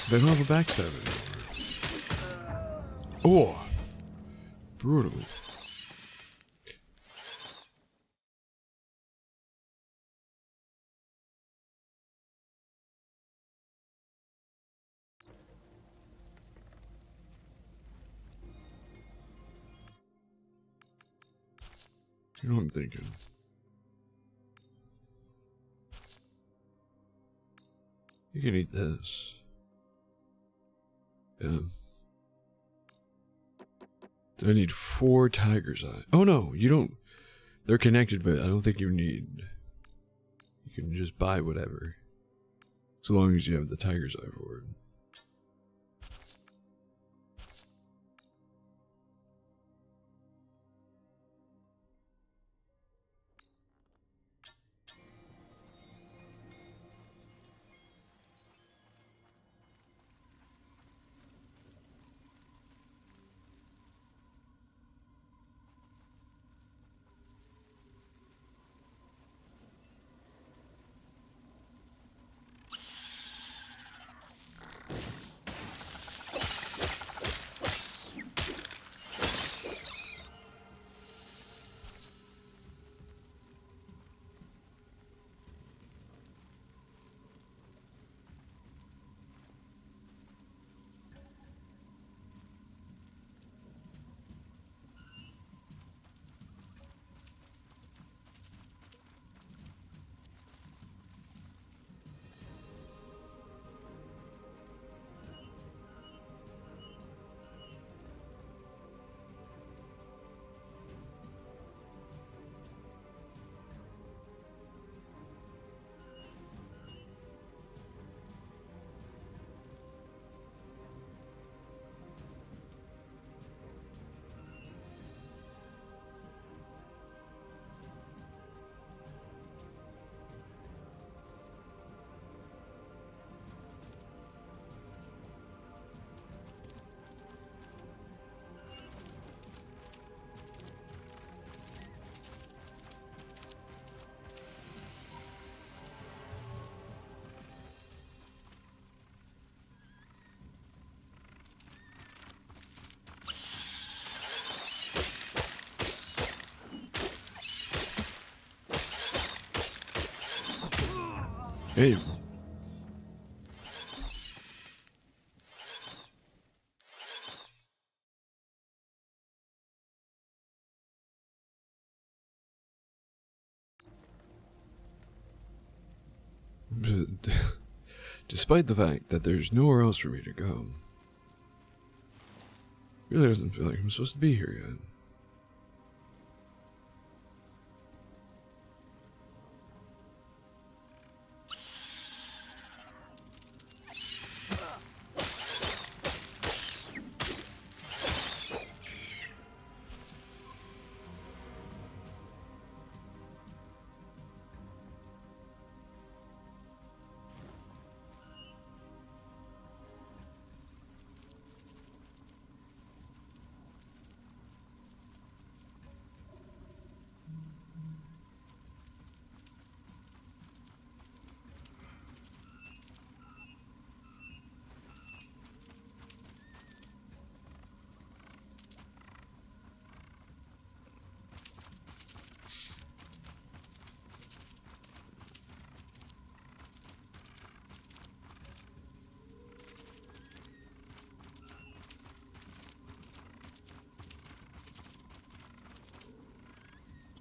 They don't have a backstab anymore. Oh! Brutal. You know what I'm thinking. You can eat this. Yeah. I need 4 tiger's eyes. Oh no, you don't. They're connected, but I don't think you need. You can just buy whatever. So long as you have the tiger's eye for it. Hey. Despite the fact that there's nowhere else for me to go, really doesn't feel like I'm supposed to be here yet.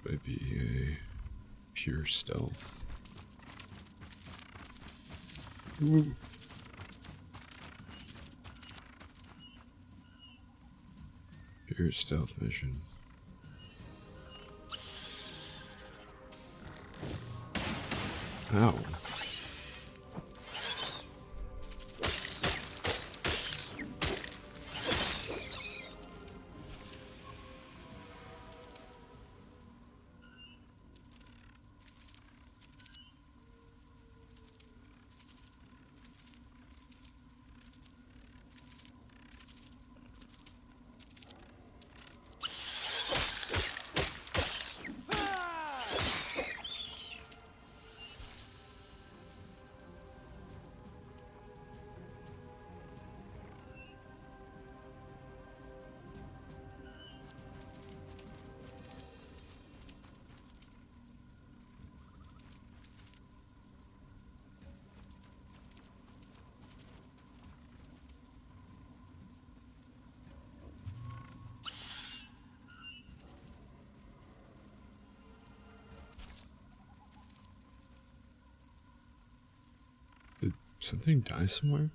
Might be a pure stealth. Ooh. Pure stealth mission. Ow. Did something die somewhere?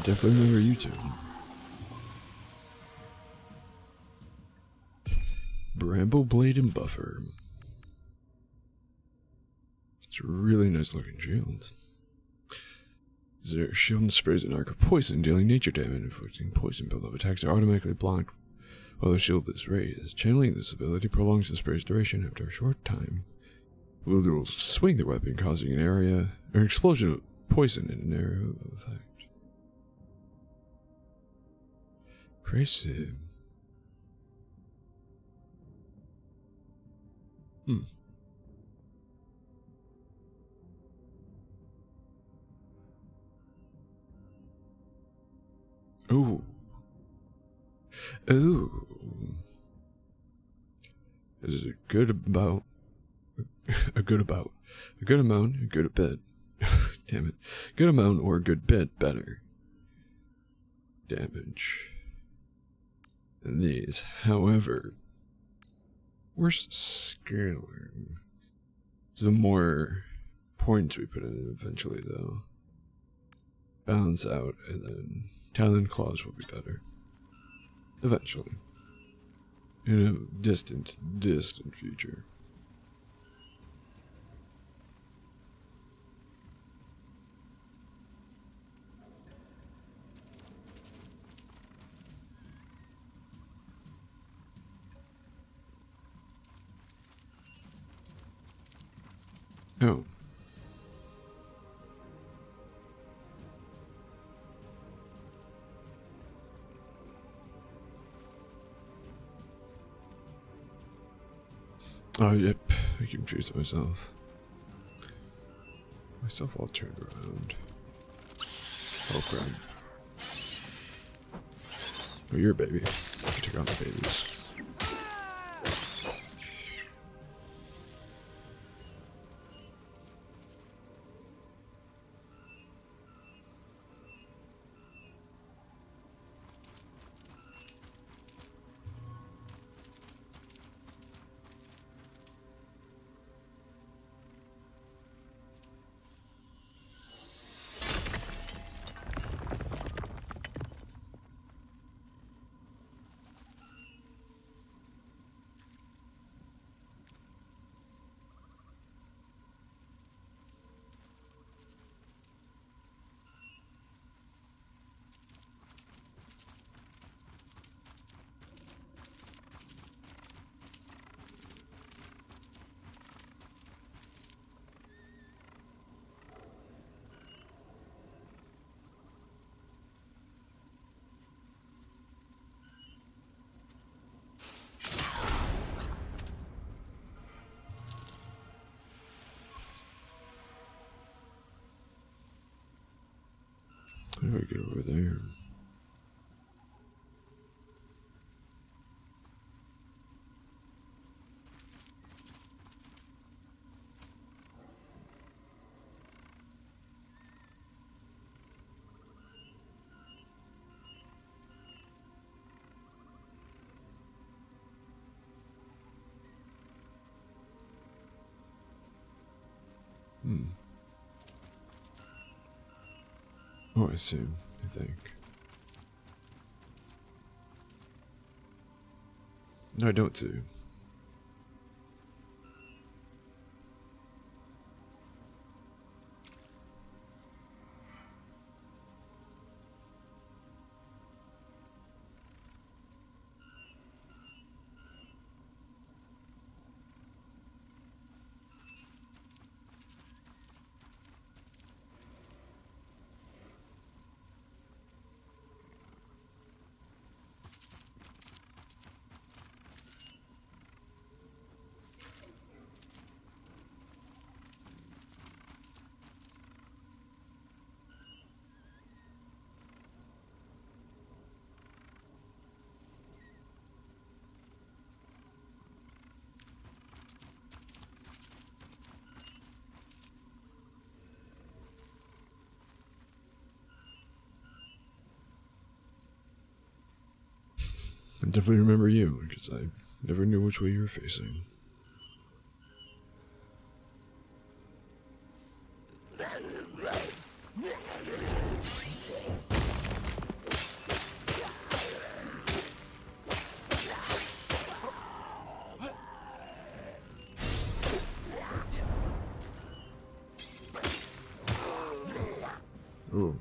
Definitely remember you two. Bramble Blade and Buffer. It's a really nice looking shield. Their shield sprays an arc of poison, dealing nature damage, inflicting poison buildup. Attacks are automatically blocked while the shield is raised. Channeling this ability prolongs the spray's duration. After a short time, wielder will swing the weapon, causing an explosion of poison in an area of effect. Crazy. Ooh. Ooh. Is it good about a good amount, a good bit. Damn it. Good amount or a good bit better damage than these. However, worse scaling. The more points we put in it eventually, though, balance out, and then Talon Claws will be better. Eventually. In a distant future. Oh. Oh, yep. I confused myself. Myself all turned around. Oh, crap. Oh, you're a baby. Take on the babies. How do I get over there? Oh, I see. I think. No, I don't see. I definitely remember you, because I never knew which way you were facing. Ooh.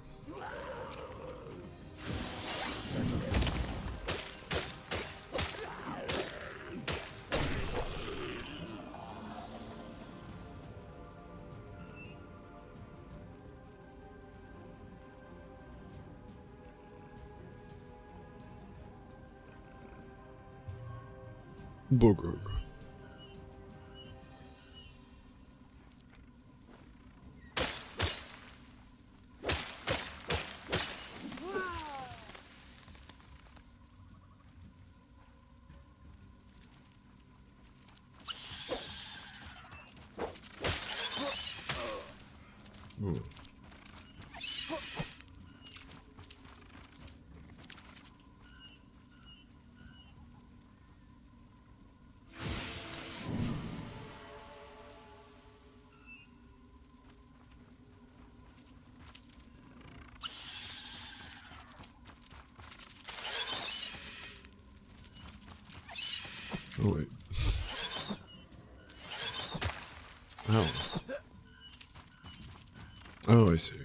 Booger. Ooh. Oh wait. Oh. Oh, I see.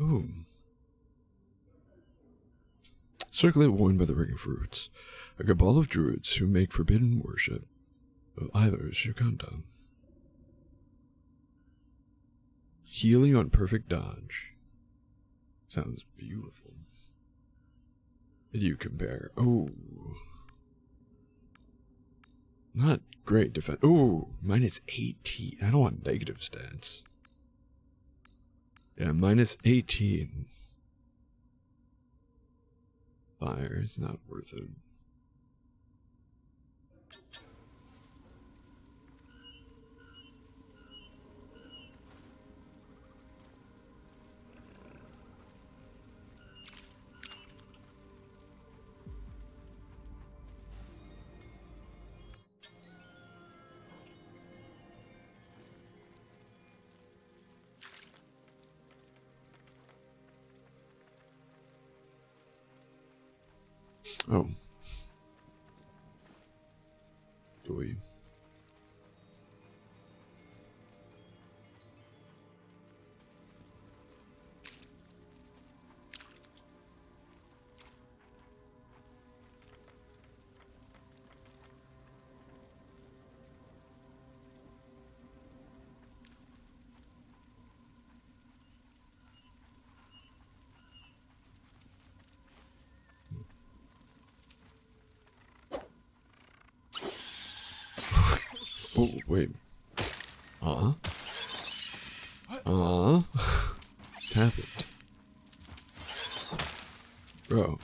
Ooh. Circlet worn by the ring of roots. A cabal of druids who make forbidden worship of either Shukanda. Healing on perfect dodge. Sounds beautiful. Did you compare? Oh. Not great defense. Oh, minus 18. I don't want negative stats. Yeah, minus 18. Fire is not worth it. Oh. Do we? Oh, wait. Tap it. Bro.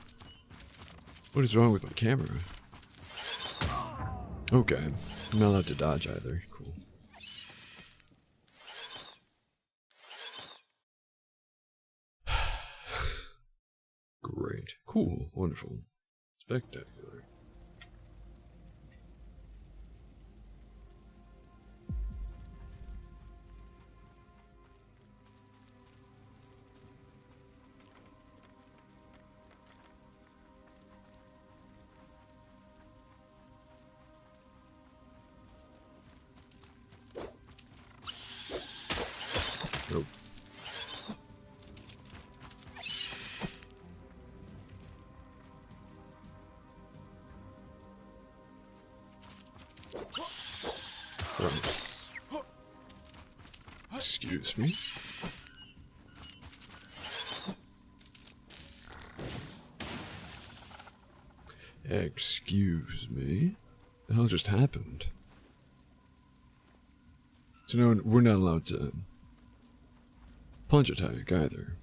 What is wrong with my camera? Okay. I'm not allowed to dodge either. Cool. Great. Cool. Wonderful. Spectacular. Nope. Excuse me? Excuse me? The hell just happened? So no, we're not allowed to punch attack either.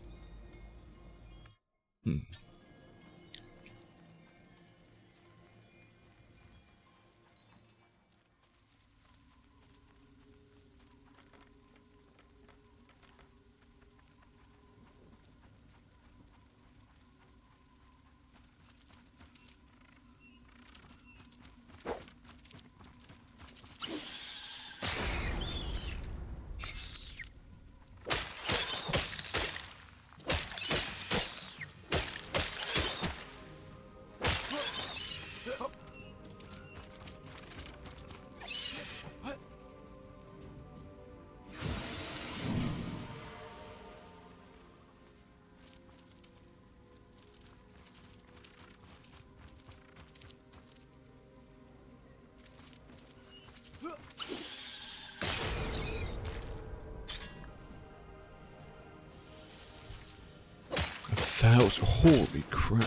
Holy crap.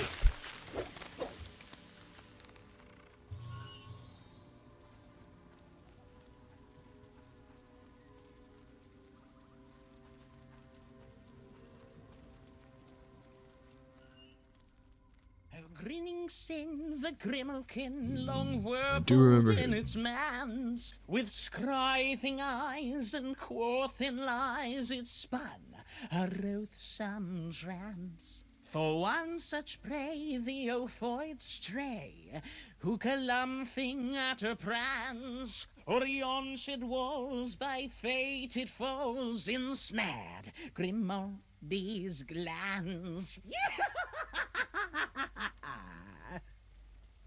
Grinning sin, the grimalkin, long do remember whirlpool in him. its mans, with scrithing eyes and quarthin lies, it spun a loathsome trance. For one such prey, the ophoid stray, who galumphing at her prance, o'er yon shed walls by fate it falls, ensnared Grimaldi's glance.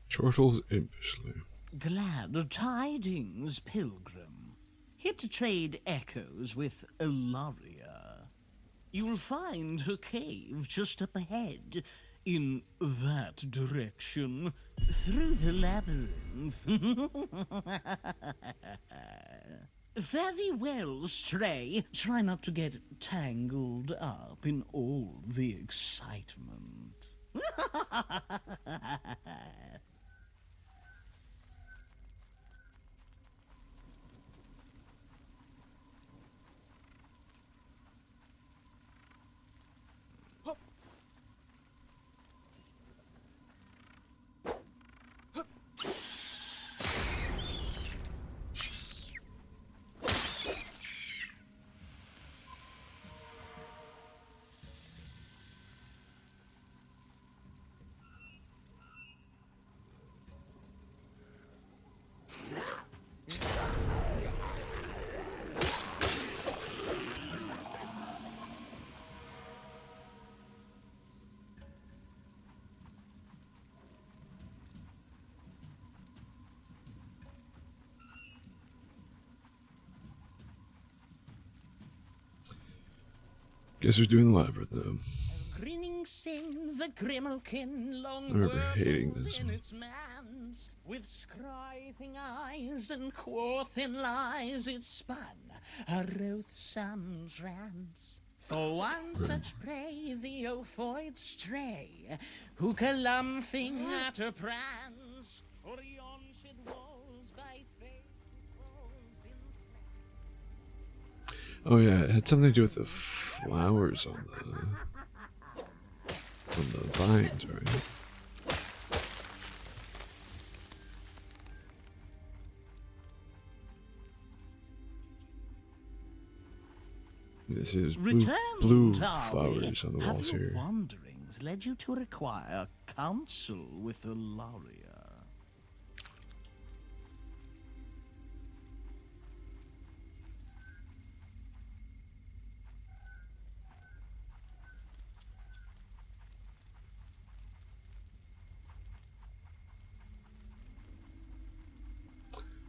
Chortles impishly. Glad tidings, pilgrim. Here to trade echoes with Ilaria. You'll find her cave just up ahead, in that direction, through the labyrinth. Fare thee well, stray. Try not to get tangled up in all the excitement. Guess who's doing the labyrinth though? Grinning sin, the grimalkin, long I remember hating this in one. its mans, with scrithing eyes and quarthin lies, it spun a loathsome trance. For one such prey, the ophoid stray, who galumphing at her prance, or yon shed walls by fate falls in. Oh yeah, it had something to do with the flowers on the vines, right? This is blue flowers on the walls Have your here. wanderings led you to require counsel with Ilaria?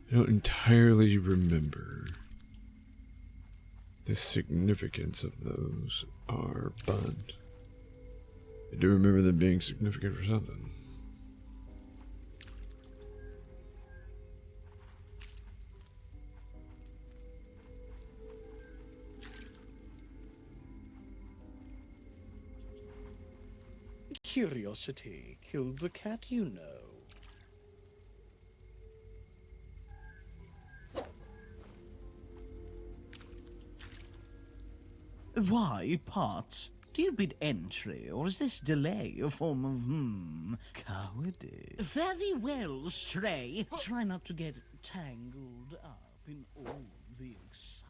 I don't entirely remember the significance of those are, but I do remember them being significant for something. Curiosity killed the cat, you know. Why, Pot? Do you bid entry, or is this delay a form of, cowardice? Very well, Stray. Try not to get tangled up in all the excitement.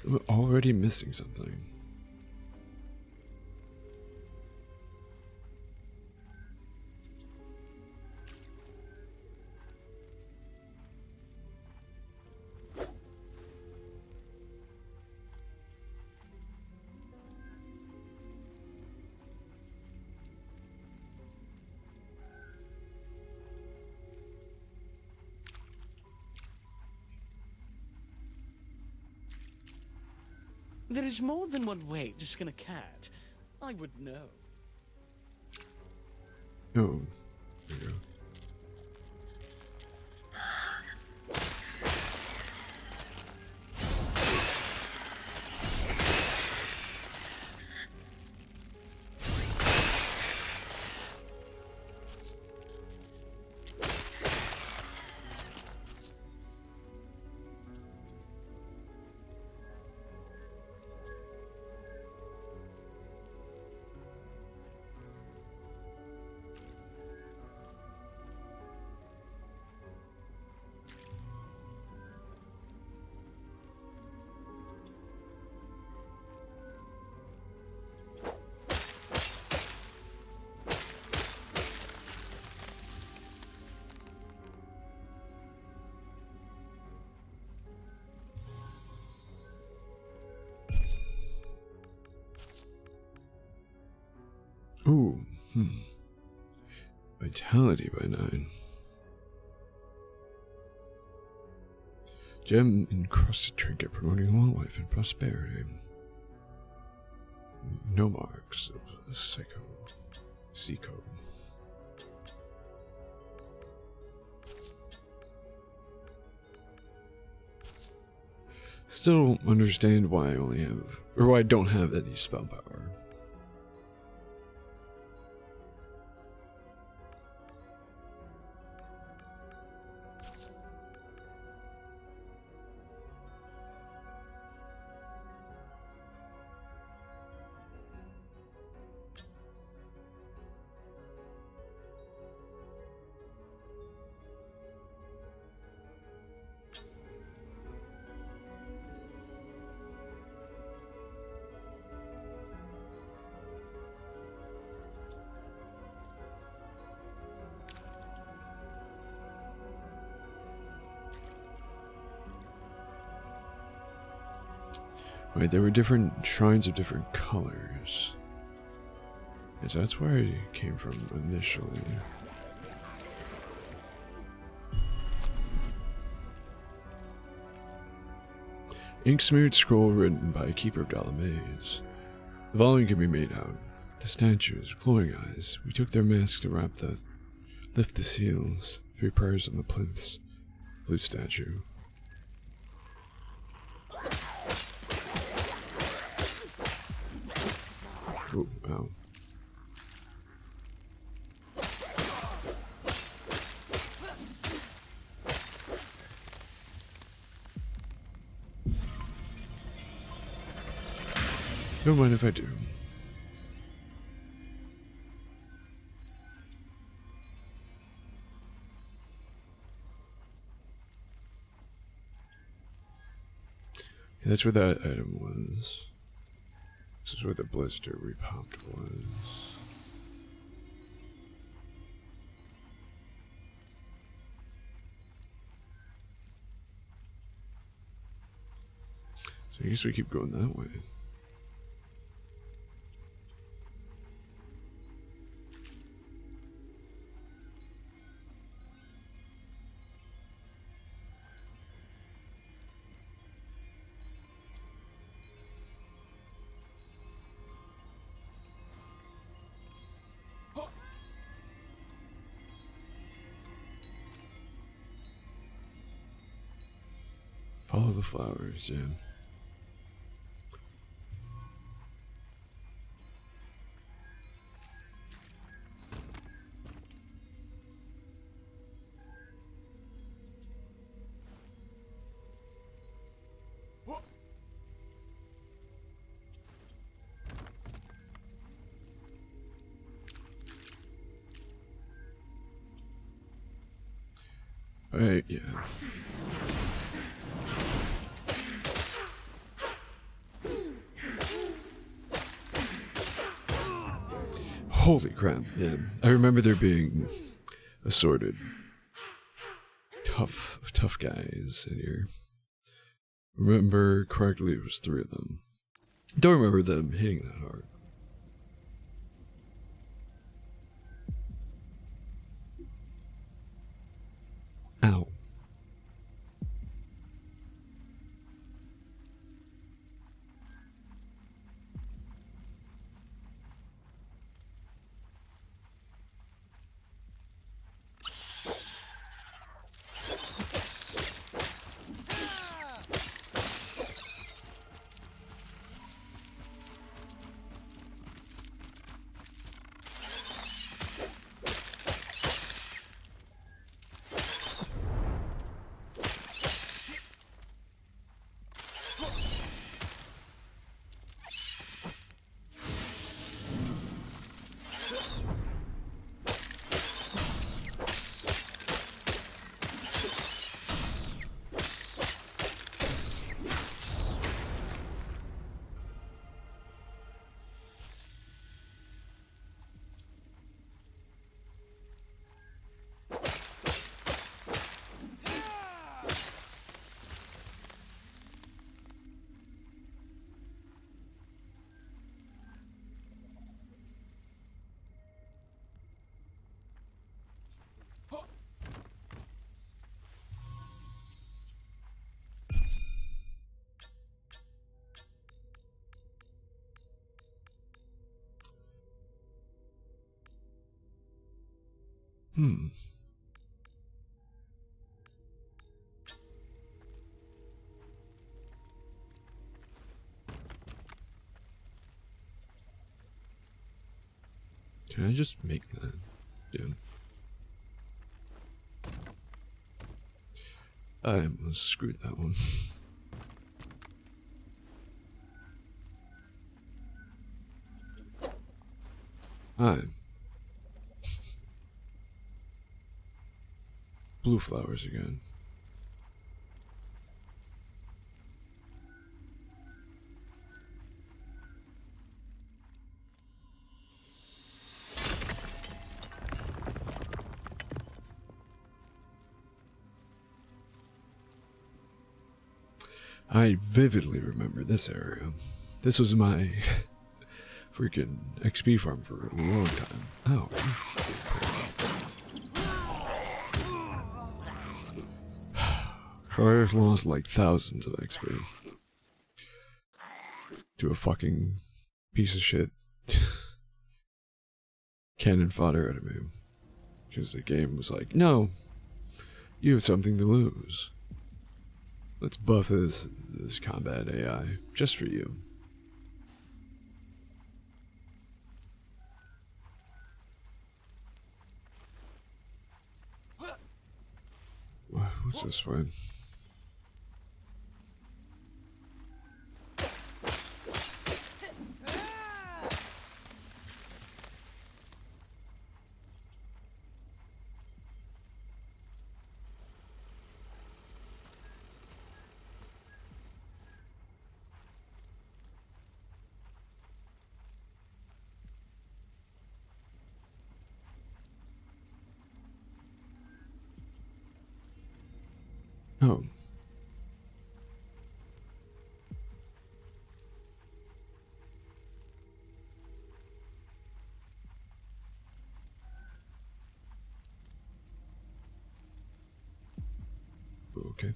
I'm already missing something. There is more than one way to skin a cat. I would know. Oh, there you go. Ooh, Vitality by 9. Gem encrusted trinket promoting long life and prosperity. No marks of Seco. Still don't understand why I only have, or why I don't have any spell power. Right, there were different shrines of different colors. Yes, that's where I came from initially. Ink smeared scroll written by Keeper of Dalamaze. The volume can be made out. The statues, glowing eyes. We took their masks to lift the seals. 3 prayers on the plinths. Blue statue. Oh, wow. Don't mind if I do. Yeah, that's where that item was. This is where the blister we popped was. So I guess we keep going that way. Follow the flowers, yeah. Right, yeah. Holy crap, yeah. I remember there being assorted tough guys in here. Remember correctly, it was 3 of them. Don't remember them hitting that hard. Ow. Can I just make that? Yeah. I almost screwed that one. Hi. Blue flowers again. I vividly remember this area. This was my freaking XP farm for a long time. Oh. I've lost like thousands of XP to a fucking piece of shit cannon fodder enemy. Because the game was like, no, you have something to lose. Let's buff this combat AI just for you. What's this way? Oh. Okay.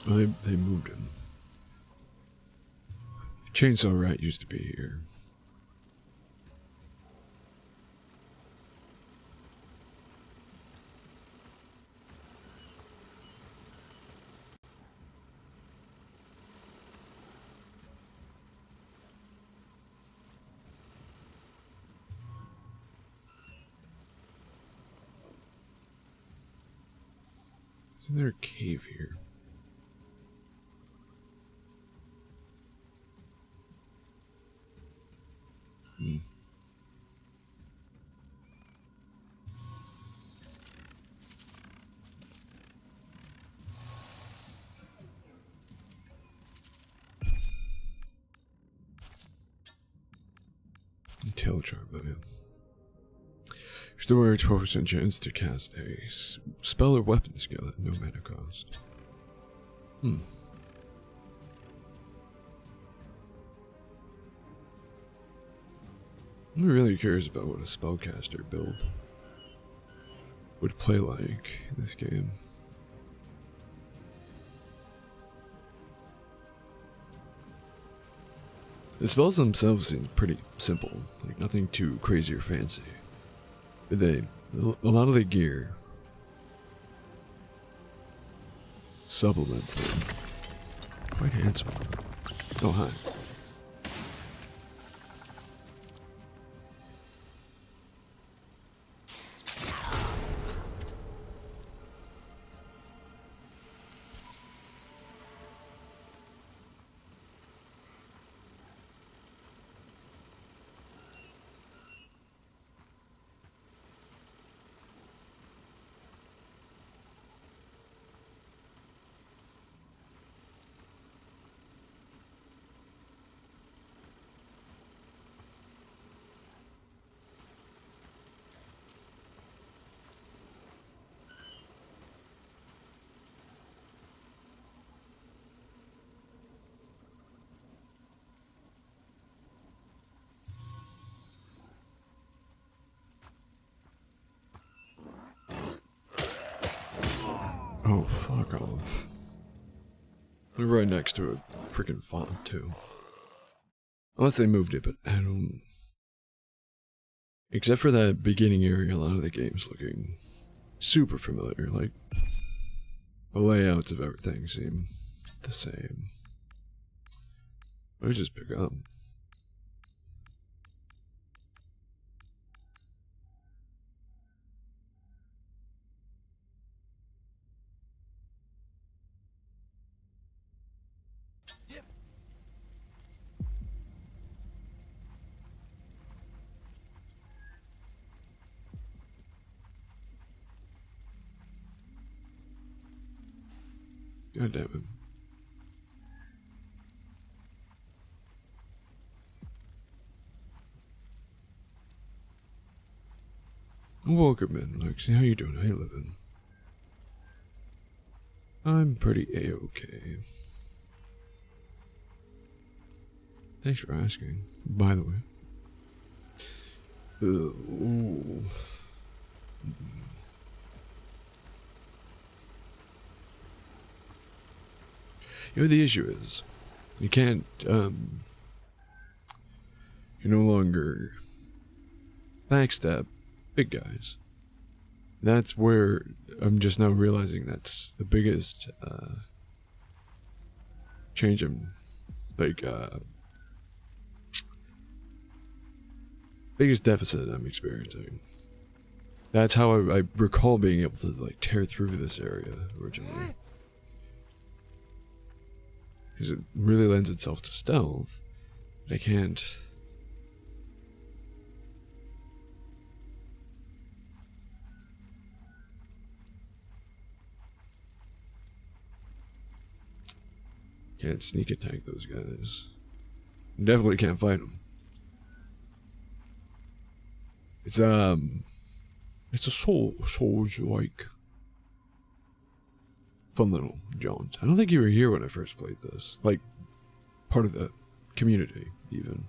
Oh, they moved him. Chainsaw Rat used to be here. Isn't there a cave here? Hmm. Tail charm, oh yeah. Restore a 12% chance to cast a spell or weapon skill at no mana cost. Hmm. I'm really curious about what a spellcaster build would play like in this game. The spells themselves seem pretty simple, like nothing too crazy or fancy. But a lot of the gear supplements them quite handsome. Oh, hi. Oh, fuck off. They're right next to a freaking font, too. Unless they moved it, but I don't... Except for that beginning area, a lot of the game's looking super familiar. Like, the layouts of everything seem the same. Let's just pick up. God damn it. Welcome in, Lexi. How you doing? How you living? I'm pretty A-okay. Thanks for asking, by the way. Ooh. You know, the issue is, you can't, you're no longer backstab big guys. That's where I'm just now realizing that's the biggest, change I'm, like, biggest deficit I'm experiencing. That's how I recall being able to, like, tear through this area originally. Because it really lends itself to stealth, but I can't... Can't sneak attack those guys. Definitely can't fight them. It's a soul's like fun little jaunt. I don't think you were here when I first played this. Like, part of the community, even.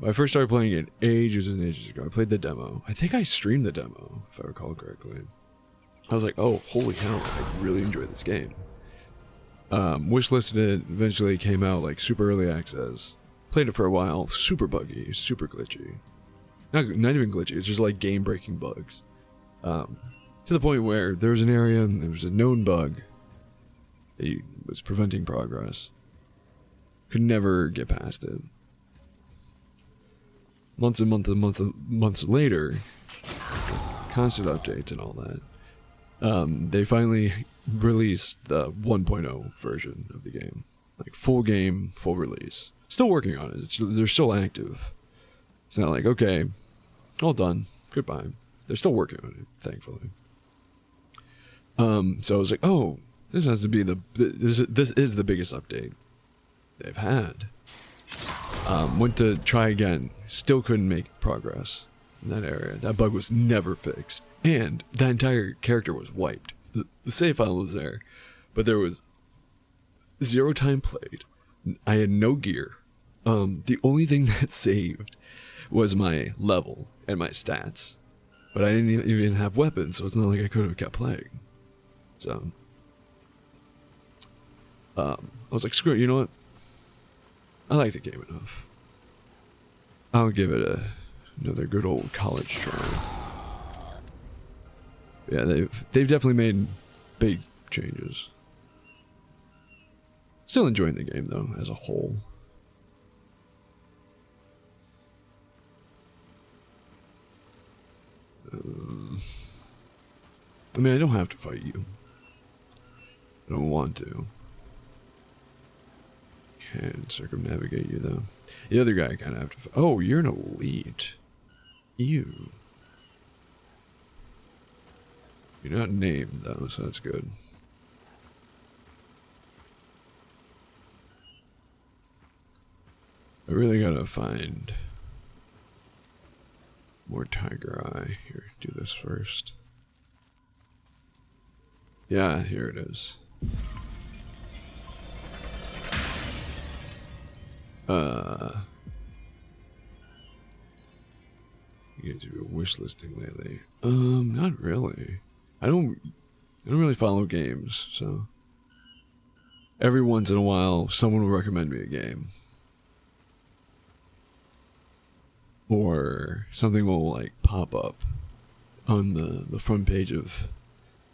I first started playing it ages and ages ago. I played the demo. I think I streamed the demo, if I recall correctly. I was like, oh, holy hell, I really enjoy this game. Wishlisted it, eventually came out like super early access. Played it for a while, super buggy, super glitchy. Not even glitchy, it's just like game-breaking bugs. To the point where there was an area and there was a known bug that was preventing progress. Could never get past it. Months and months later, constant updates and all that, they finally released the 1.0 version of the game. Like full game, full release. Still working on it. They're still active. It's not like, okay, all done, goodbye. They're still working on it, thankfully. So I was like, oh, this has to be this is the biggest update they've had. Went to try again, still couldn't make progress in that area. That bug was never fixed, and that entire character was wiped. The save file was there, but there was 0 time played. I had no gear. The only thing that saved was my level and my stats, but I didn't even have weapons, so it's not like I could have kept playing. So I was like, screw it, you know what? I like the game enough. I'll give it another good old college try. Yeah, they've definitely made big changes. Still enjoying the game though, as a whole. I mean, I don't have to fight you. I don't want to. Can't circumnavigate you though. The other guy kind of have to. Oh, you're an elite. You. You're not named though, so that's good. I really gotta find more tiger eye. Here, do this first. Yeah, here it is. You guys do a wish listing lately? Not really. I don't really follow games, so every once in a while someone will recommend me a game. Or something will like pop up on the front page of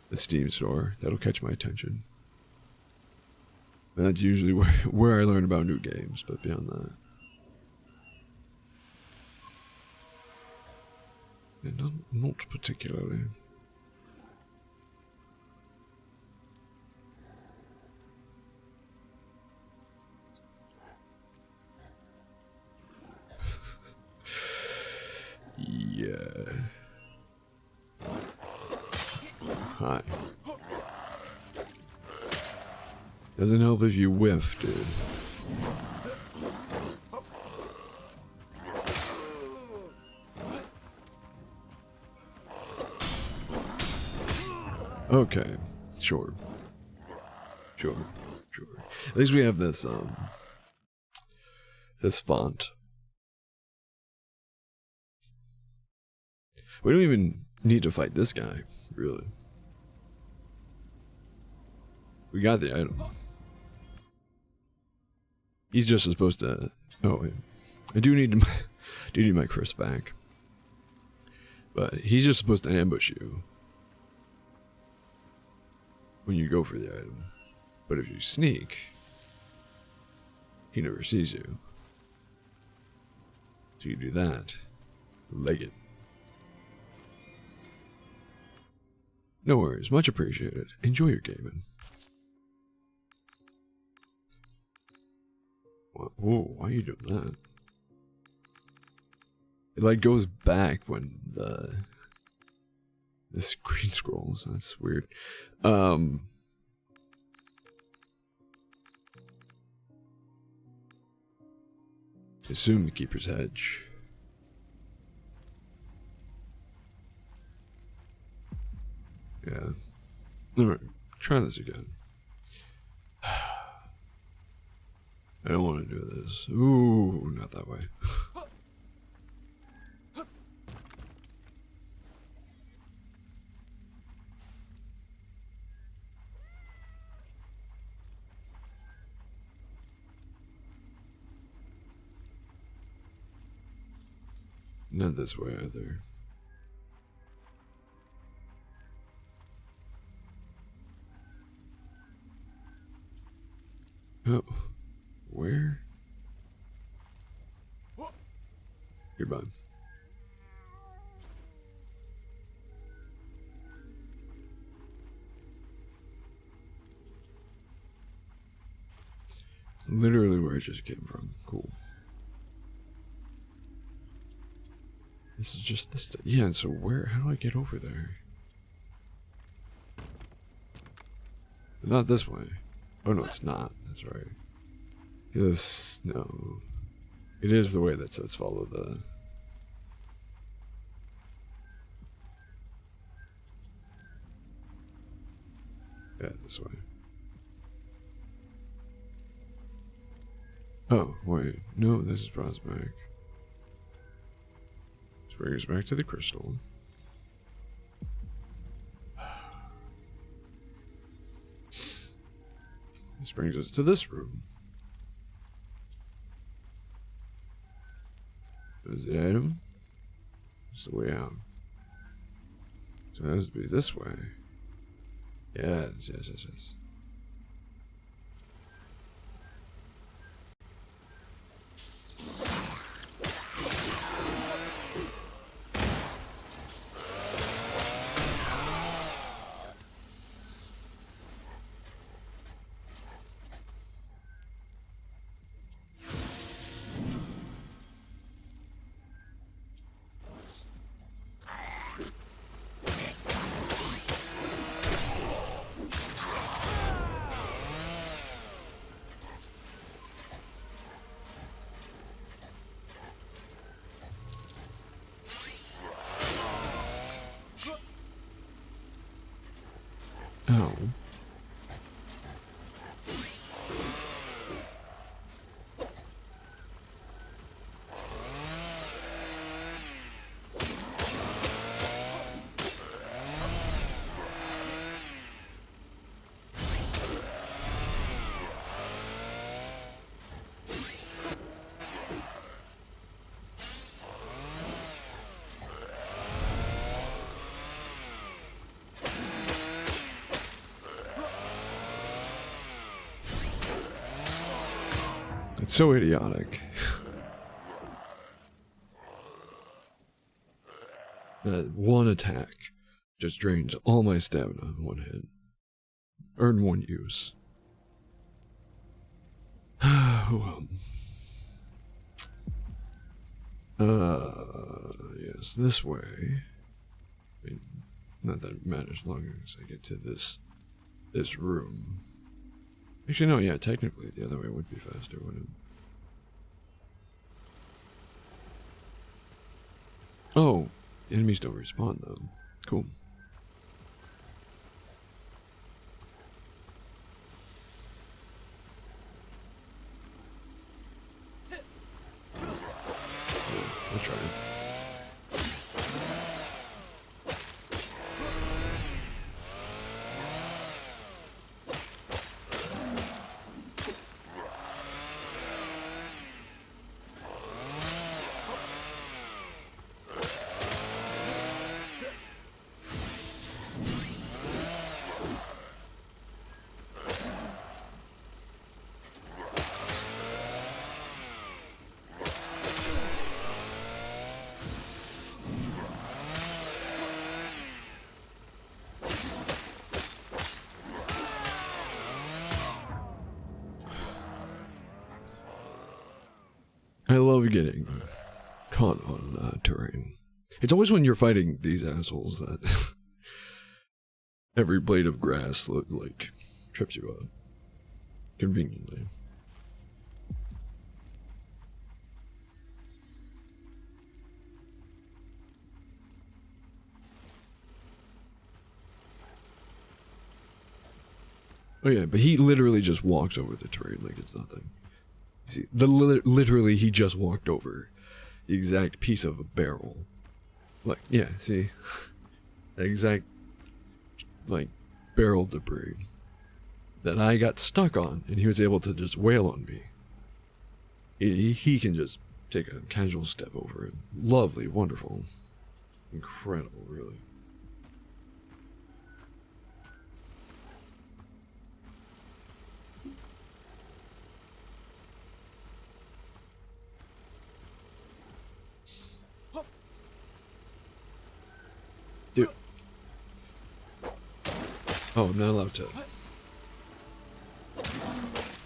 the Steam store that'll catch my attention. And that's usually where I learn about new games, but beyond that. Yeah, not particularly. Yeah. Hi. Doesn't help if you whiff, dude. Okay, sure. At least we have this this font. We don't even need to fight this guy, really. We got the item. He's just supposed to. Oh, wait. I do need my Chris back, but he's just supposed to ambush you when you go for the item. But if you sneak, he never sees you. So you do that. Leg it. No worries, much appreciated. Enjoy your gaming. Whoa, why are you doing that? It like goes back when the screen scrolls. That's weird. Assume the Keeper's Hedge. Yeah. Alright, try this again. I don't want to do this. Ooh, not that way. Not this way either. Oh, where? Goodbye. Literally where I just came from. Cool. This is just this. Yeah, so where? How do I get over there? Not this way. Oh no, it's not. That's right. Yes, no. It is the way that says follow the. Yeah, this way. Oh, wait. No, this is Prospect. This brings us back to the crystal. This brings us to this room. There's the item. It's the way out. So it has to be this way. Yes, yes, yes, yes. Oh. It's so idiotic. That one attack just drains all my stamina in one hit. Or in one use. Well. Yes, this way. I mean, not that it matters as long as I get to this room. Actually, no, yeah, technically the other way would be faster, wouldn't it? Oh, enemies don't respawn though. Cool. Yeah, I'll try it. I love getting caught on terrain. It's always when you're fighting these assholes that every blade of grass like trips you up conveniently. Oh yeah, but he literally just walks over the terrain like it's nothing. See, literally he just walked over the exact piece of a barrel. Like, yeah, see? The exact, like, barrel debris that I got stuck on, and he was able to just wail on me. He can just take a casual step over it. Lovely, wonderful, incredible, really. Dude. Oh, I'm not allowed to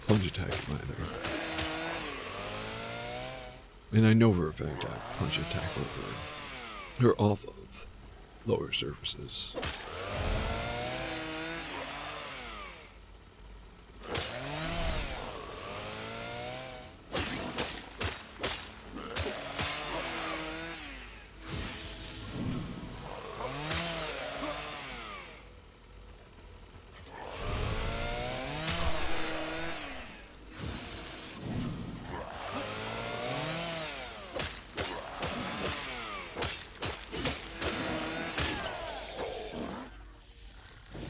plunge attack him either. And I know for a fact I plunge attack over or off of lower surfaces.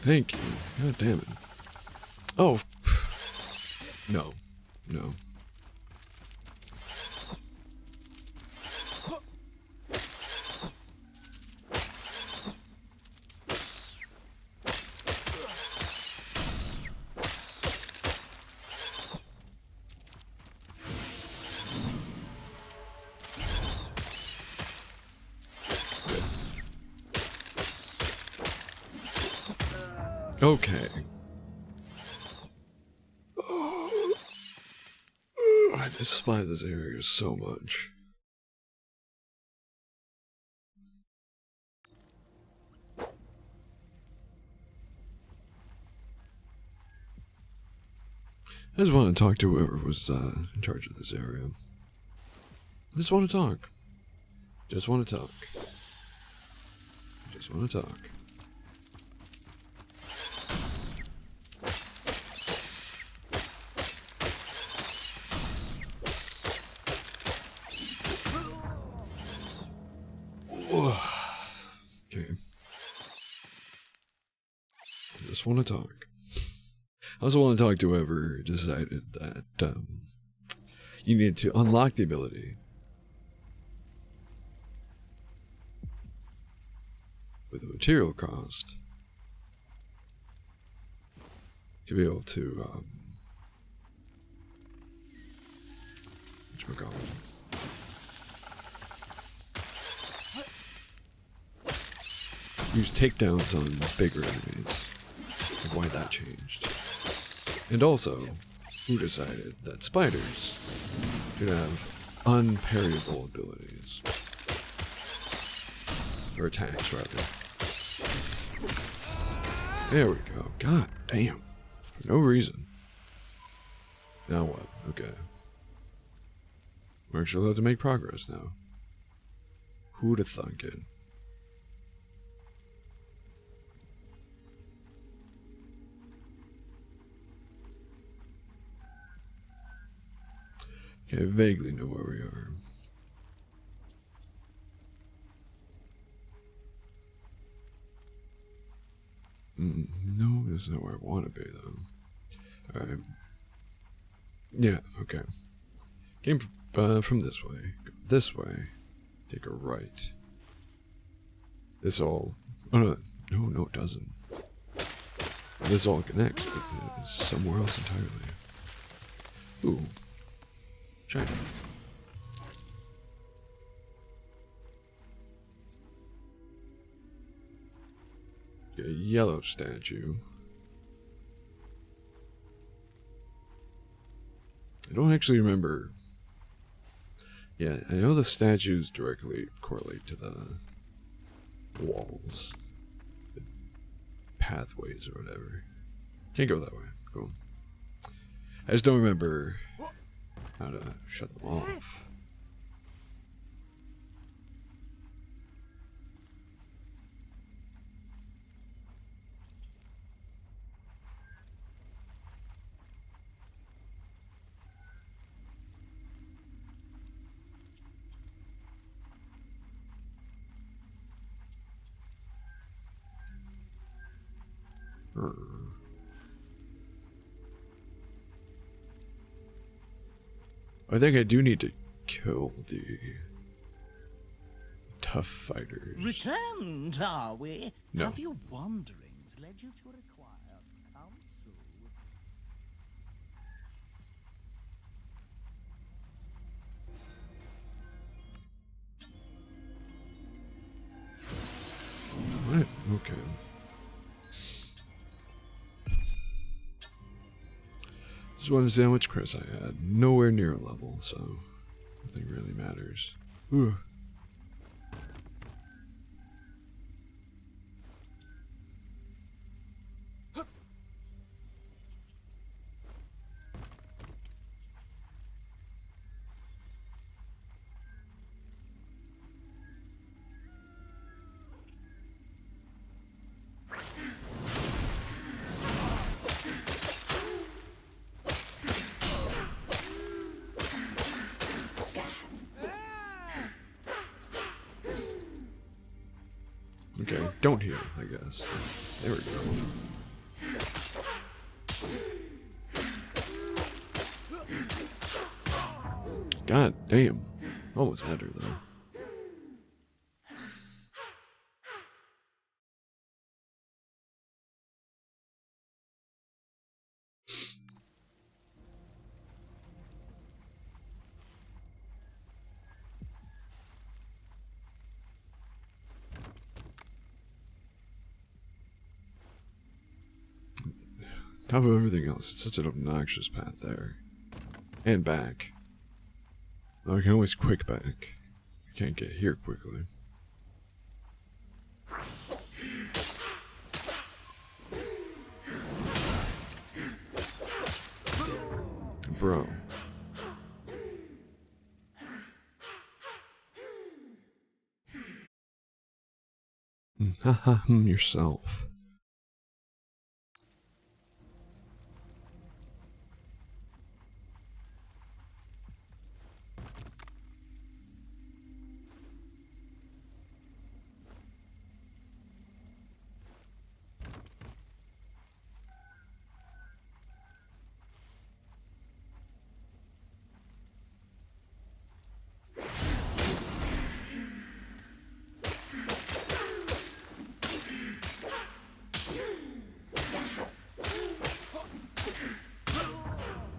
Thank you. God damn it. Oh. No. No. Okay. I despise this area so much. I just want to talk to whoever was in charge of this area. I just want to talk. Just want to talk. Just want to talk. Okay. I just want to talk. I also want to talk to whoever decided that you need to unlock the ability with the material cost to be able to whatchamacallit? Use takedowns on bigger enemies. And why that changed. And also, who decided that spiders could have unparryable abilities. Or attacks, rather. There we go. God damn. For no reason. Now what? Okay. We're actually allowed to make progress now. Who'd have thunk it? Okay, I vaguely know where we are. No, this is not where I want to be, though. Alright. Yeah, okay. Came from this way. Go this way. Take a right. This all... Oh, no. No, it doesn't. This all connects, but it's somewhere else entirely. Ooh. China. A yellow statue. I don't actually remember. Yeah, I know the statues directly correlate to the walls. The pathways or whatever. Can't go that way. Cool. I just don't remember how to shut them off. I think I do need to kill the tough fighters. Returned, are we? No. Have your wanderings led you to require counsel? What? Okay. Just wanted to see how much Chris I had. Nowhere near a level, so nothing really matters. Ooh. Okay, don't heal, I guess. There we go. God damn. Almost had her, though. Top of everything else, it's such an obnoxious path there. And back. Though I can always quick back. I can't get here quickly. Bro. Haha, yourself.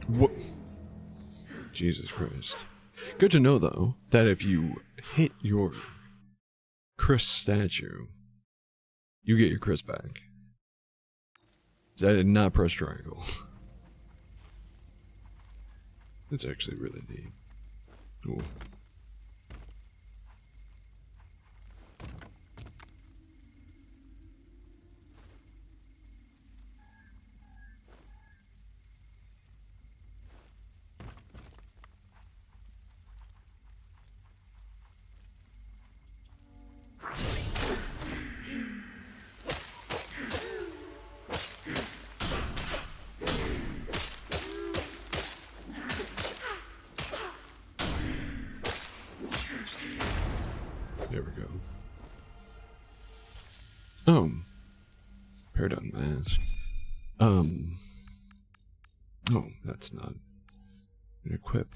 What? Jesus Christ. Good to know, though, that if you hit your Chris statue, you get your Chris back. I did not press triangle. That's actually really neat. Cool. There we go. Paradigm mask. Oh, that's not an equip.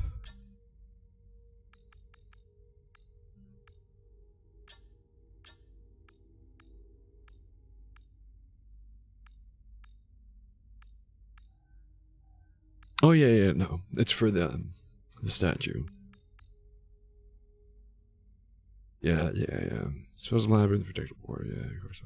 Oh yeah, no, it's for the statue. Yeah. Suppose labyrinth, protected war. Yeah, of course.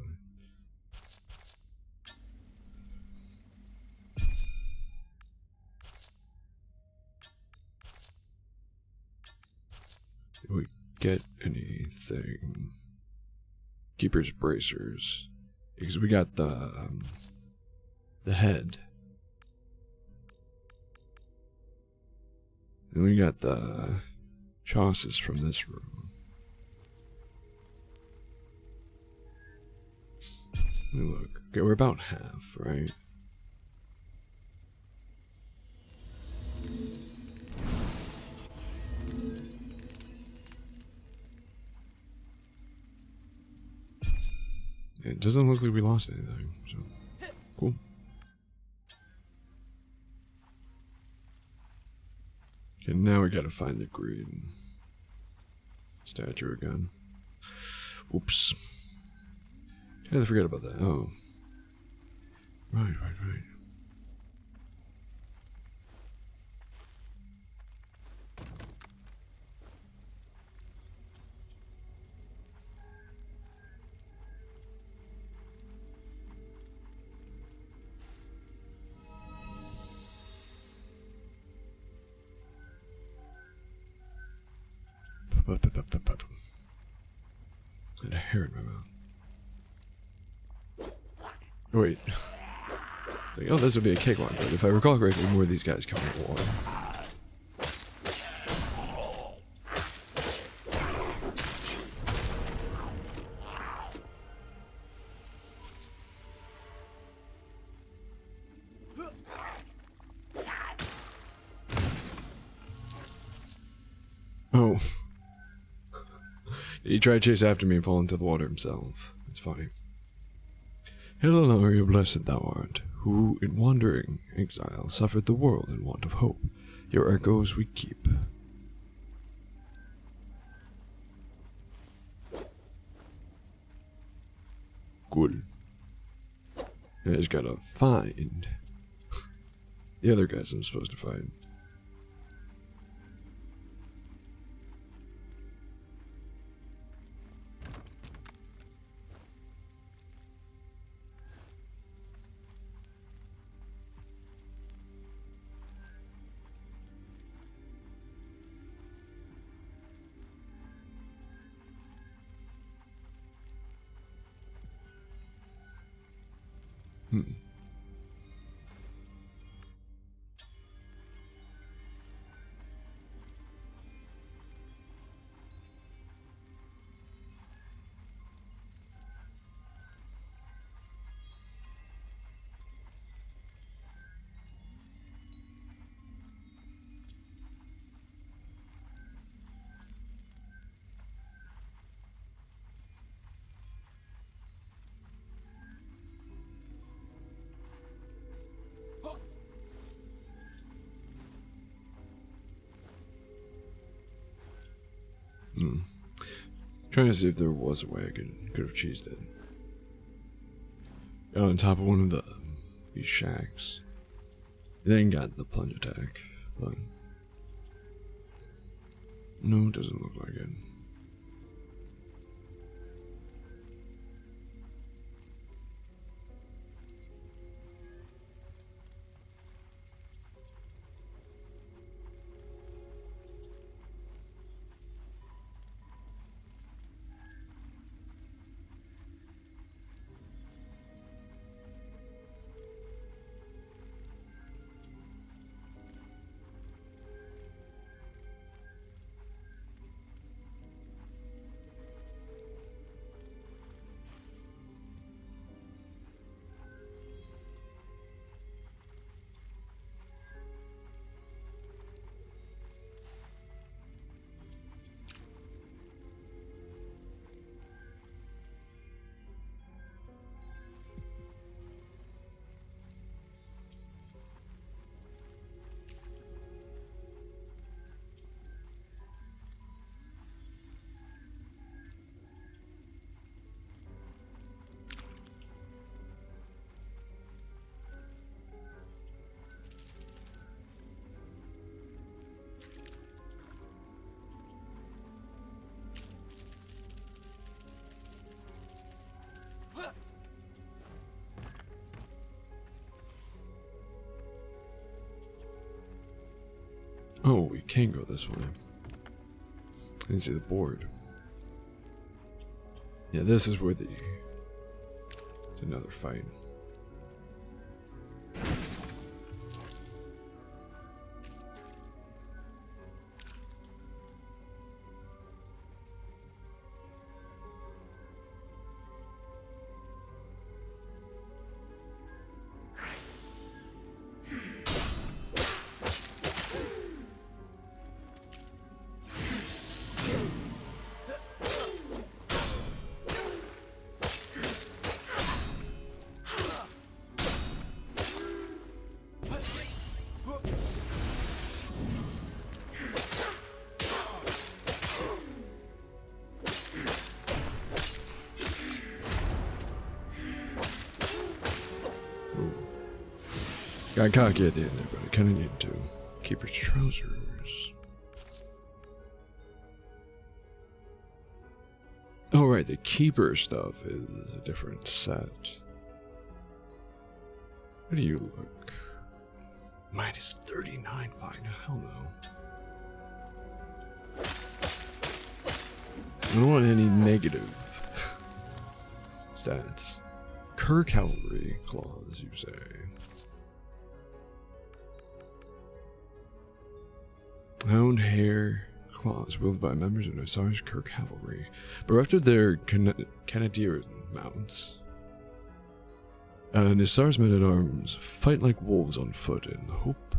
Did we get anything? Keeper's bracers, because we got the head, and we got the chassis from this room. Let me look. Okay, we're about half, right? It doesn't look like we lost anything, so cool. Okay, now we gotta find the green statue again. Oops. I forget about that. Oh. Right. I had a hair in my mouth. Wait. It's like, oh, this would be a cakewalk, but if I recall correctly, more of these guys come in the water. Oh. He tried to chase after me and fall into the water himself. It's funny. Hail, Ilaria, blessed thou art, who in wandering exile suffered the world in want of hope. Your echoes we keep. Good. I just gotta find the other guys I'm supposed to find. Trying to see if there was a way I could have cheesed it. Got on top of one of these shacks. Then got the plunge attack, but no, it doesn't look like it. Oh, we can go this way. I can see the board. Yeah, this is where it's another fight. Got cocky at the end there, but I kind of need to. Keeper's trousers. Oh, right, the keeper stuff is a different set. How do you look? Minus 39, fine, hell no. I don't want any negative stats. Cur cavalry claws, you say. Hound hair claws wielded by members of Nassar's Cur cavalry. Bereft of their canadier mounts, Nassar's men-at-arms fight like wolves on foot in the hope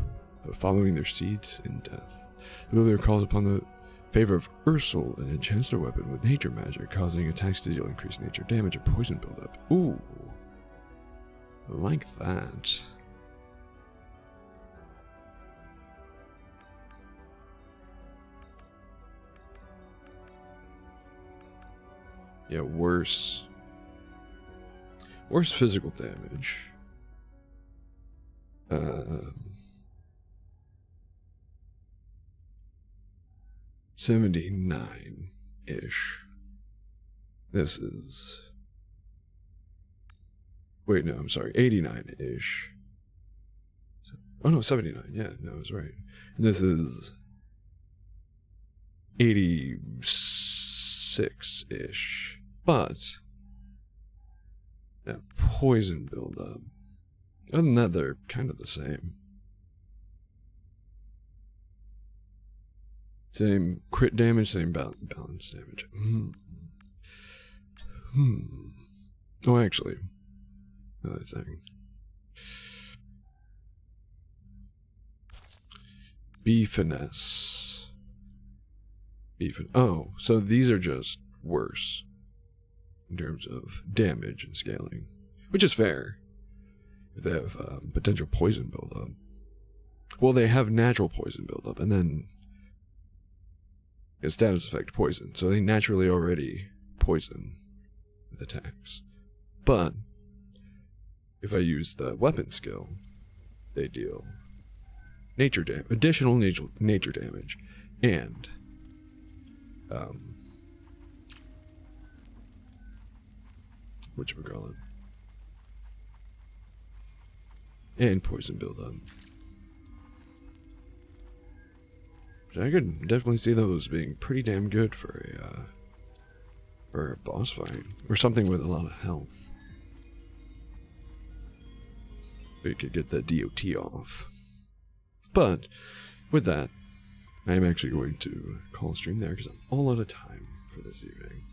of following their steeds in death. The wielder calls upon the favor of Ursel and enchants their weapon with nature magic, causing attacks to deal increased nature damage and poison buildup. Ooh. I like that. Yeah, worse physical damage. 79-ish. This is... Wait, no, I'm sorry. 89-ish. Oh, no, 79. Yeah, no, I was right. And this is... 86-ish. But... that poison buildup. Other than that, they're kind of the same. Same crit damage, same balance damage. Oh, actually, another thing. B finesse. Oh, so these are just worse in terms of damage and scaling, which is fair. If they have potential poison buildup. Well, they have natural poison buildup, and then a status effect poison, so they naturally already poison with attacks. But if I use the weapon skill, they deal nature damage, additional nature damage, and whatchamacallit, and poison buildup. I could definitely see those being pretty damn good for a boss fight or something with a lot of health. We could get that DOT off. But with that, I am actually going to call a stream there because I'm all out of time for this evening.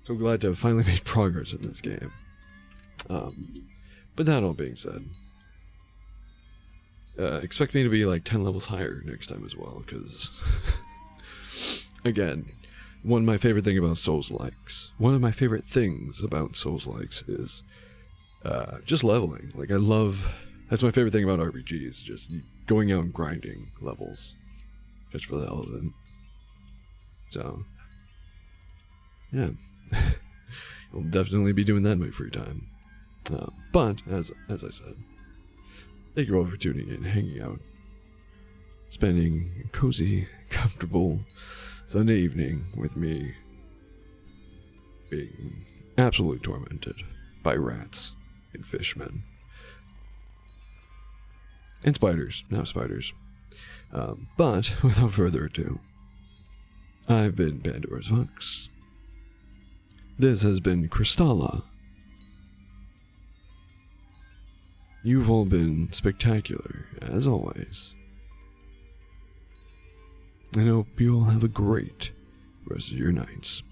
So glad to have finally made progress in this game. But that all being said, expect me to be like 10 levels higher next time as well, because again, one of my favorite things about Souls-likes is just leveling. Like, that's my favorite thing about RPGs, just going out and grinding levels just for the hell of it. So yeah, I'll definitely be doing that in my free time. But as I said, thank you all for tuning in, hanging out, spending a cozy, comfortable Sunday evening with me, being absolutely tormented by rats and fishmen. And spiders, now spiders. But without further ado, I've been Pandora's Vox. This has been Crystalla. You've all been spectacular, as always. I hope you all have a great rest of your nights.